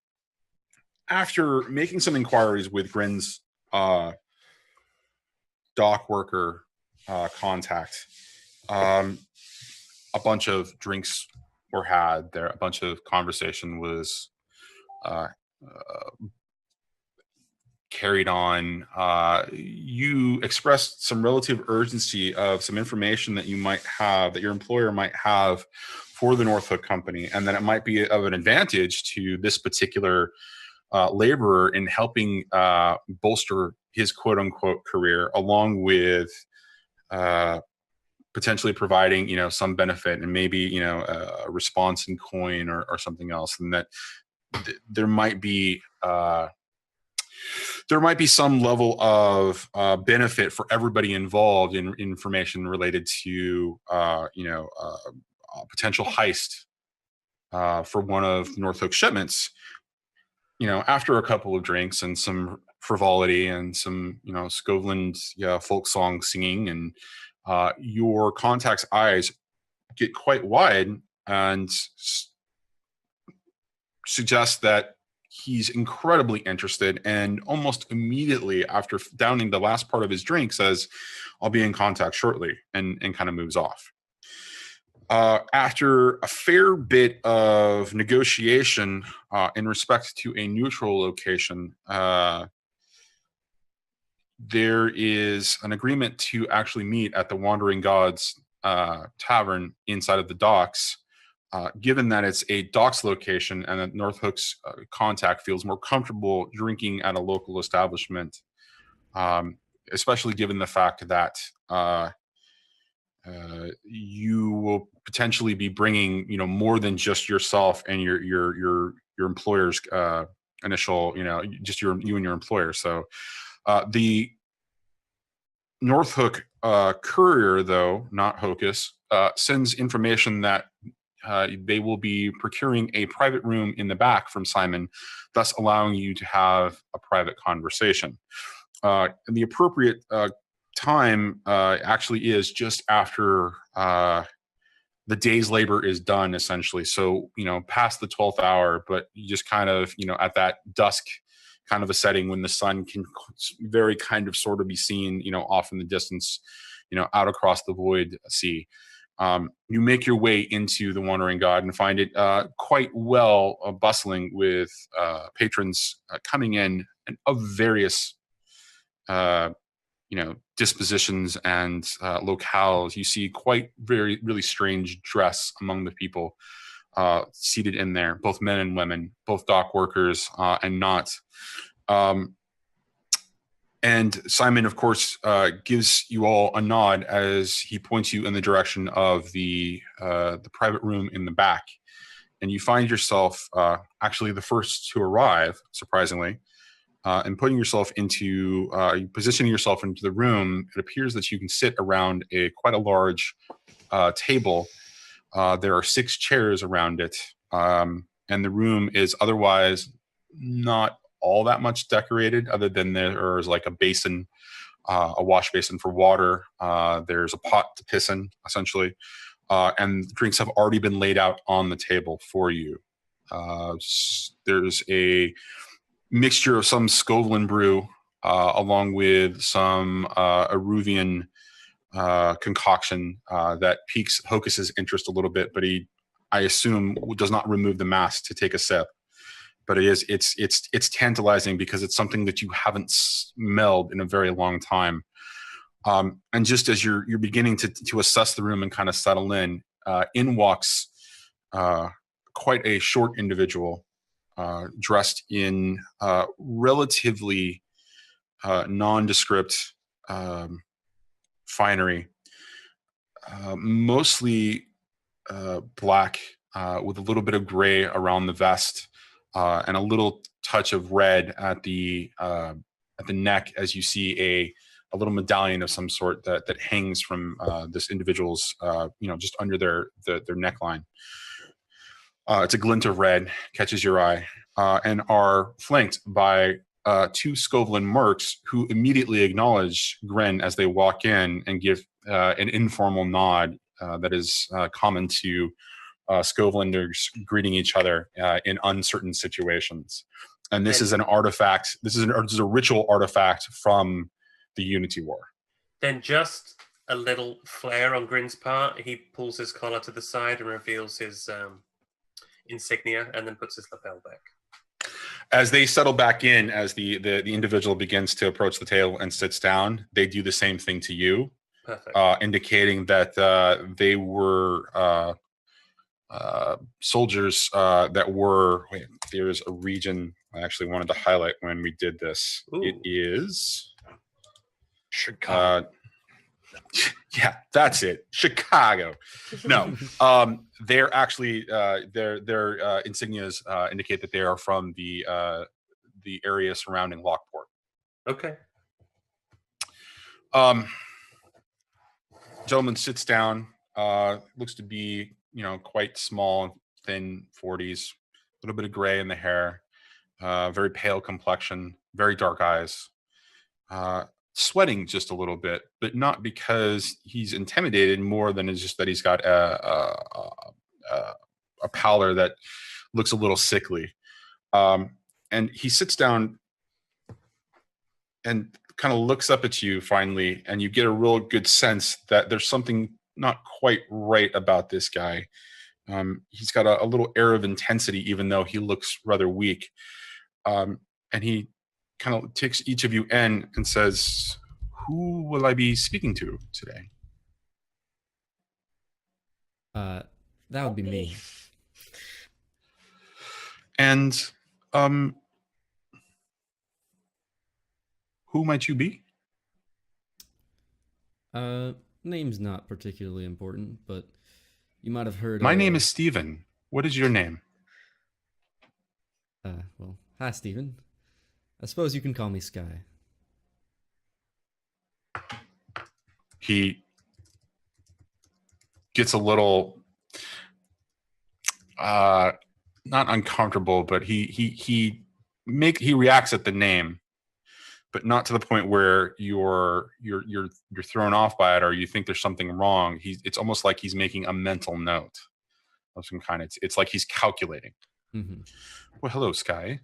D: After making some inquiries with Grin's dock worker contact, a bunch of drinks were had there. A bunch of conversation was carried on. You expressed some relative urgency of some information that you might have, that your employer might have for the North Hook Company, and that it might be of an advantage to this particular laborer in helping bolster his quote unquote career, along with potentially providing some benefit and maybe a response in coin or something else, and that there might be some level of benefit for everybody involved in information related to potential heist for one of North Hook's shipments. After a couple of drinks and some frivolity and some Scotland folk song singing, and your contact's eyes get quite wide and suggest that he's incredibly interested, and almost immediately after downing the last part of his drink says, "I'll be in contact shortly," and kind of moves off. After a fair bit of negotiation in respect to a neutral location, there is an agreement to actually meet at the Wandering Gods Tavern inside of the docks. Given that it's a docks location and that North Hook's contact feels more comfortable drinking at a local establishment, especially given the fact that you will potentially be bringing, more than just yourself and your employer's initial, just you and your employer. So The Northhook courier, though, not Hocus, sends information that they will be procuring a private room in the back from Simon, thus allowing you to have a private conversation. And the appropriate time actually is just after the day's labor is done, essentially. So, past the 12th hour, but you just kind of, at that dusk kind of a setting when the sun can very kind of sort of be seen, off in the distance, out across the void sea. You make your way into the Wandering God and find it quite well bustling with patrons coming in and of various dispositions and locales. You see quite really strange dress among the people seated in there, both men and women, both dock workers and not. And Simon, of course, gives you all a nod as he points you in the direction of the private room in the back. And you find yourself actually the first to arrive, surprisingly. And putting yourself into, positioning yourself into the room, it appears that you can sit around quite a large table. There are 6 chairs around it, and the room is otherwise not all that much decorated, other than there's like a basin, a wash basin for water. There's a pot to piss in, essentially, and drinks have already been laid out on the table for you. There's a mixture of some Scovelin brew along with some Aruvian concoction that piques Hocus's interest a little bit, but I assume, does not remove the mask to take a sip. But it's tantalizing because it's something that you haven't smelled in a very long time. And just as you're beginning to assess the room and kind of settle in walks quite a short individual, dressed in relatively nondescript finery, mostly black with a little bit of gray around the vest, and a little touch of red at the neck, as you see a little medallion of some sort that hangs from this individual's just under their neckline. It's a glint of red, catches your eye, and are flanked by 2 Scovelin mercs who immediately acknowledge Grin as they walk in and give an informal nod that is common to Scovelinders greeting each other in uncertain situations. And this is an artifact. This is a ritual artifact from the Unity War.
B: Then just a little flare on Grin's part. He pulls his collar to the side and reveals his insignia, and then puts his lapel back.
D: As they settle back in, as the individual begins to approach the table and sits down, they do the same thing to you.
B: Perfect.
D: Indicating that they were soldiers that were. Wait, there's a region I actually wanted to highlight when we did this.
B: Ooh.
D: It is
F: Chicago.
D: Yeah, that's it. Chicago. No, they're actually their insignias indicate that they are from the area surrounding Lockport.
B: Okay.
D: Gentleman sits down. Looks to be quite small, thin, 40s, a little bit of gray in the hair, very pale complexion, very dark eyes. Sweating just a little bit, but not because he's intimidated, more than it's just that he's got a pallor that looks a little sickly. And he sits down and kind of looks up at you finally, and you get a real good sense that there's something not quite right about this guy. He's got a little air of intensity, even though he looks rather weak. And he kind of takes each of you in and says, "Who will I be speaking to today?"
A: That would be me.
D: And who might you be?
A: Name's not particularly important, but you might have heard.
D: My name is Steven. What is your name?
A: Well, hi, Steven. I suppose you can call me Sky.
D: he gets a little not uncomfortable, but he reacts at the name, but not to the point where you're thrown off by it or you think there's something wrong. It's almost like he's making a mental note of some kind. It's like he's calculating.
A: Mm-hmm.
D: Well, hello, Sky.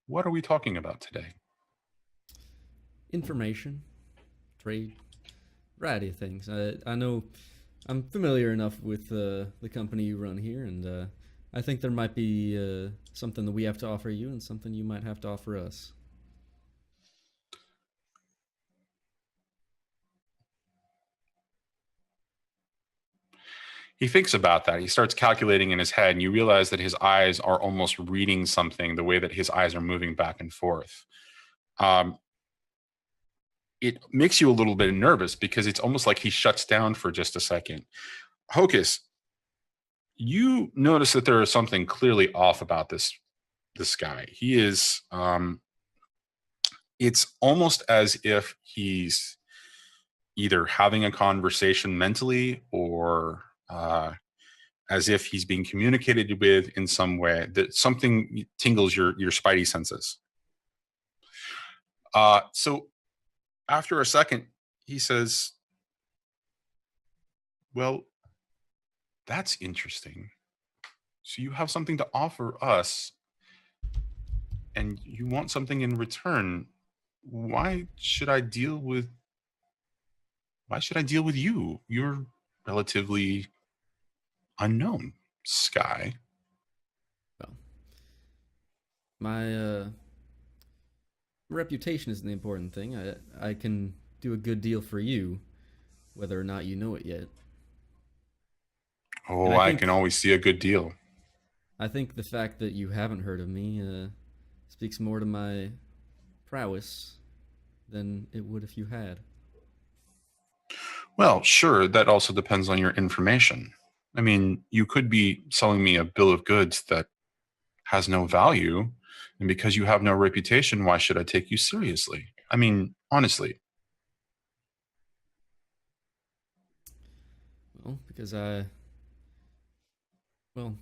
D: What are we talking about today?
A: Information, trade, variety of things. I know I'm familiar enough with the company you run here, and I think there might be something that we have to offer you and something you might have to offer us.
D: He thinks about that. He starts calculating in his head, and you realize that his eyes are almost reading something, the way that his eyes are moving back and forth. It makes you a little bit nervous because it's almost like he shuts down for just a second. Hocus, you notice that there is something clearly off about this guy. He is, it's almost as if he's either having a conversation mentally or as if he's being communicated with in some way, that something tingles your spidey senses. So after a second, he says, well, that's interesting. So you have something to offer us and you want something in return. Why should I deal with you? You're relatively unknown, Sky.
A: Well, my reputation isn't the important thing. I can do a good deal for you, whether or not you know it yet.
D: Oh, I can always see a good deal.
A: I think the fact that you haven't heard of me speaks more to my prowess than it would if you had.
D: Well, sure, that also depends on your information. I mean, you could be selling me a bill of goods that has no value, and because you have no reputation, why should I take you seriously? I mean, honestly.
A: Well, because well,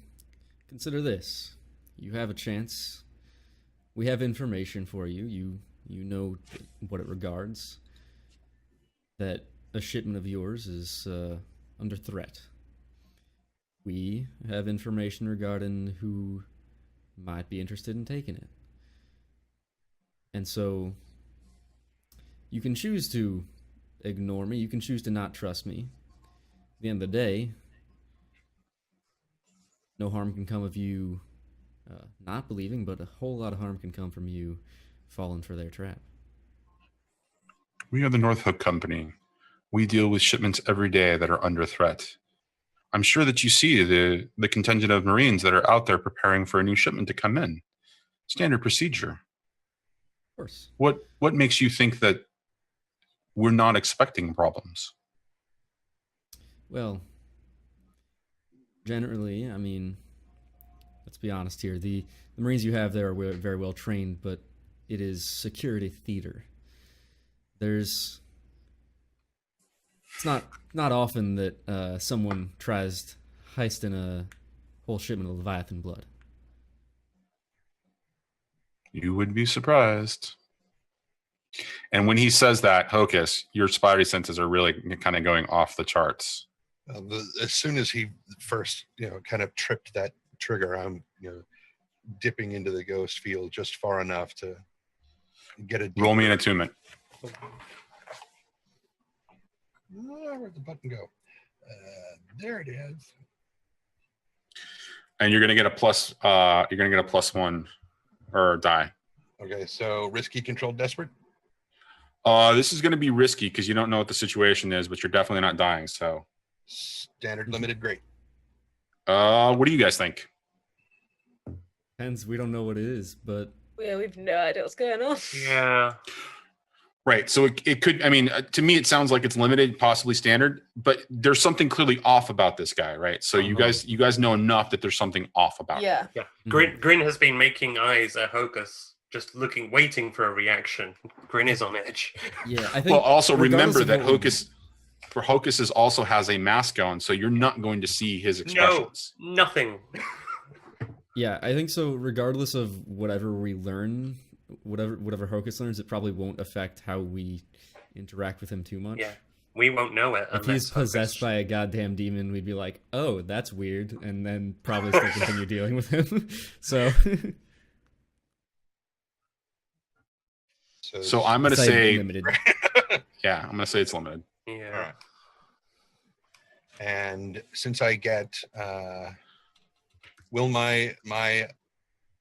A: consider this. You have a chance. We have information for you. You know what it regards. That a shipment of yours is under threat. We have information regarding who might be interested in taking it. And so you can choose to ignore me. You can choose to not trust me. At the end of the day, no harm can come of you not believing, but a whole lot of harm can come from you falling for their trap.
D: We are the North Hook Company. We deal with shipments every day that are under threat. I'm sure that you see the contingent of Marines that are out there preparing for a new shipment to come in. Standard procedure.
A: Of course.
D: What makes you think that we're not expecting problems?
A: Well, generally, I mean, let's be honest here. The Marines you have there are very well trained, but it is security theater. It's not often that someone tries heisting a whole shipment of Leviathan blood.
D: You would be surprised. And when he says that, Hocus, your spidey senses are really kind of going off the charts.
F: As soon as he first, kind of tripped that trigger, I'm, dipping into the ghost field just far enough to get a.
D: Roll me an attunement.
F: Where'd the button go? There it is.
D: And you're gonna get a plus. You're gonna get a +1 or die.
F: Okay, so risky, controlled, desperate.
D: This is gonna be risky because you don't know what the situation is, but you're definitely not dying. So
F: Standard, limited, great.
D: What do you guys think?
A: Hence, we don't know what it is, but
C: Yeah, we've no idea what's going on.
B: Yeah.
D: Right. So it could, I mean, to me, it sounds like it's limited, possibly standard, but there's something clearly off about this guy, right? So you guys know enough that there's something off about him.
C: Yeah.
B: Yeah. Grin has been making eyes at Hocus just looking, waiting for a reaction. Grin is on edge.
A: Yeah, I think.
D: Well, also
A: regardless
D: remember
A: of
D: that
A: what we-
D: Hocus also has a mask on, so you're not going to see his
B: No,
D: expressions.
B: nothing.
A: Yeah, I think so. Regardless of whatever we learn, whatever Hocus learns, it probably won't affect how we interact with him too much.
B: Yeah, we won't know it.
A: If he's possessed by a goddamn demon, we'd be like, "Oh, that's weird," and then probably still continue dealing with him. So,
D: So I'm going to
A: It's, like,
D: say,
A: limited.
D: yeah, I'm going to say it's limited.
B: Yeah.
F: All right. And since I get, will my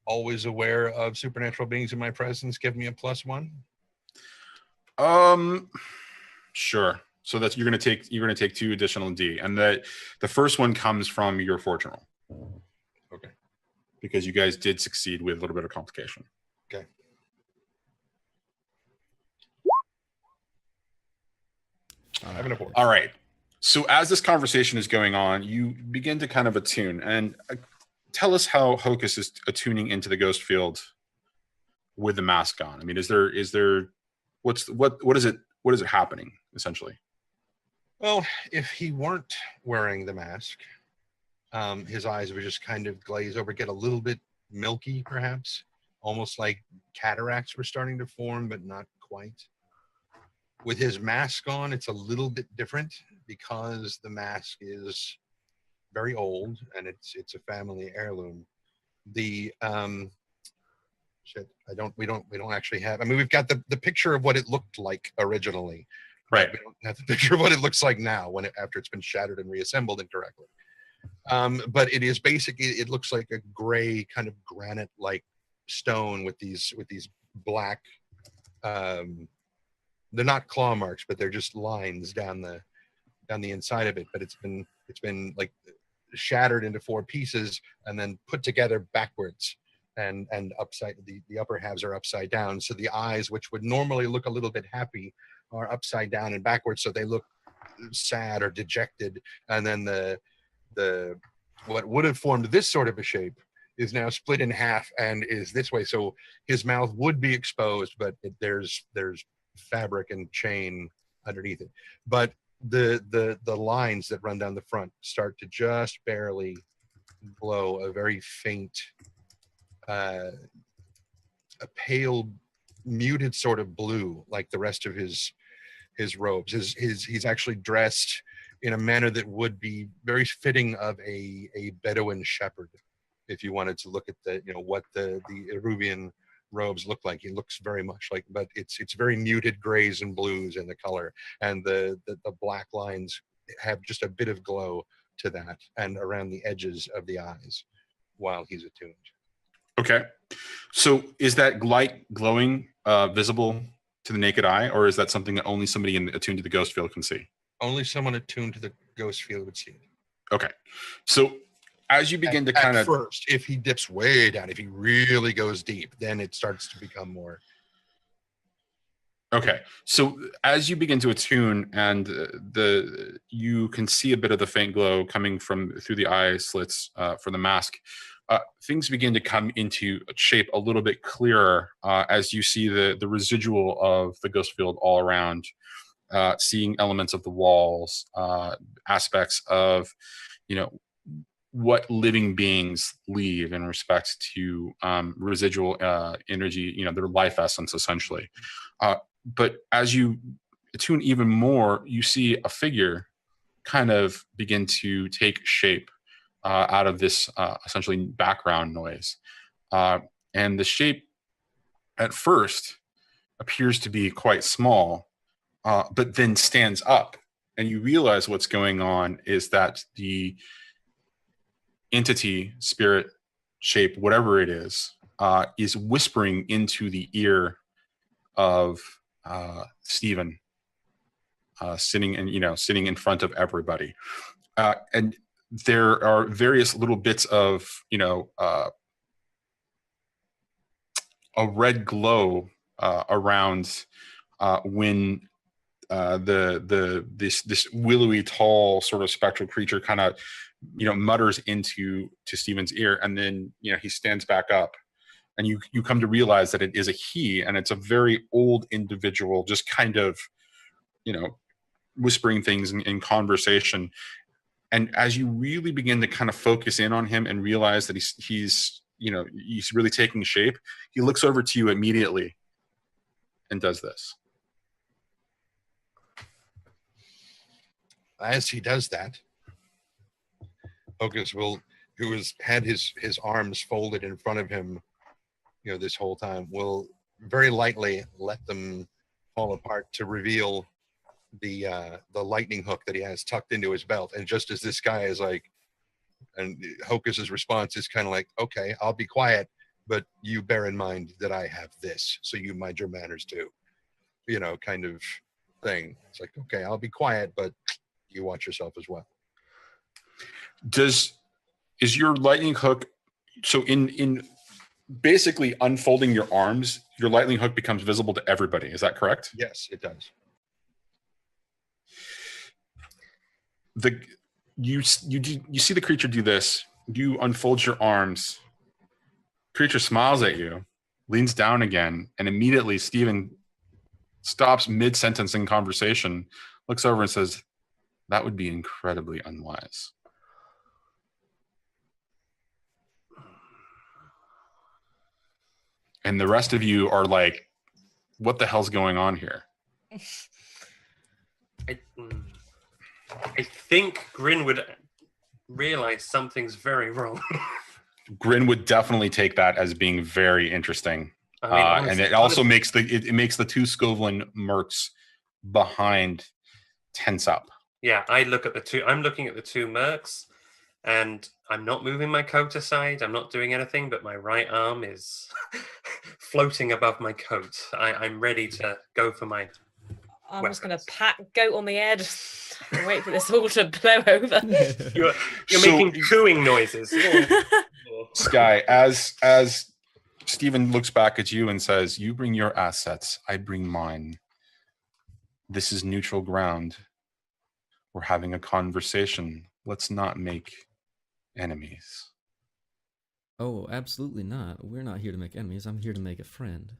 F: always aware of supernatural beings in my presence give me a +1?
D: Sure. So that's you're going to take 2 additional D, and the first one comes from your fortune roll.
F: Okay.
D: Because you guys did succeed with a little bit of complication.
F: Okay. Having a board.
D: All right. So as this conversation is going on, you begin to kind of attune, and tell us how Hocus is attuning into the ghost field with the mask on. I mean, is there what is it happening essentially?
F: Well, if he weren't wearing the mask, his eyes would just kind of glaze over, get a little bit milky, perhaps, almost like cataracts were starting to form, but not quite. With his mask on, it's a little bit different because the mask is very old and it's a family heirloom. The we don't actually have. I mean, we've got the picture of what it looked like originally.
D: Right.
F: We don't have the picture of what it looks like now after it's been shattered and reassembled incorrectly. But it is basically, it looks like a gray kind of granite-like stone with these black. They're not claw marks, but they're just lines down the inside of it. But it's been like shattered into 4 pieces and then put together backwards, and upside. The upper halves are upside down, so the eyes, which would normally look a little bit happy, are upside down and backwards, so they look sad or dejected. And then the what would have formed this sort of a shape is now split in half and is this way. So his mouth would be exposed, but there's fabric and chain underneath it. But the lines that run down the front start to just barely glow a very faint, a pale, muted sort of blue, like the rest of his robes. He's actually dressed in a manner that would be very fitting of a Bedouin shepherd, if you wanted to look at what the Erubian robes look like. He looks very much like, but it's very muted grays and blues in the color, and the black lines have just a bit of glow to that, and around the edges of the eyes while he's attuned.
D: Okay. So is that light glowing visible to the naked eye, or is that something that only somebody attuned to the ghost field can see?
F: Only someone attuned to the ghost field would see it.
D: Okay. So as you begin to
F: at
D: kind of
F: first, if he dips way down, if he really goes deep, then it starts to become more.
D: Okay, so as you begin to attune, and you can see a bit of the faint glow coming through the eye slits for the mask, things begin to come into shape a little bit clearer as you see the residual of the ghost field all around, seeing elements of the walls, aspects of, what living beings leave in respect to residual energy, their life essence, essentially. But as you attune even more, you see a figure kind of begin to take shape out of this essentially background noise. And the shape at first appears to be quite small, but then stands up. And you realize what's going on is that the entity, spirit, shape, whatever it is whispering into the ear of Stephen, sitting in front of everybody, and there are various little bits of a red glow around when this willowy, tall, sort of spectral creature kind of mutters to Stephen's ear, and then he stands back up and you come to realize that it is a he, and it's a very old individual, just kind of, whispering things in conversation. And as you really begin to kind of focus in on him and realize that he's really taking shape, he looks over to you immediately and does this.
F: As he does that, Hocus who has had his arms folded in front of him, this whole time, will very lightly let them fall apart to reveal the lightning hook that he has tucked into his belt. And just as this guy is like, and Hocus's response is kind of like, okay, I'll be quiet, but you bear in mind that I have this, so you mind your manners too, kind of thing. It's like, okay, I'll be quiet, but you watch yourself as well.
D: Is your lightning hook, so in basically unfolding your arms, your lightning hook becomes visible to everybody, is that correct?
F: Yes, it does.
D: You see the creature do this, you unfold your arms, creature smiles at you, leans down again, and immediately Stephen stops mid-sentence in conversation, looks over and says, "That would be incredibly unwise." And the rest of you are like, what the hell's going on here?
B: I think Grin would realize something's very wrong.
D: Grin would definitely take that as being very interesting.
B: Honestly,
D: and it also makes it makes the two Skovlin mercs behind tense up.
B: Yeah, I'm looking at the two mercs, and I'm not moving my coat aside. I'm not doing anything, but my right arm is floating above my coat. I'm ready to go for my
C: I'm
B: weapons.
C: just going to pat goat on the head and wait for this all to blow over.
B: You're
D: So-
B: making cooing noises.
D: Sky, as Stephen looks back at you and says, "You bring your assets, I bring mine. This is neutral ground. We're having a conversation. Let's not make enemies."
A: Oh, absolutely not. We're not here to make enemies. I'm here to make a friend.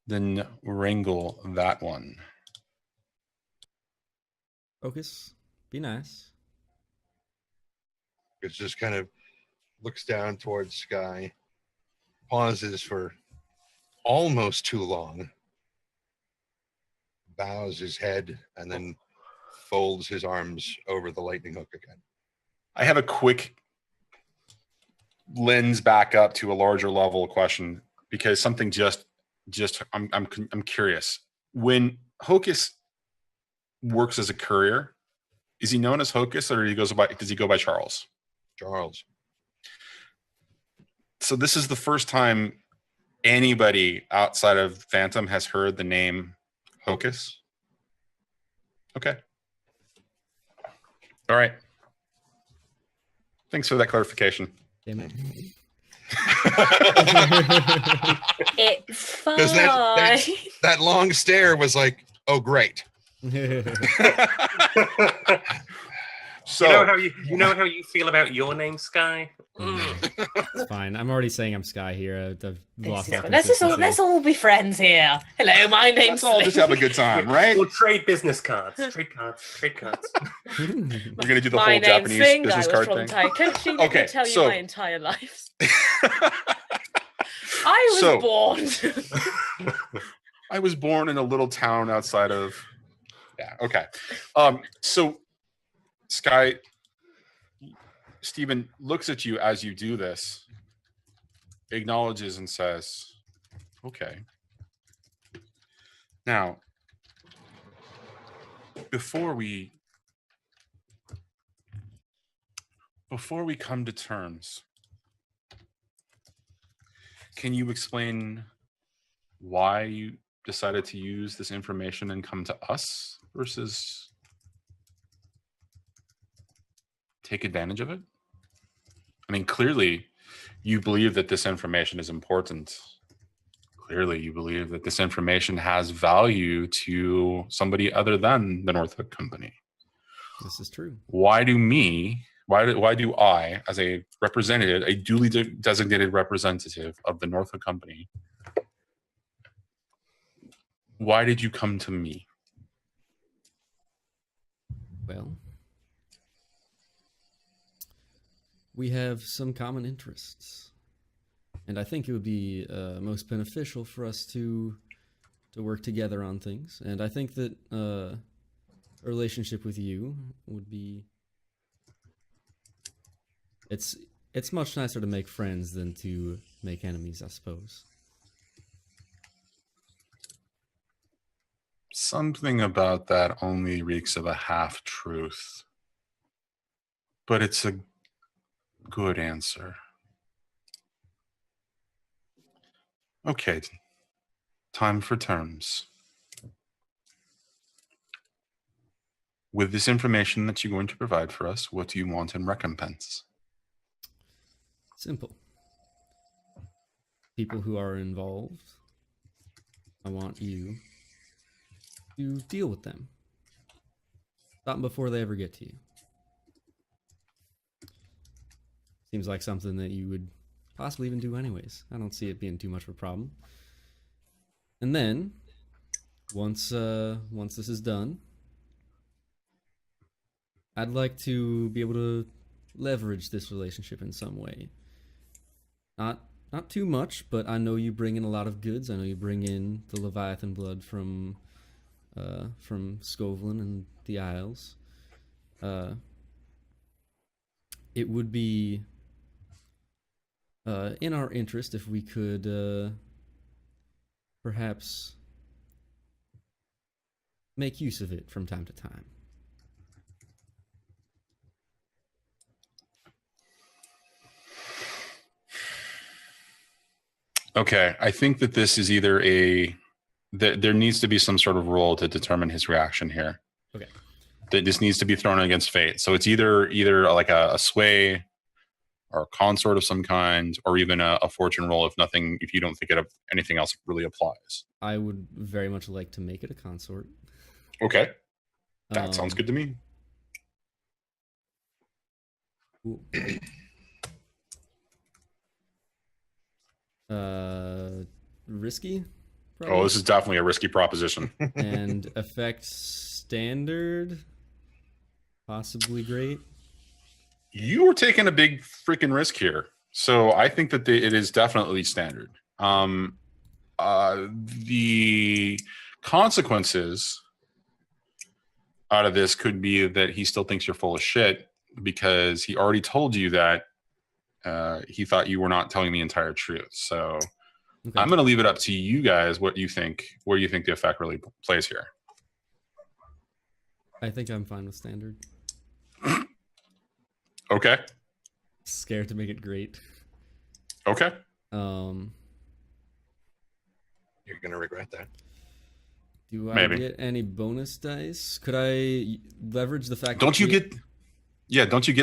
D: Then wrangle that one.
A: Hocus, be nice.
F: It just kind of looks down towards Sky, pauses for almost too long, bows his head, and then folds his arms over the lightning hook again.
D: I have a quick lens back up to a larger level question, because something just I'm curious. When Hocus works as a courier, is he known as Hocus, or does he go by Charles?
F: Charles.
D: So this is the first time anybody outside of Phantom has heard the name Hocus? Okay. All right. Thanks for that clarification.
A: Damn it.
C: It's fine.
F: Because that long stare was like, oh, great.
D: So
B: you know how you feel about your name, Sky?
A: It's fine. I'm already saying I'm Sky here. I've lost all
C: Let's all be friends here. Hello, my name's
D: let's all just have a good time, right?
B: We'll trade business cards. Trade cards.
D: We're gonna do the
C: my
D: whole
C: name's
D: Japanese
C: Sling. I
D: business
C: was
D: card
C: from
D: thing.
C: Taikashi. Let
D: Okay,
C: me tell you
D: so-
C: my entire life. I was born.
D: I was born in a little town outside of. Yeah. Okay. So, Sky, Stephen looks at you as you do this, acknowledges and says, "Okay. Now, before we come to terms, can you explain why you decided to use this information and come to us versus take advantage of it? I mean, clearly you believe that this information is important. Clearly you believe that this information has value to somebody other than the North Hook Company.
A: This is true.
D: Why do me Why do I, as a representative, a duly designated representative of the Norfolk Company, why did you come to me?
A: Well, we have some common interests, and I think it would be most beneficial for us to work together on things. And I think that a relationship with you would be. It's much nicer to make friends than to make enemies, I suppose.
D: Something about that only reeks of a half-truth. But it's a good answer. Okay. Time for terms. With this information that you're going to provide for us, what do you want in recompense?
A: Simple. People who are involved, I want you to deal with them. Stop them before they ever get to you. Seems like something that you would possibly even do anyways. I don't see it being too much of a problem. And then, once this is done, I'd like to be able to leverage this relationship in some way. Not too much, but I know you bring in a lot of goods. I know you bring in the Leviathan blood from Scovlin and the Isles. It would be in our interest if we could perhaps make use of it from time to time.
D: Okay, I think that this is either there needs to be some sort of roll to determine his reaction here.
A: Okay.
D: That this needs to be thrown against fate. So it's either like a sway or a consort of some kind, or even a fortune roll if you don't think anything else really applies.
A: I would very much like to make it a consort.
D: Okay. That sounds good to me.
A: Cool. Risky? Probably?
D: Oh, this is definitely a risky proposition.
A: And effect standard? Possibly great.
D: You were taking a big freaking risk here. So I think that it is definitely standard. The consequences out of this could be that he still thinks you're full of shit because he already told you that he thought you were not telling the entire truth. So okay. I'm going to leave it up to you guys where you think the effect really plays here.
A: I think I'm fine with standard.
D: Okay.
A: Scared to make it great.
D: Okay.
F: You're going to regret that.
A: Do I get any bonus dice? Could I leverage the fact
D: don't you get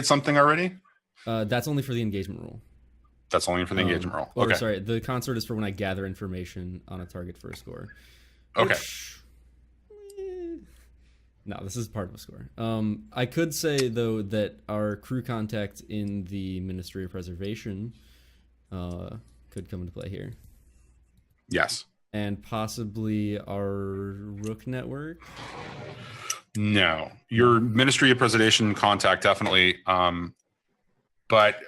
D: something already?
A: That's only for the engagement roll.
D: That's only for the engagement roll. Okay.
A: Or sorry, the consort is for when I gather information on a target for a score.
D: Okay.
A: No, this is part of a score. I could say though that our crew contact in the Ministry of Preservation could come into play here.
D: Yes.
A: And possibly our Rook network.
D: No, your Ministry of Preservation contact definitely. But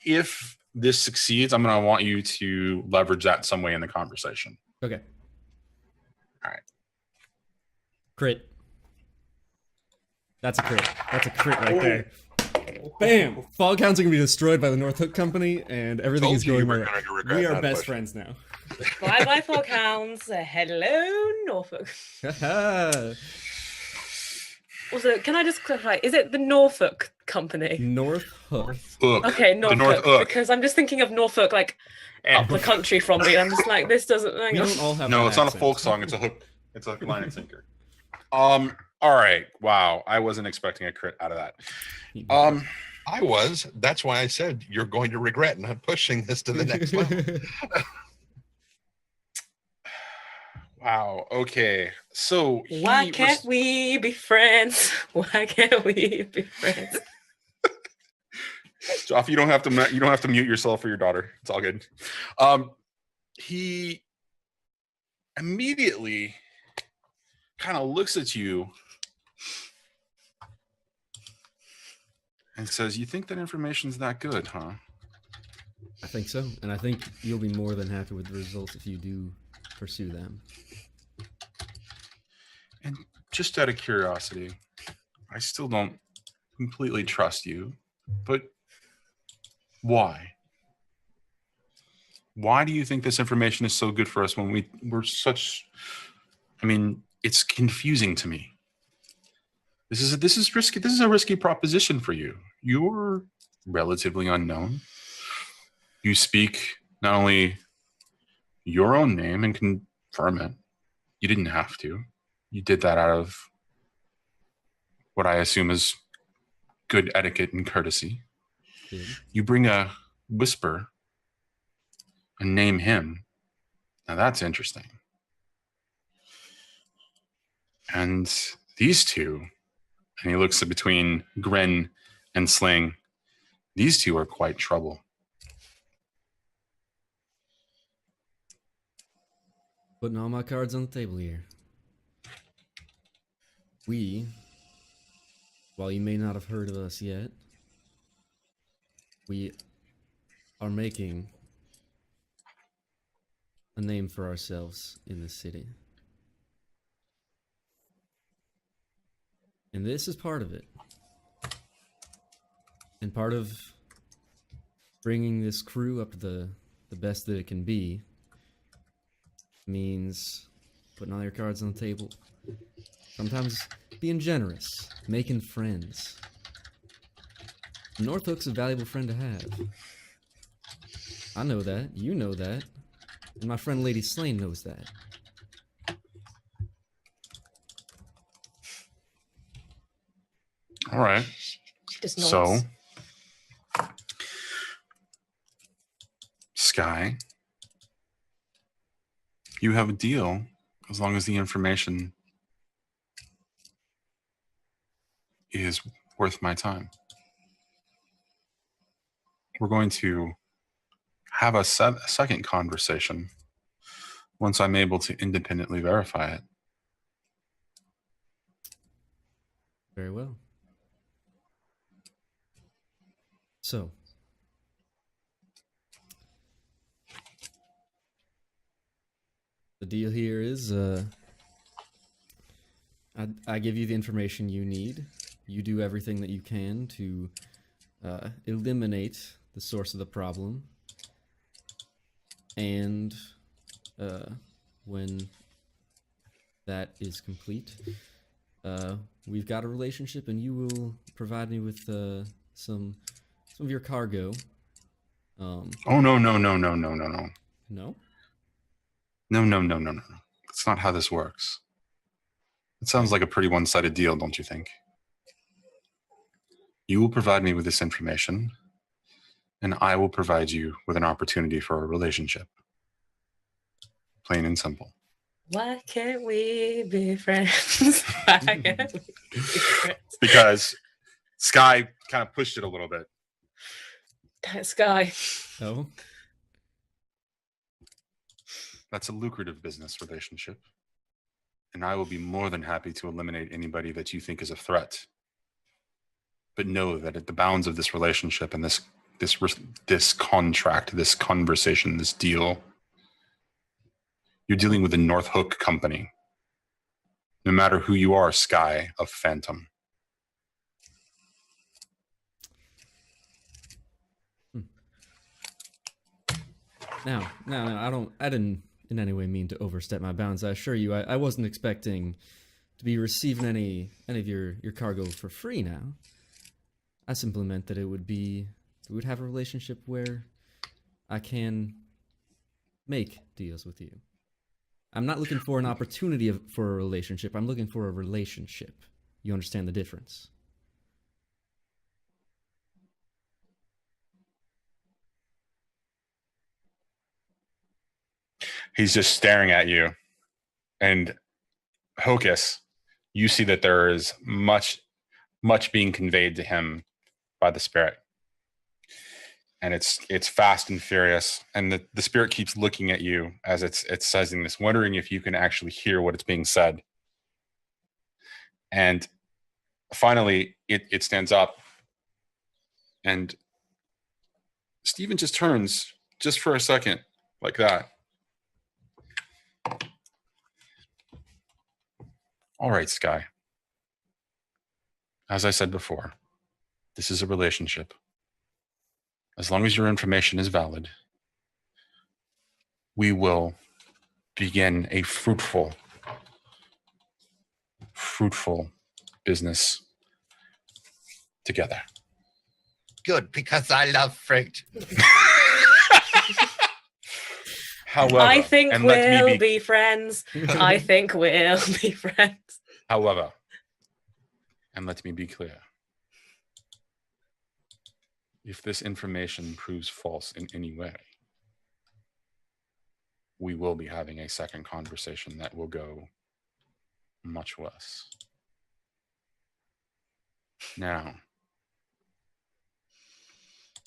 D: if this succeeds, I'm going to want you to leverage that some way in the conversation.
A: Okay.
D: All right.
A: Crit. That's a crit. That's a crit right there. Bam! Fall counts are going to be destroyed by the North Hook Company, and everything is going right. We are best friends now.
C: Bye-bye, Fall Hounds. Hello, Norfolk. Also, can I just clarify? Is it the Norfolk Company?
A: North Hook.
C: Okay, Norfolk.
D: North Hook.
C: Because I'm just thinking of Norfolk, like up the country from me. I'm just like, this doesn't.
A: We don't all have
D: no, it's
A: accent.
D: not a folk song. It's a hook. It's a line and sinker. All right. Wow. I wasn't expecting a crit out of that.
F: I was. That's why I said you're going to regret not pushing this to the next level.
D: Wow. Okay. So
C: why can't we be friends? Why can't we be friends?
D: Joff, you don't have to mute yourself for your daughter. It's all good. He immediately kind of looks at you and says, "You think that information's that good, huh?"
A: I think so, and I think you'll be more than happy with the results if you do pursue them.
D: And just out of curiosity, I still don't completely trust you, but why? Why do you think this information is so good for us when we're such? I mean, it's confusing to me. This is risky. This is a risky proposition for you. You're relatively unknown. You speak not only your own name and confirm it. You didn't have to. You did that out of what I assume is good etiquette and courtesy. You bring a whisper and name him. Now that's interesting. And these two, and he looks between Grin and Sling, these two are quite trouble.
A: Putting all my cards on the table here. We, while you may not have heard of us yet, we are making a name for ourselves in this city. And this is part of it. And part of bringing this crew up to the best that it can be means putting all your cards on the table. Sometimes being generous, making friends. North Hook's a valuable friend to have. I know that, you know that, and my friend Lady Slane knows that.
D: All right.
C: Just
D: So,
C: nods.
D: Sky, you have a deal as long as the information is worth my time. We're going to have a second conversation once I'm able to independently verify it.
A: Very well. So, the deal here is, I give you the information you need. You do everything that you can to eliminate the source of the problem. And when that is complete, we've got a relationship, and you will provide me with some of your cargo.
D: Oh, no.
A: No?
D: No. That's not how this works. It sounds like a pretty one-sided deal, don't you think? You will provide me with this information, and I will provide you with an opportunity for a relationship. Plain and simple.
C: Why can't we be friends? Why can't we be friends?
D: Because Sky kind of pushed it a little bit.
C: That Sky.
A: Oh?
D: That's a lucrative business relationship. And I will be more than happy to eliminate anybody that you think is a threat. But know that at the bounds of this relationship and this contract, this conversation, this deal, you're dealing with the North Hook Company. No matter who you are, Sky of Phantom.
A: Now, I didn't in any way mean to overstep my bounds. I assure you, I wasn't expecting to be receiving any of your cargo for free now. I simply meant that we would have a relationship where I can make deals with you. I'm not looking for an opportunity for a relationship. I'm looking for a relationship. You understand the difference?
D: He's just staring at you. And Hocus, you see that there is much being conveyed to him by the spirit. and it's fast and furious, and the spirit keeps looking at you as it's saying this, wondering if you can actually hear what it's being said. And finally, it stands up, and Stephen just turns just for a second, like that. All right, Sky. As I said before, this is a relationship. As long as your information is valid, we will begin a fruitful business together.
F: Good, because I love fruit.
D: However,
C: I think
D: and let me
C: we'll be friends. I think we'll be friends.
D: However, and let me be clear, if this information proves false in any way, we will be having a second conversation that will go much worse. Now,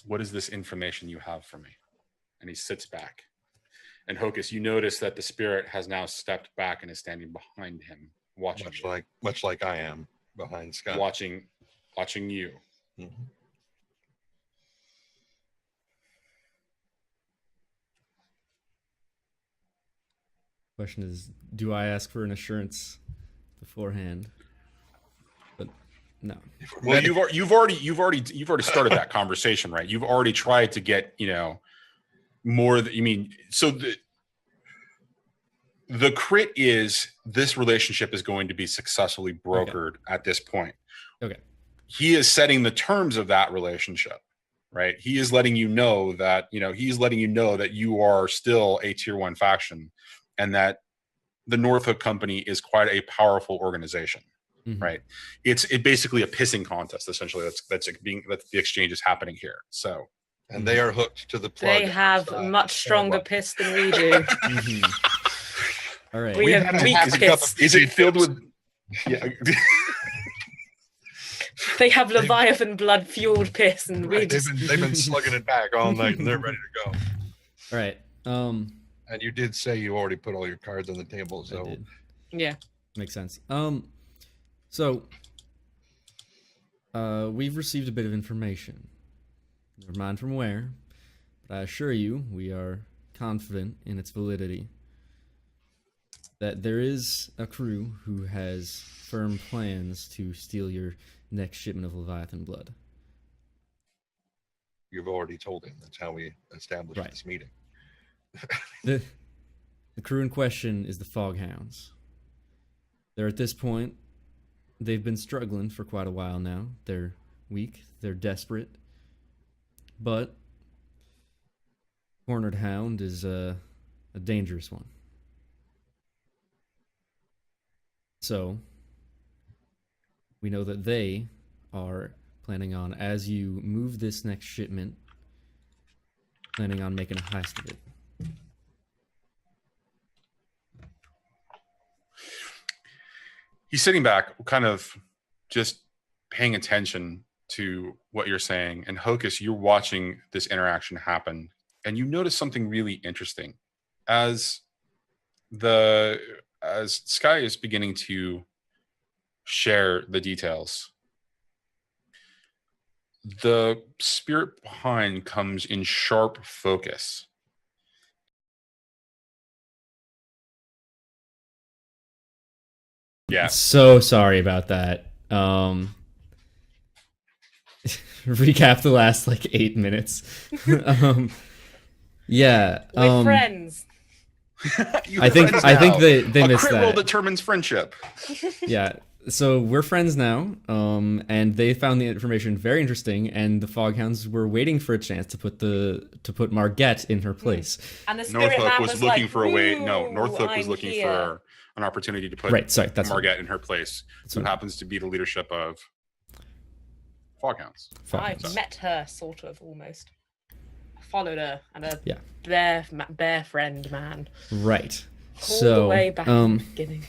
D: what is this information you have for me? And he sits back. And Hocus, you notice that the spirit has now stepped back and is standing behind him, watching
F: Much like I am behind Scott.
D: watching you.
F: Mhm.
A: Question is, do I ask for an assurance beforehand? But no.
D: Well, you've already started that conversation, right? You've already tried to get, more that you mean. So the crit is this relationship is going to be successfully brokered at this point.
A: Okay.
D: He is setting the terms of that relationship, right? He is letting you know that, you are still a tier 1 faction, and that the Northook Company is quite a powerful organization, right? It's basically a pissing contest, essentially. That the exchange is happening here. So,
F: And they are hooked to the plug.
C: They have much stronger piss than we do.
A: All right.
C: We have weak piss.
D: Is it filled with? Yeah.
C: They have Leviathan blood fueled piss, and we
F: Right,
C: just
F: they've been slugging it back all night, and they're ready to go.
A: All right.
F: And you did say you already put all your cards on the table,
A: I
F: so
A: did.
C: yeah.
A: Makes sense. So we've received a bit of information. Never mind from where, but I assure you we are confident in its validity. That there is a crew who has firm plans to steal your next shipment of Leviathan blood.
F: you've already told him. That's how we established
A: Right.
F: this meeting.
A: The crew in question is the Foghounds. They're at this point, they've been struggling for quite a while now. They're weak, they're desperate, but Cornered Hound is a dangerous one. So, we know that they are planning on, as you move this next shipment, planning on making a heist of it.
D: He's sitting back, kind of just paying attention to what you're saying. And Hocus, you're watching this interaction happen, and you notice something really interesting. As Sky is beginning to share the details, the spirit behind comes in sharp focus. Yeah.
A: So sorry about that. Recap the last 8 minutes. Yeah.
C: We're friends.
A: I think they
D: a
A: missed
D: crit roll
A: that.
D: determines friendship.
A: Yeah. So we're friends now. And they found the information very interesting, and the Foghounds were waiting for a chance to put Margette in her place.
C: And the spirit
D: Northook
C: man
D: was looking
C: like,
D: for a way. No,
C: "Ooh,
D: Northook was
C: I'm
D: looking
C: here."
D: for an opportunity to put
A: Right. Sorry. That's
D: Margette in her place. So it
A: what-
D: happens to be the leadership of Foghounds.
C: I've
A: Foghounds.
C: met her, sort of, almost. I followed her, and a
A: Yeah.
C: bear friend man.
A: Right.
C: All
A: So
C: the way back in the beginning.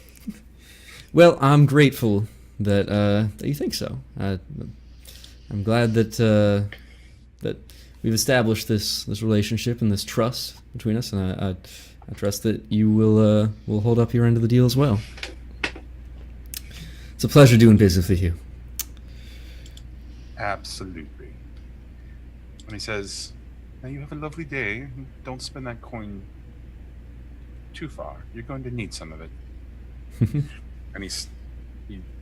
A: well, I'm grateful that you think so. I'm glad that we've established this relationship and this trust between us, and I trust that you will hold up your end of the deal as well. It's a pleasure doing business with you.
D: Absolutely. And he says, "Now you have a lovely day. Don't spend that coin too far. You're going to need some of it." And he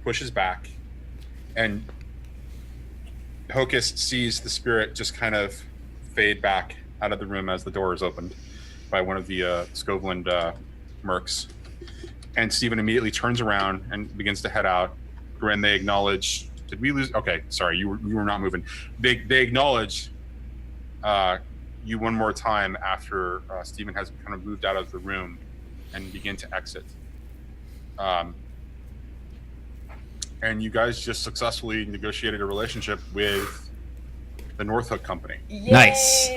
D: pushes back, and Hocus sees the spirit just kind of fade back out of the room as the door is opened by one of the Scoveland mercs. And Stephen immediately turns around and begins to head out. Grin, they acknowledge. Did we lose? Okay, sorry, you were not moving. They acknowledge you one more time after Stephen has kind of moved out of the room and begin to exit. And you guys just successfully negotiated a relationship with the North Company.
C: Yay!
A: Nice.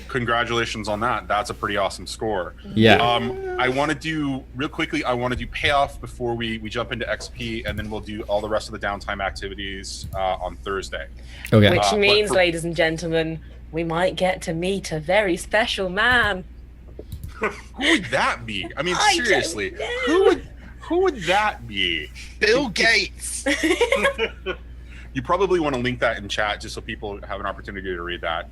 D: Congratulations on that. That's a pretty awesome score.
A: Yeah.
D: I want to do real quickly. I want to do payoff before we jump into XP, and then we'll do all the rest of the downtime activities on Thursday.
A: Okay.
C: Which means,
D: for-
C: ladies and gentlemen, we might get to meet a very special man.
D: Who would that be? I mean,
C: I don't
D: seriously,
C: know.
D: who would that be?
F: Bill Gates.
D: You probably want to link that in chat just so people have an opportunity to read that.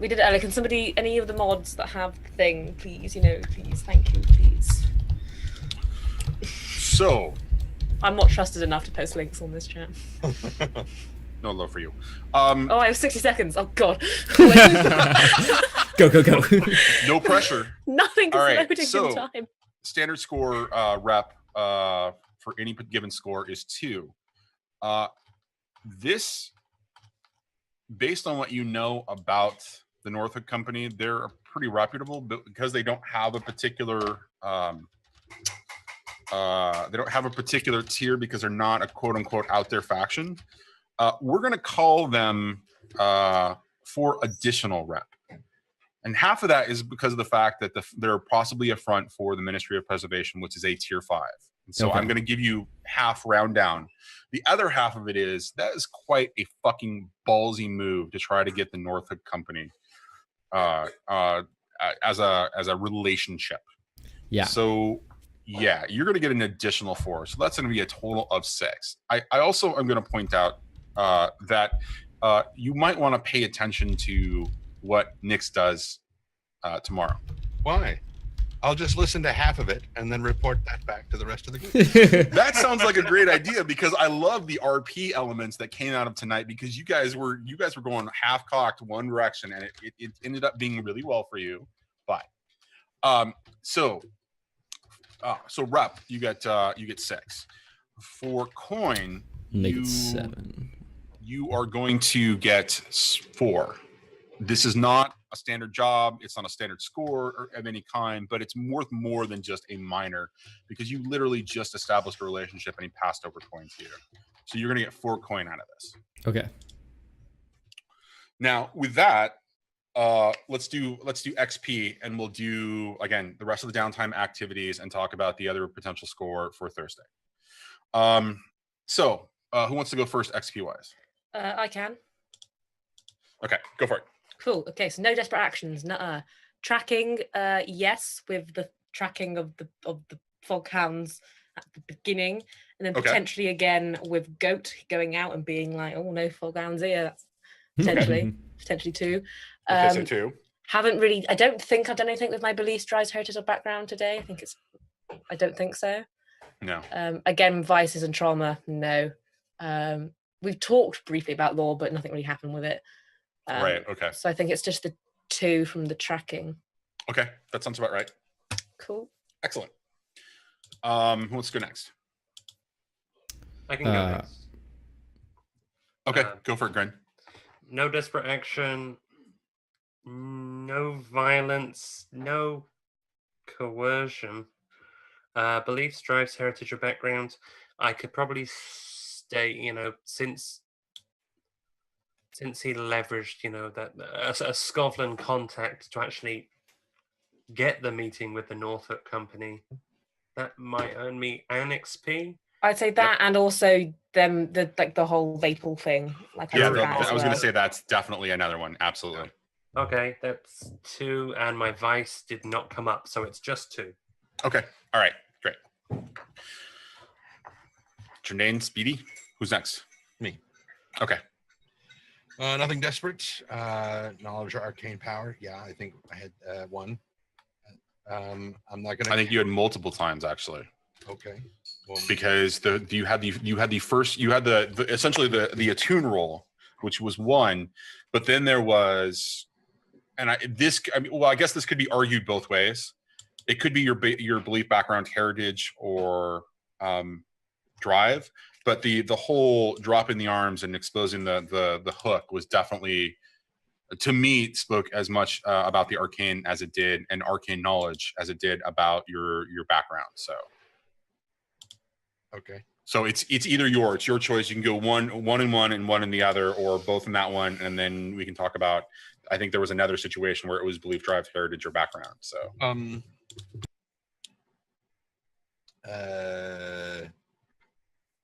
C: We did it earlier. Can somebody, any of the mods that have the thing, please, please, thank you, please.
D: So,
C: I'm not trusted enough to post links on this chat.
D: no love for you.
C: Oh, I have 60 seconds. Oh, God.
A: Go.
D: No pressure.
C: Nothing is
D: All right,
C: loading
D: so-
C: in time.
D: Standard score rep for any given score is 2. This, based on what you know about the Norfolk Company, they're pretty reputable, but because they don't have a particular tier because they're not a quote unquote out there faction. We're going to call them for additional rep. And half of that is because of the fact that they're possibly a front for the Ministry of Preservation, which is a tier 5. And so
A: Okay.
D: I'm going to give you half round down. The other half of it is that is quite a fucking ballsy move to try to get the Norfolk Company as a relationship.
A: Yeah.
D: So yeah, you're going to get an additional 4. So that's going to be a total of 6. I also am going to point out that you might want to pay attention to what Nyx does tomorrow.
F: Why? I'll just listen to half of it and then report that back to the rest of the group.
D: That sounds like a great idea because I love the RP elements that came out of tonight because you guys were going half cocked one direction and it ended up being really well for you. But so rep, you get 6. For coin,
A: Make it 7.
D: you are going to get 4. This is not a standard job. It's not a standard score of any kind, but it's worth more than just a minor because you literally just established a relationship and he passed over coin to you. So you're going to get 4 coin out of this.
A: Okay.
D: Now with that, let's do XP and we'll do again the rest of the downtime activities and talk about the other potential score for Thursday. So who wants to go first XP wise?
C: I can.
D: Okay, go for it.
C: Cool. Okay, so no desperate actions. Tracking, yes, with the tracking of the foghounds at the beginning, and then
D: Okay.
C: potentially again with Goat going out and being like, "Oh no, foghounds here." That's potentially 2.
D: Okay, so 2.
C: Haven't really. I don't think I've done anything with my beliefs, drives, heritage, or background today. I don't think so.
D: No.
C: Again, vices and trauma. No. We've talked briefly about law, but nothing really happened with it.
D: Right. Okay.
C: So I think it's just the 2 from the tracking.
D: Okay, that sounds about right.
C: Cool.
D: Excellent. Who wants to go next?
B: I can go next.
D: Okay, go for it, Grin.
B: No desperate action, no violence, no coercion. Beliefs, drives, heritage, or background. I could probably state, since he leveraged, that a Scotland contact to actually get the meeting with the Norfolk Company, that might earn me an XP.
C: I'd say that, and also the whole Vapal thing.
D: I was going to say that's definitely another one. Absolutely.
B: Okay, that's 2, and my vice did not come up, so it's just 2.
D: Okay. All right. Great. Trendane, Speedy. Who's next?
F: Me.
D: Okay.
F: Nothing desperate. Knowledge or arcane power. Yeah, I think I had 1. I'm not gonna.
D: I think you had multiple times actually,
F: Okay. Well,
D: because you had the essentially the attune roll, which was 1, but then there was, and I guess this could be argued both ways. It could be your belief, background, heritage, or drive, but the whole drop in the arms and exposing the hook was definitely, to me, spoke as much about the arcane as it did, and arcane knowledge as it did about your background. So
F: okay.
D: so it's either it's your choice. You can go one in one and one in the other, or both in that one, and then we can talk about. I think there was another situation where it was belief, drive, heritage, or background. So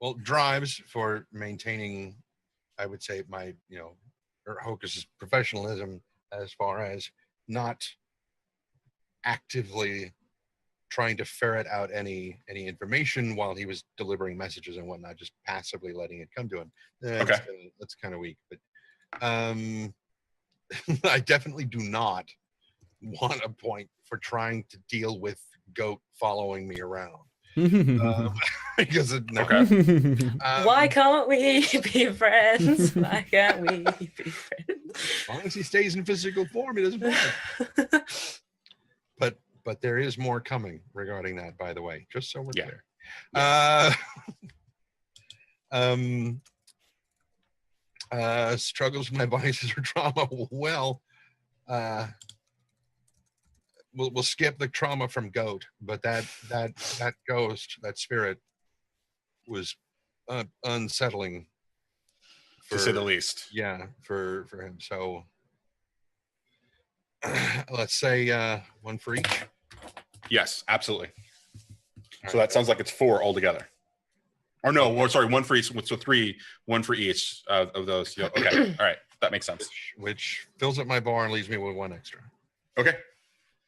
F: well, drives for maintaining, I would say, my or Hocus's professionalism, as far as not actively trying to ferret out any information while he was delivering messages and whatnot, just passively letting it come to him. That's kind of weak, but I definitely do not want a point for trying to deal with Goat following me around. Because
C: why can't we be friends? Why can't we be friends?
F: As long as he stays in physical form, it doesn't matter. But there is more coming regarding that, by the way, just so we're clear. Struggles with my vices or trauma. Well, we'll skip the trauma from Goat, but that ghost, that spirit, was unsettling,
D: to say the least.
F: Yeah, for him. So let's say 1 for each.
D: Yes, absolutely. So that sounds like it's 4 altogether. Or no, sorry, 1 for each. So 3, 1 for each of those. Yeah, okay, all right, that makes sense.
F: Which fills up my bar and leaves me with 1 extra.
D: Okay,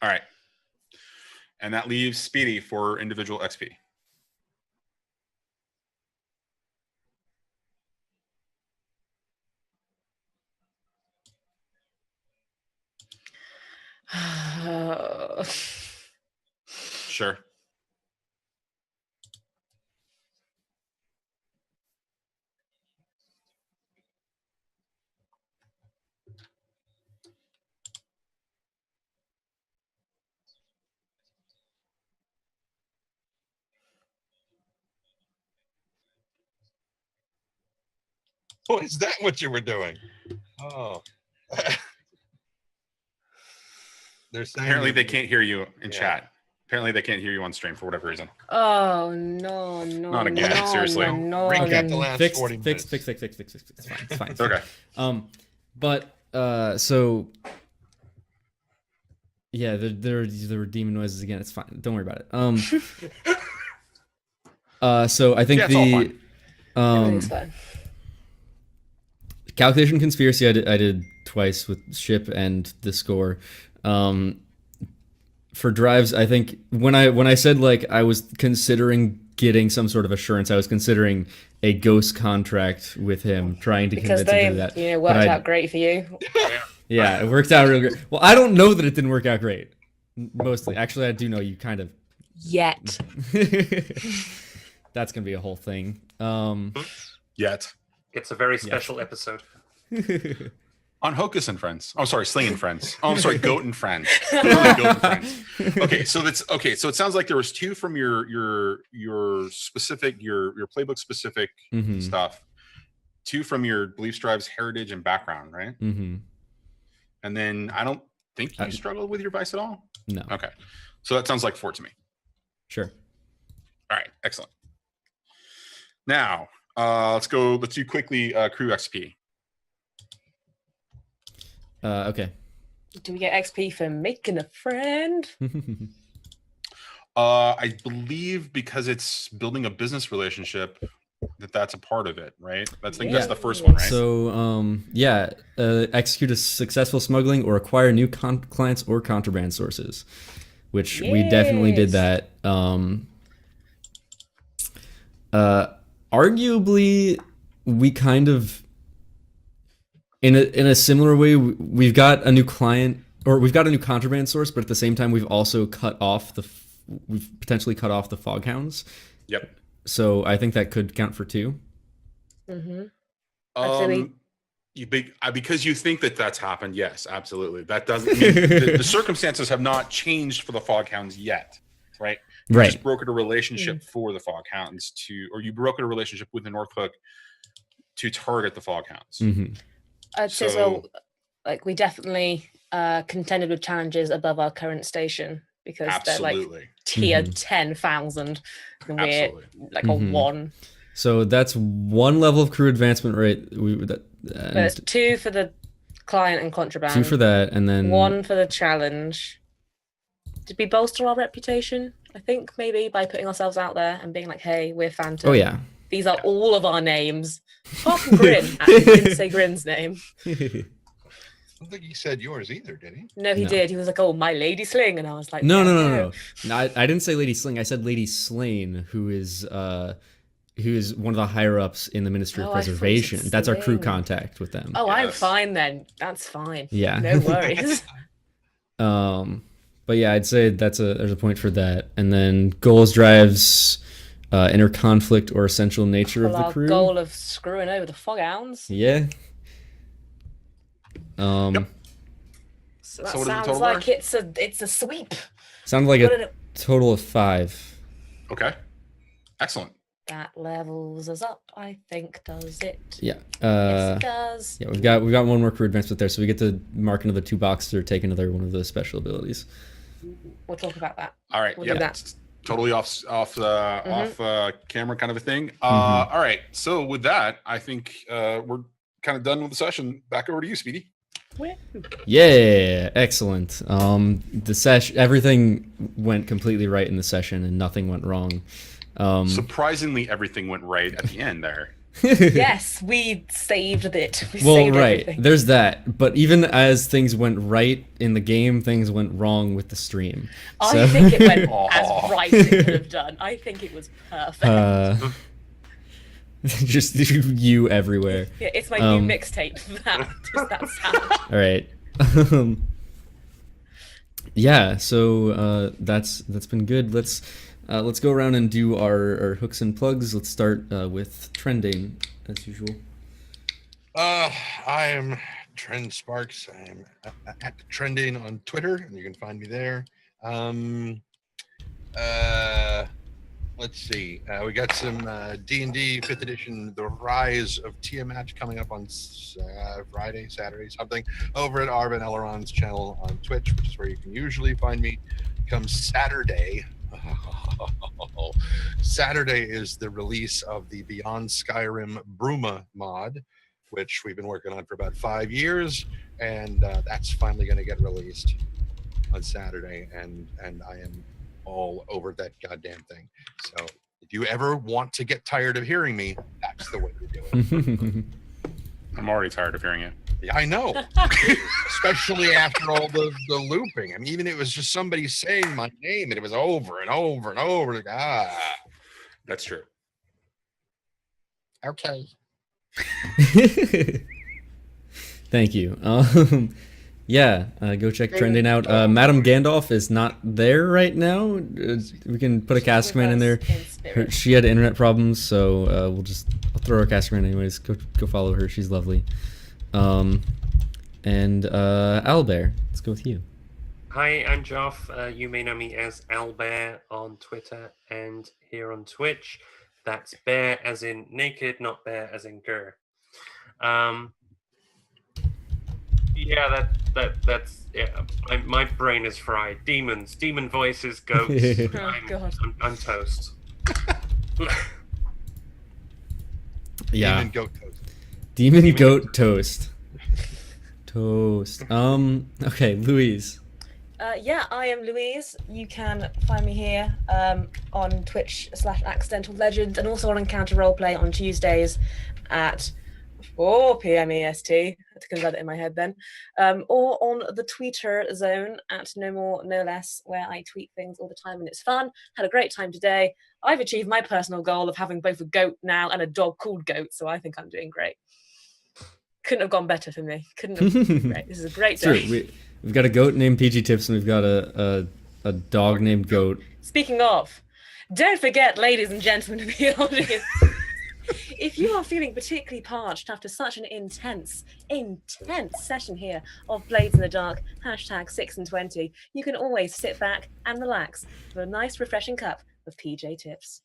D: all right. And that leaves Speedy for individual XP. Sure.
F: Oh, is that what you were doing? Oh. They're saying
D: Apparently they can't hear you in chat. Apparently they can't hear you on stream for whatever reason.
C: Oh no,
D: Not again, seriously.
F: Recap the last 40 minutes.
A: Fix. It's fine. It's fine. It's
D: Okay.
A: fine. But so yeah, there were demon noises again. It's fine. Don't worry about it. So I think
D: it's all
C: Everything's fine.
A: calculation conspiracy I did twice with ship and the score. For drives, I think when I said like I was considering getting some sort of assurance, I was considering a ghost contract with him, trying to convince him to do that.
C: Because they worked out great for you.
A: Yeah, it worked out real great. Well, I don't know that it didn't work out great. Mostly, actually, I do know you kind of.
E: Yet.
A: That's gonna be a whole thing.
D: Yet.
B: It's a very special episode.
D: On Hocus and Friends. Oh, sorry, Sling and Friends. Oh, I'm sorry, Goat and Friends. Goat and Friends. Okay, so so it sounds like there was 2 from your specific your playbook specific stuff, 2 from your beliefs, drives, heritage, and background, right?
A: Mm-hmm.
D: And then I don't think you struggled with your vice at all.
A: No.
D: Okay, so that sounds like 4 to me.
A: Sure.
D: All right, excellent. Now let's do quickly crew XP.
A: Okay.
C: Do we get XP for making a friend?
D: I believe because it's building a business relationship, that's a part of it, right? That's
A: Yeah.
D: that's the first one, right?
A: So, execute a successful smuggling or acquire new clients or contraband sources, which we definitely did that. Arguably, we kind of, in a similar way, we've got a new client or we've got a new contraband source, but at the same time, we've also we've potentially cut off the foghounds.
D: Yep.
A: So I think that could count for 2.
D: Because you think that's happened, yes, absolutely. That doesn't mean the circumstances have not changed for the foghounds yet, right? You
A: Right.
D: just brokered a relationship for the foghounds or you brokered a relationship with the Northhook to target the foghounds.
C: I'd say so. Like we definitely contended with challenges above our current station because they're like tier 10,000 and we're like a 1.
A: So that's 1 level of crew advancement rate.
C: There's 2 for the client and contraband.
A: 2 for that, and then
C: 1 for the challenge. Did we bolster our reputation? I think maybe by putting ourselves out there and being like, "Hey, we're Phantom."
A: Oh yeah.
C: These are all of our names. Apart from Grin. Actually, he didn't say Grin's name.
F: I don't think he said yours either, did he?
C: No, he did. He was like, "Oh, my Lady Sling," and I was like,
A: No. I didn't say Lady Sling. I said Lady Slain, who is one of the higher ups in the Ministry of Preservation. That's our crew contact with them.
C: Oh, I'm fine then. That's fine.
A: Yeah.
C: No worries.
A: But yeah, I'd say there's a point for that. And then goals, drives, inner conflict or essential nature of the crew.
C: Our goal of screwing over the foghounds.
A: Yeah.
C: So that sounds like it's a sweep.
A: Sounds like a total of 5.
D: Okay. Excellent.
C: That levels us up, I think, does it?
A: Yeah.
C: Yes, it does.
A: Yeah, we've got 1 more crew advancement there, so we get to mark another 2 boxes or take another one of the special abilities.
C: We'll talk about that.
D: All right.
C: We'll do that.
D: It's totally off camera kind of a thing. All right. So with that, I think we're kind of done with the session. Back over to you, Speedy.
A: Yeah, excellent. The session, everything went completely right in the session, and nothing went wrong.
D: Surprisingly, everything went right at the end there.
C: Yes, we saved it.
A: Everything. There's that. But even as things went right in the game, things went wrong with the stream.
C: I think it went as right as it could have done. I think it was perfect.
A: Just you everywhere.
C: Yeah, it's my new mixtape. That sound.
A: All right. Yeah. So that's been good. Let's go around and do our hooks and plugs. Let's start with Trendane, as usual.
F: I am Trend Sparks. I am at Trendane on Twitter, and you can find me there. Let's see. We got some D&D 5th edition, The Rise of Tiamat, coming up on Friday, Saturday, something, over at Arvin Eleron's channel on Twitch, which is where you can usually find me. Come Saturday. Saturday is the release of the Beyond Skyrim Bruma mod, which we've been working on for about 5 years, and that's finally going to get released on Saturday, and I am all over that goddamn thing. So if you ever want to get tired of hearing me, that's the way to do it.
D: I'm already tired of hearing it.
F: Yeah, I know. Especially after all the looping. I mean, even it was just somebody saying my name and it was over and over and over. Like,
D: that's true.
F: Okay.
A: Thank you. Yeah, go check Trendane out. MadameGandalf is not there right now. We can put a caster command in there. She had internet problems, so I'll throw her caster command anyways. Go follow her. She's lovely. And Owlbare, let's go with you.
B: Hi, I'm Joff. You may know me as Owlbare on Twitter and here on Twitch. That's bear as in naked, not bear as in gur. Yeah, that's yeah. My brain is fried. Demons, demon voices, goats. I'm toast.
A: Yeah.
F: Demon goat toast.
A: Demon goat toast. Toast. Okay, Louise.
C: Yeah, I am Louise. You can find me here on Twitch/AccidentalLegend and also on Encounter Roleplay on Tuesdays at 4 p.m. EST. I had to convert it in my head then. Or on the Tweeter zone at No More No Less, where I tweet things all the time and it's fun. Had a great time today. I've achieved my personal goal of having both a goat now and a dog called Goat, so I think I'm doing great. Couldn't have gone better for me. Couldn't have been great. This is a great day.
A: True. We've got a goat named PG Tips, and we've got a dog named Goat.
C: Speaking of, don't forget, ladies and gentlemen of the audience, if you are feeling particularly parched after such an intense session here of Blades in the Dark, #6 and 20, you can always sit back and relax with a nice refreshing cup of PJ Tips.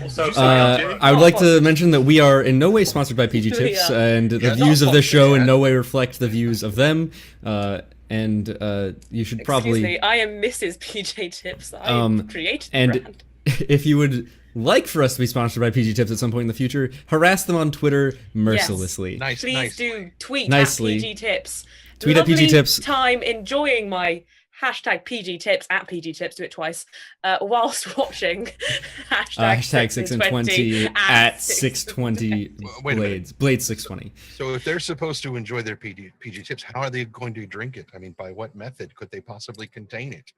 B: Also,
A: I would like to mention that we are in no way sponsored by PG Tips, and the views of this show in no way reflect the views of them. And you should probably.
C: Excuse me, I am Mrs. PJ Tips. I created the
A: and
C: brand.
A: If you would like for us to be sponsored by PG Tips at some point in the future, harass them on Twitter mercilessly.
F: Nice,
C: Please
F: nice.
C: do tweet
A: Nicely.
C: at PG Tips.
A: Tweet at PG Tips.
C: Time enjoying my #PG Tips at PG Tips, do it twice, whilst watching
A: Hashtag 6 and 20 at 620
F: Wait a minute.
A: Blades 620.
F: So if they're supposed to enjoy their PG Tips, how are they going to drink it? I mean, by what method could they possibly contain it?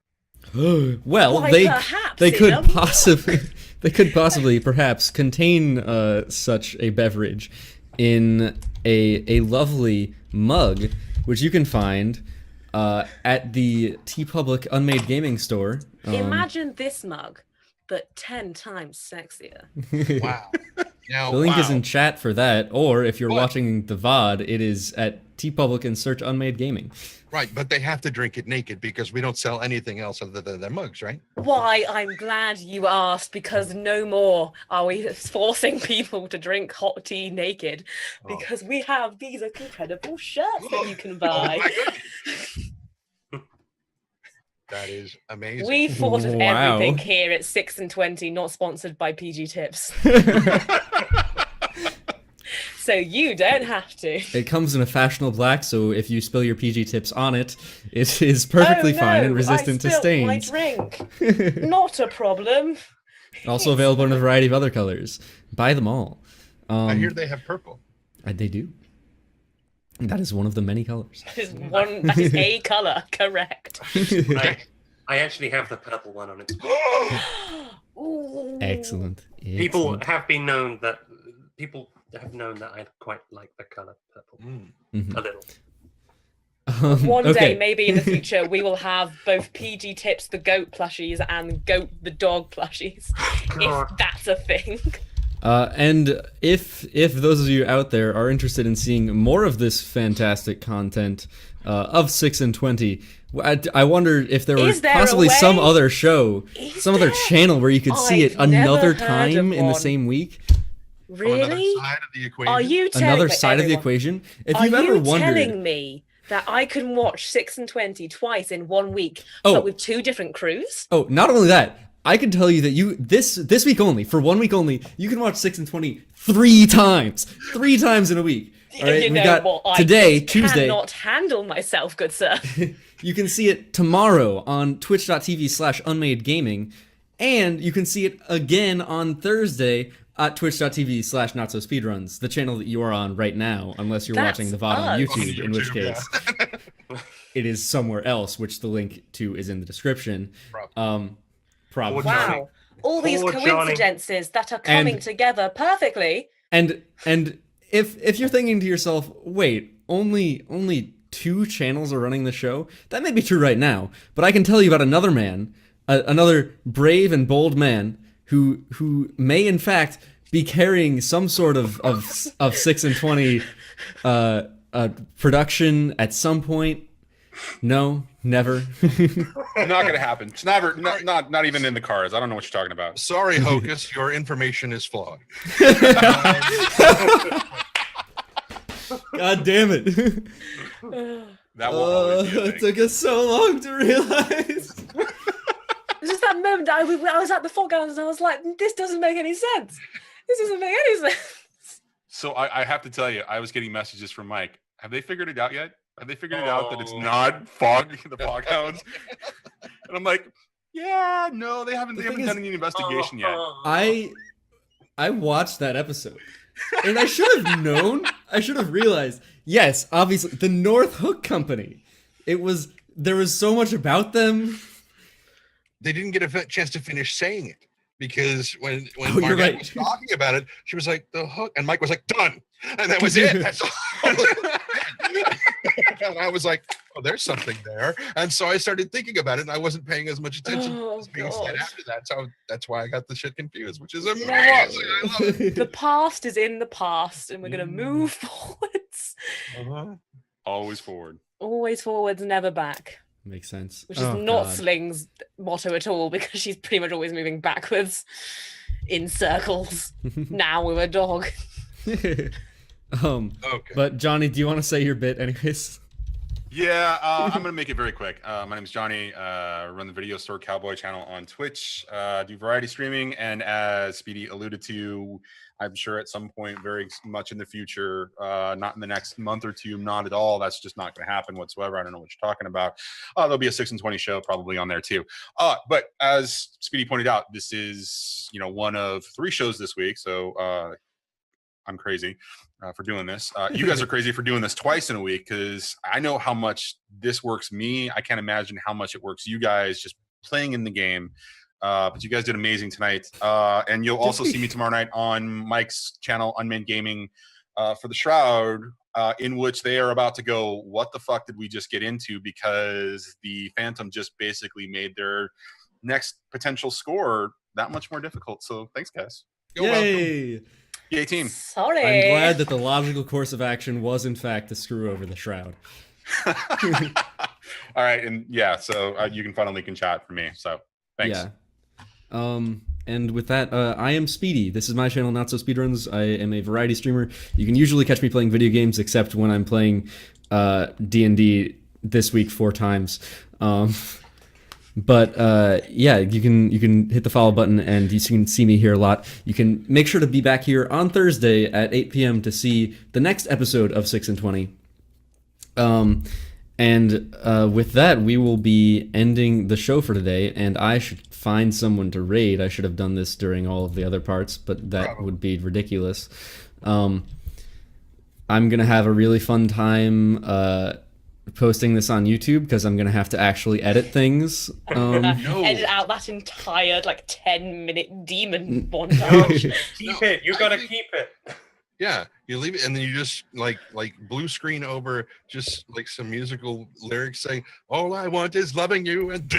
A: Well,
C: Why,
A: they
C: perhaps
A: could
C: in a
A: possibly perhaps contain such a beverage in a lovely mug, which you can find at the TeePublic Unmade Gaming Store.
C: Imagine this mug, but 10 times sexier.
F: Wow. Now,
A: The link is
F: wow.
A: in chat for that, or if you're
F: What?
A: watching the VOD, it is at TeePublic and search Unmade Gaming.
F: Right, but they have to drink it naked because we don't sell anything else other than their mugs, right?
C: Why, I'm glad you asked, because no more are we forcing people to drink hot tea naked, because we have these incredible shirts that you can buy.
F: my goodness. That is amazing.
C: We thought of
A: Wow.
C: everything here at 6 and 20, not sponsored by PG Tips. So you don't have to.
A: It comes in a fashionable black, so if you spill your PG Tips on it, it is perfectly fine and resistant to
C: I spilt my
A: stains.
C: drink. Not a problem.
A: Also available in a variety of other colors. Buy them all.
F: I hear they have purple.
A: They do. That is one of the many colors.
C: That is a colour, correct.
B: I actually have the purple one on it.
C: Ooh.
A: Excellent.
B: People have known that I quite like the color purple a little.
C: One
A: okay.
C: day, maybe in the future, we will have both PG Tips, the goat plushies, and Goat the dog plushies, if that's a thing.
A: And if those of you out there are interested in seeing more of this fantastic content of 6 and 20, I wonder if there was
C: there
A: possibly
C: a way?
A: some other show, some other channel where you could see it
C: I've never
A: another
C: heard of
A: time in the
C: one.
A: same week.
F: From another
C: Really?
F: side of the equation.
C: Are you telling
A: Another
C: me,
A: side of the
C: everyone,
A: equation. If
C: Are
A: you've ever
C: you
A: wondered,
C: telling me that I can watch 6 and 20 twice in 1 week,
A: Oh.
C: but with 2 different crews?
A: oh, not only that, I can tell you that this week only, for 1 week only, you can watch 6 and 20 3 times in a week. All right,
C: You
A: we
C: know
A: got
C: what? I
A: today,
C: just
A: Tuesday.
C: cannot handle myself, good sir.
A: You can see it tomorrow on twitch.tv/unmadegaming, and you can see it again on Thursday at twitch.tv/NotSoSpeedRuns, the channel that you are on right now, unless you're
C: That's
A: watching the VOD on
C: us.
A: YouTube, in which
F: YouTube,
A: case it is somewhere else, which the link to is in the description. Probably.
C: Wow. All these
B: Poor Johnny.
C: coincidences that are coming
A: And-
C: together perfectly.
A: And if you're thinking to yourself, wait, only 2 channels are running the show, that may be true right now, but I can tell you about another man, another brave and bold man who may in fact be carrying some sort of 6 and 20 production at some point. No, never.
D: Not gonna happen. It's never, not even in the cards. I don't know what you're talking about.
F: Sorry, Hocus, your information is flawed.
A: God damn it.
D: That will always be a
A: It
D: thing.
A: took us so long to realize.
C: It's just that moment I was at the foreground and I was like, this doesn't make any sense. This doesn't make any sense.
D: So I have to tell you, I was getting messages from Mike. have they figured it out yet? Have they figured it out that it's not the foghounds? And I'm like, yeah, no, they haven't done any investigation yet.
A: I watched that episode, and I should have known. I should have realized. Yes, obviously, the North Hook Company. There was so much about them.
F: They didn't get a chance to finish saying it because when
A: you're
F: Margaret
A: right.
F: was talking about it, she was like, the hook, and Mike was like, done, and that was it. That's all. And I was like, oh, there's something there, and so I started thinking about it, and I wasn't paying as much attention to what was being said after that. So that's why I got the shit confused, which is amazing. I love it.
C: The past is in the past, and we're gonna move forwards.
D: Always forward.
C: Always forwards, never back.
A: Makes sense.
C: Which is not Sling's motto at all, because she's pretty much always moving backwards in circles. Now with a dog.
F: Okay.
A: But Johnny, do you want to say your bit anyways?
D: Yeah, I'm going to make it very quick. My name is Johnny. Run the Video Store Cowboy channel on Twitch. Do variety streaming, and as Speedy alluded to, I'm sure at some point, very much in the future, not in the next month or two, not at all. That's just not going to happen whatsoever. I don't know what you're talking about. There'll be a 6 and 20 show probably on there too. But as Speedy pointed out, this is one of 3 shows this week. So I'm crazy for doing this. You guys are crazy for doing this twice in a week, because I know how much this works me. I can't imagine how much it works you guys just playing in the game. But you guys did amazing tonight. And you'll also see me tomorrow night on Mike's channel, Unmanned Gaming, for the Shroud, in which they are about to go, what the fuck did we just get into? Because the Phantom just basically made their next potential score that much more difficult. So thanks, guys.
F: You're welcome.
A: Yay!
D: Yay, team.
C: Sorry.
A: I'm glad that the logical course of action was, in fact, to screw over the Shroud.
D: All right, and yeah, so you can find a link in chat for me. So thanks.
A: Yeah. And with that, I am Speedy. This is my channel, NotSoSpeedRuns. I am a variety streamer. You can usually catch me playing video games, except when I'm playing D&D this week 4 times. But yeah, you can hit the follow button, and you can see me here a lot. You can make sure to be back here on Thursday at 8 p.m. to see the next episode of 6 and 20. And with that, we will be ending the show for today, and I should find someone to raid. I should have done this during all of the other parts, but that would be ridiculous. I'm going to have a really fun time posting this on YouTube, because I'm going to have to actually edit things.
C: Edit out that entire 10-minute demon montage.
B: Keep it. You gotta keep it.
F: Yeah, you leave it, and then you just like blue screen over just some musical lyrics saying, "All I want is loving you," and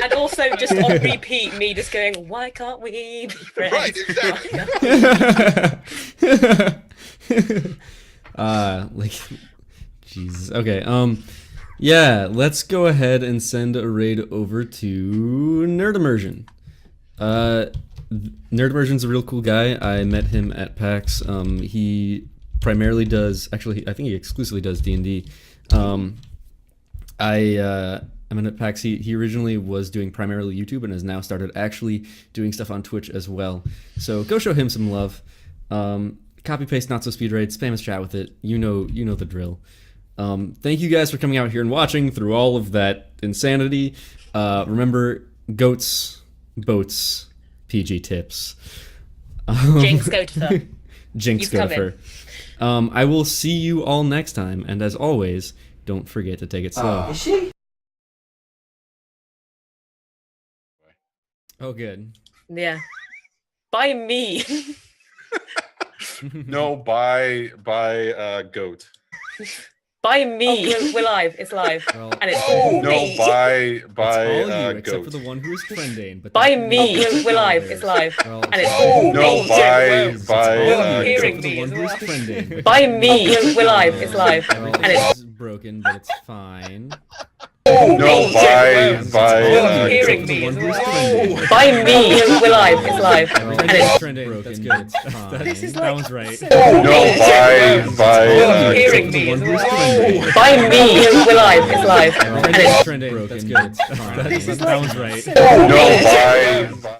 C: and also just on repeat, me just going, "Why can't we be friends?"
F: Right, exactly.
A: Jesus. Okay. Yeah, let's go ahead and send a raid over to Nerd Immersion. Nerd Immersion's a real cool guy. I met him at PAX. He primarily does, actually, I think he exclusively does D&D. I met at PAX. He originally was doing primarily YouTube and has now started actually doing stuff on Twitch as well. So go show him some love. Copy paste not so speed raid, spam his chat with it. You know the drill. Thank you guys for coming out here and watching through all of that insanity. Remember, goats, boats, PG tips.
C: Jinx Gotha.
A: Jinx Gotha. I will see you all next time, and as always, don't forget to take it slow.
G: Is she?
A: Oh, good.
C: Yeah. By me.
D: No, by goat.
C: By me. We're live. It's live.
A: Well,
C: And it's
D: No,
C: me.
D: by
A: it's all you,
D: goat.
A: except for the one who is Trendane. But
C: By
A: that-
C: me. We're live. It's live.
A: Well,
C: And it's
D: No,
C: me.
D: by
A: it's all you,
C: hearing
A: except for the
C: me
A: one
C: as
A: who is
C: well.
A: Trendane. but
C: By
A: that-
C: me. We're live. It's live. And
A: Everything
C: it's
A: is broken, but it's fine.
D: No, by
C: hearing
A: Except for the
C: me
A: one
C: as
A: who is
C: well.
A: Trendane.
C: By me. We're live. It's live.
A: Everything
C: And
A: is
C: it's
A: Trendane. broken, That's but good. it's fine.
C: This is
A: That
C: like
A: one's right.
C: so
D: No, by
C: hearing
A: the
C: me
A: one
C: as
A: who is
C: well.
A: Trendane.
C: By me. We're live. It's live.
A: Everything
C: And
A: is
C: it's
A: Trendane. broken, That's but good. it's fine.
C: This is
A: That
C: like
A: one's right.
C: so
D: No, by